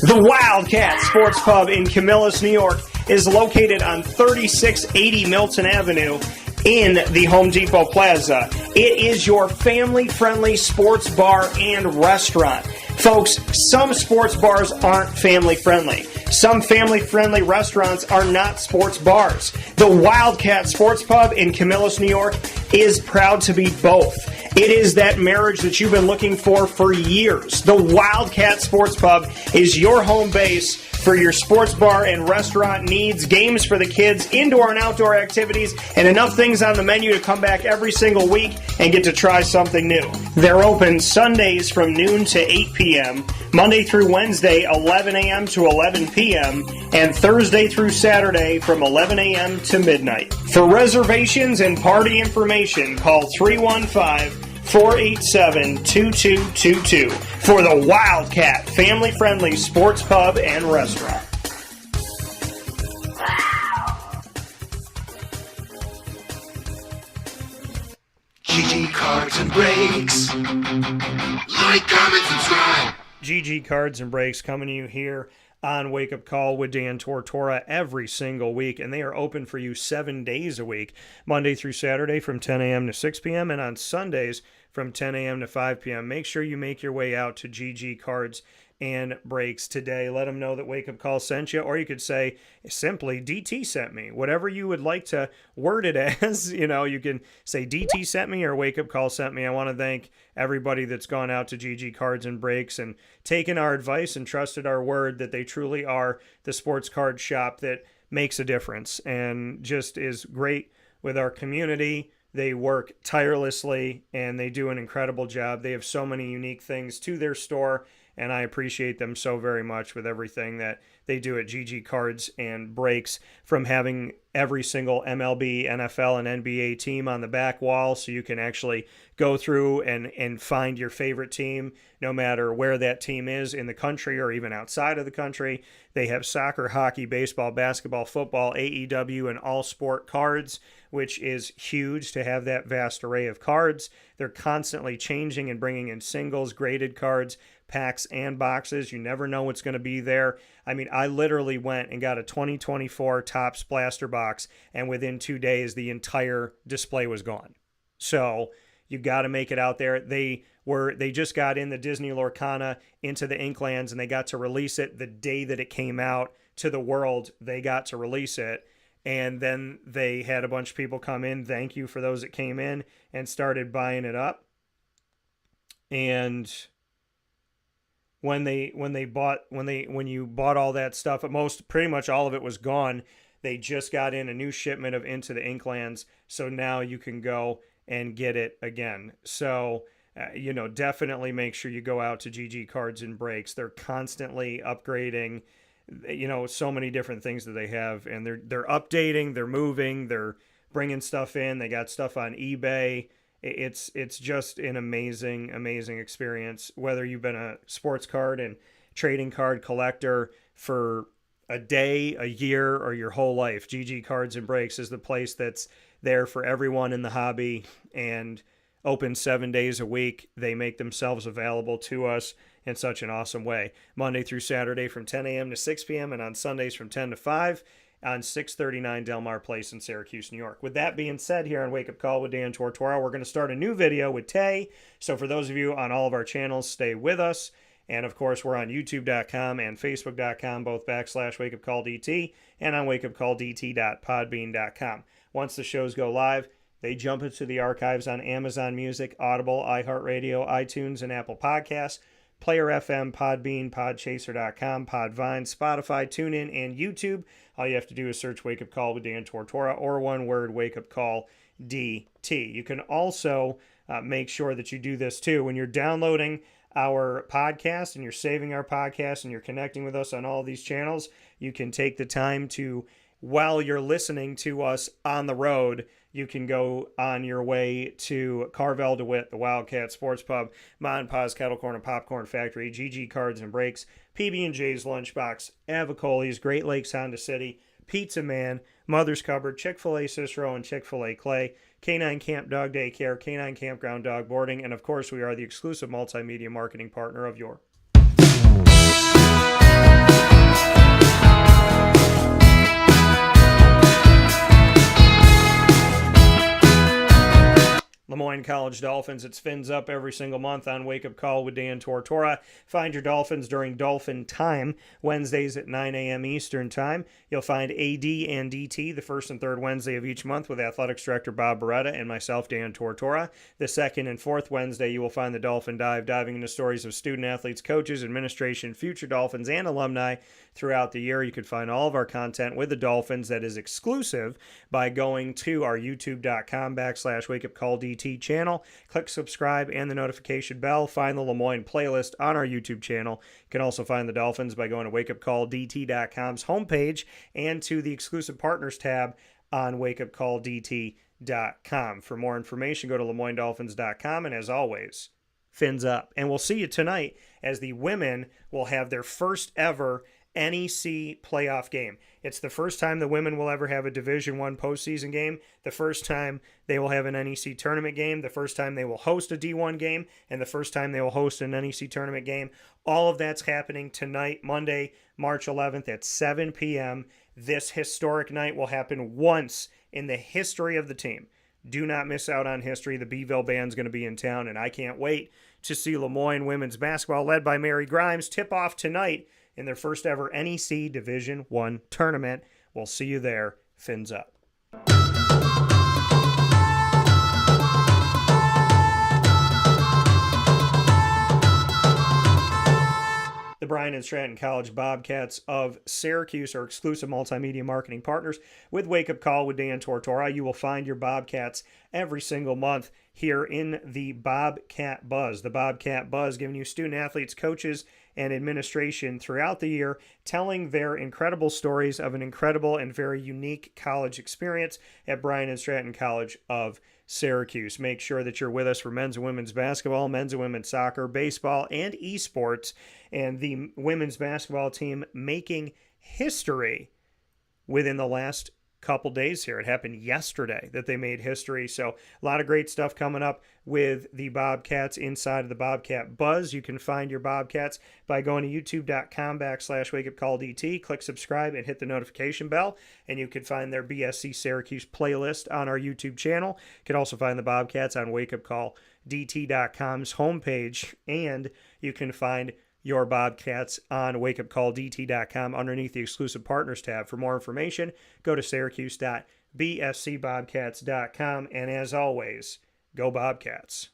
The Wildcat Sports Pub in Camillus, New York is located on 3680 Milton Avenue in the Home Depot Plaza. It is your family-friendly sports bar and restaurant. Folks, some sports bars aren't family-friendly. Some family-friendly restaurants are not sports bars. The Wildcat Sports Pub in Camillus, New York is proud to be both. It is that marriage that you've been looking for years. The Wildcat Sports Pub is your home base for your sports bar and restaurant needs, games for the kids, indoor and outdoor activities, and enough things on the menu to come back every single week and get to try something new. They're open Sundays from noon to 8 p.m., Monday through Wednesday, 11 a.m. to 11 p.m., and Thursday through Saturday from 11 a.m. to midnight. For reservations and party information, call 315-487-2222 for the Wildcat family-friendly sports pub and restaurant. GG Cards and Breaks. Like, comment, subscribe. GG Cards and Breaks coming to you here on Wake Up Call with Dan Tortora every single week, and they are open for you 7 days a week, Monday through Saturday from 10 a.m. to 6 p.m., and on Sundays from 10 a.m. to 5 p.m. Make sure you make your way out to GG Cards and Breaks today. Let them know that Wake Up Call sent you, or you could say simply DT sent me. Whatever you would like to word it as, you can say DT sent me or Wake Up Call sent me. I want to thank everybody that's gone out to GG Cards and Breaks and taken our advice and trusted our word that they truly are the sports card shop that makes a difference and just is great with our community. They work tirelessly and they do an incredible job. They have so many unique things to their store, and I appreciate them so very much with everything that they do at GG Cards and Breaks, from having every single MLB, NFL, and NBA team on the back wall so you can actually go through and find your favorite team no matter where that team is in the country or even outside of the country. They have soccer, hockey, baseball, basketball, football, AEW, and all sport cards, which is huge to have that vast array of cards. They're constantly changing and bringing in singles, graded cards, packs, and boxes. You never know what's going to be there. I mean, I literally went and got a 2024 Topps Blaster box, and within 2 days, the entire display was gone. So you got to make it out there. They just got in the Disney Lorcana into the Inklands, and they got to release it the day that it came out to the world. They got to release it. And then they had a bunch of people come in. Thank you for those that came in and started buying it up. And when you bought all that stuff, pretty much all of it was gone. They just got in a new shipment of Into the Inklands, so now you can go and get it again. So, definitely make sure you go out to GG Cards and Breaks. They're constantly upgrading, so many different things that they have, and they're updating, they're moving, they're bringing stuff in. They got stuff on eBay. It's just an amazing experience. Whether you've been a sports card and trading card collector for a day, a year, or your whole life, GG Cards and Breaks is the place that's there for everyone in the hobby and open 7 days a week. They make themselves available to us in such an awesome way. Monday through Saturday from 10 a.m. to 6 p.m. and on Sundays from 10 to 5 on 639 Delmar Place in Syracuse, New York. With that being said, here on Wake Up Call with Dan Tortora, we're going to start a new video with Tay. So for those of you on all of our channels, stay with us. And of course, we're on youtube.com and facebook.com, both /wakeupcalldt, and on wakeupcalldt.podbean.com. Once the shows go live, they jump into the archives on Amazon Music, Audible, iHeartRadio, iTunes, and Apple Podcasts, Player FM, Podbean, Podchaser.com, Podvine, Spotify, TuneIn, and YouTube. All you have to do is search Wake Up Call with Dan Tortora, or one word, Wake Up Call DT. You can also make sure that you do this too when you're downloading our podcast and you're saving our podcast and you're connecting with us on all these channels. You can take the time to, while you're listening to us on the road, you can go on your way to Carvel DeWitt, the Wildcat Sports Pub, Ma and Pa's Kettle Corn and Popcorn Factory, GG Cards and Breaks, PB&J's Lunchbox, Avicoli's, Great Lakes Honda City, Pizza Man, Mother's Cupboard, Chick-fil-A Cicero, and Chick-fil-A Clay, Canine Camp Dog Daycare, Canine Campground Dog Boarding, and of course we are the exclusive multimedia marketing partner of your Lemoyne College Dolphins. It's Fins Up every single month on Wake Up Call with Dan Tortora. Find your Dolphins during Dolphin Time, Wednesdays at 9 a.m. Eastern Time. You'll find AD and DT the first and third Wednesday of each month with Athletics Director Bob Beretta and myself, Dan Tortora. The second and fourth Wednesday, you will find the Dolphin Dive, diving into stories of student athletes, coaches, administration, future Dolphins, and alumni throughout the year. You can find all of our content with the Dolphins that is exclusive by going to our youtube.com /wakeupcalldt channel. Click subscribe and the notification bell. Find the Lemoyne playlist on our YouTube channel. You can also find the Dolphins by going to wakeupcalldt.com's homepage and to the exclusive partners tab on wakeupcalldt.com. For more information, go to lemoynedolphins.com, and as always, fins up. And we'll see you tonight as the women will have their first ever NEC playoff game. It's the first time the women will ever have a Division I postseason game, the first time they will have an NEC tournament game, the first time they will host a D1 game, and the first time they will host an NEC tournament game. All of that's happening tonight, Monday, March 11th at 7 p.m. This historic night will happen once in the history of the team. Do not miss out on history. The Beeville Band's going to be in town, and I can't wait to see Lemoyne women's basketball led by Mary Grimes tip off tonight in their first ever NEC Division I tournament. We'll see you there. Fins up. The Bryant and Stratton College Bobcats of Syracuse are exclusive multimedia marketing partners with Wake Up Call with Dan Tortora. You will find your Bobcats every single month here in the Bobcat Buzz. The Bobcat Buzz giving you student athletes, coaches, and administration throughout the year, telling their incredible stories of an incredible and very unique college experience at Bryant and Stratton College of Syracuse. Make sure that you're with us for men's and women's basketball, men's and women's soccer, baseball, and esports. And the women's basketball team making history within the last couple days here. It happened yesterday that they made history. So a lot of great stuff coming up with the Bobcats inside of the Bobcat Buzz. You can find your Bobcats by going to youtube.com /wakeupcalldt. Click subscribe and hit the notification bell. And you can find their BSC Syracuse playlist on our YouTube channel. You can also find the Bobcats on wakeupcalldt.com's homepage. And you can find your Bobcats on wakeupcalldt.com underneath the exclusive partners tab. For more information, go to syracuse.bscbobcats.com. And as always, go Bobcats.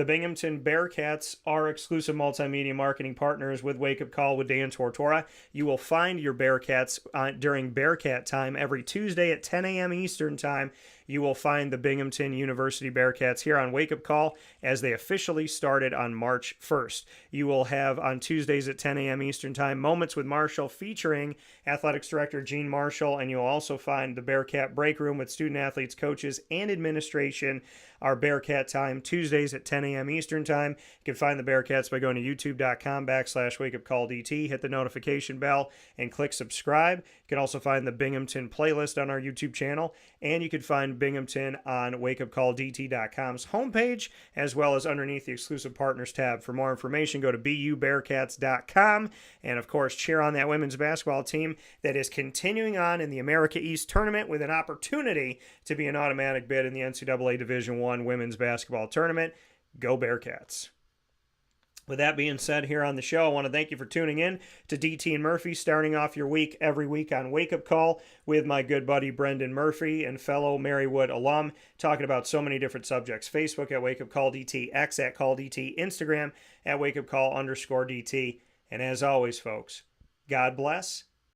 Binghamton Bearcats are exclusive multimedia marketing partners with Wake Up Call with Dan Tortora. You will find your Bearcats during Bearcat time every Tuesday at 10 a.m. Eastern Time. You will find the Binghamton University Bearcats here on Wake Up Call as they officially started on March 1st. You will have on Tuesdays at 10 a.m. Eastern Time Moments with Marshall featuring Athletics Director Gene Marshall, and you'll also find the Bearcat Break Room with student athletes, coaches, and administration. Our Bearcat time Tuesdays at 10 a.m. Eastern Time. You can find the Bearcats by going to youtube.com/wakeupcalldt, hit the notification bell, and click subscribe. You can also find the Binghamton playlist on our YouTube channel, and you can find Binghamton on wakeupcalldt.com's homepage, as well as underneath the exclusive partners tab. For more information, go to bubearcats.com, and of course, cheer on that women's basketball team that is continuing on in the America East tournament with an opportunity to be an automatic bid in the NCAA Division I women's basketball tournament. Go Bearcats. With that being said, here on the show, I want to thank you for tuning in to DT and Murphy, starting off your week every week on Wake Up Call with my good buddy Brendan Murphy and fellow Marywood alum, talking about so many different subjects. Facebook at Wake Up Call DT, X at Call DT, Instagram at Wake Up Call _DT. And as always, folks, God bless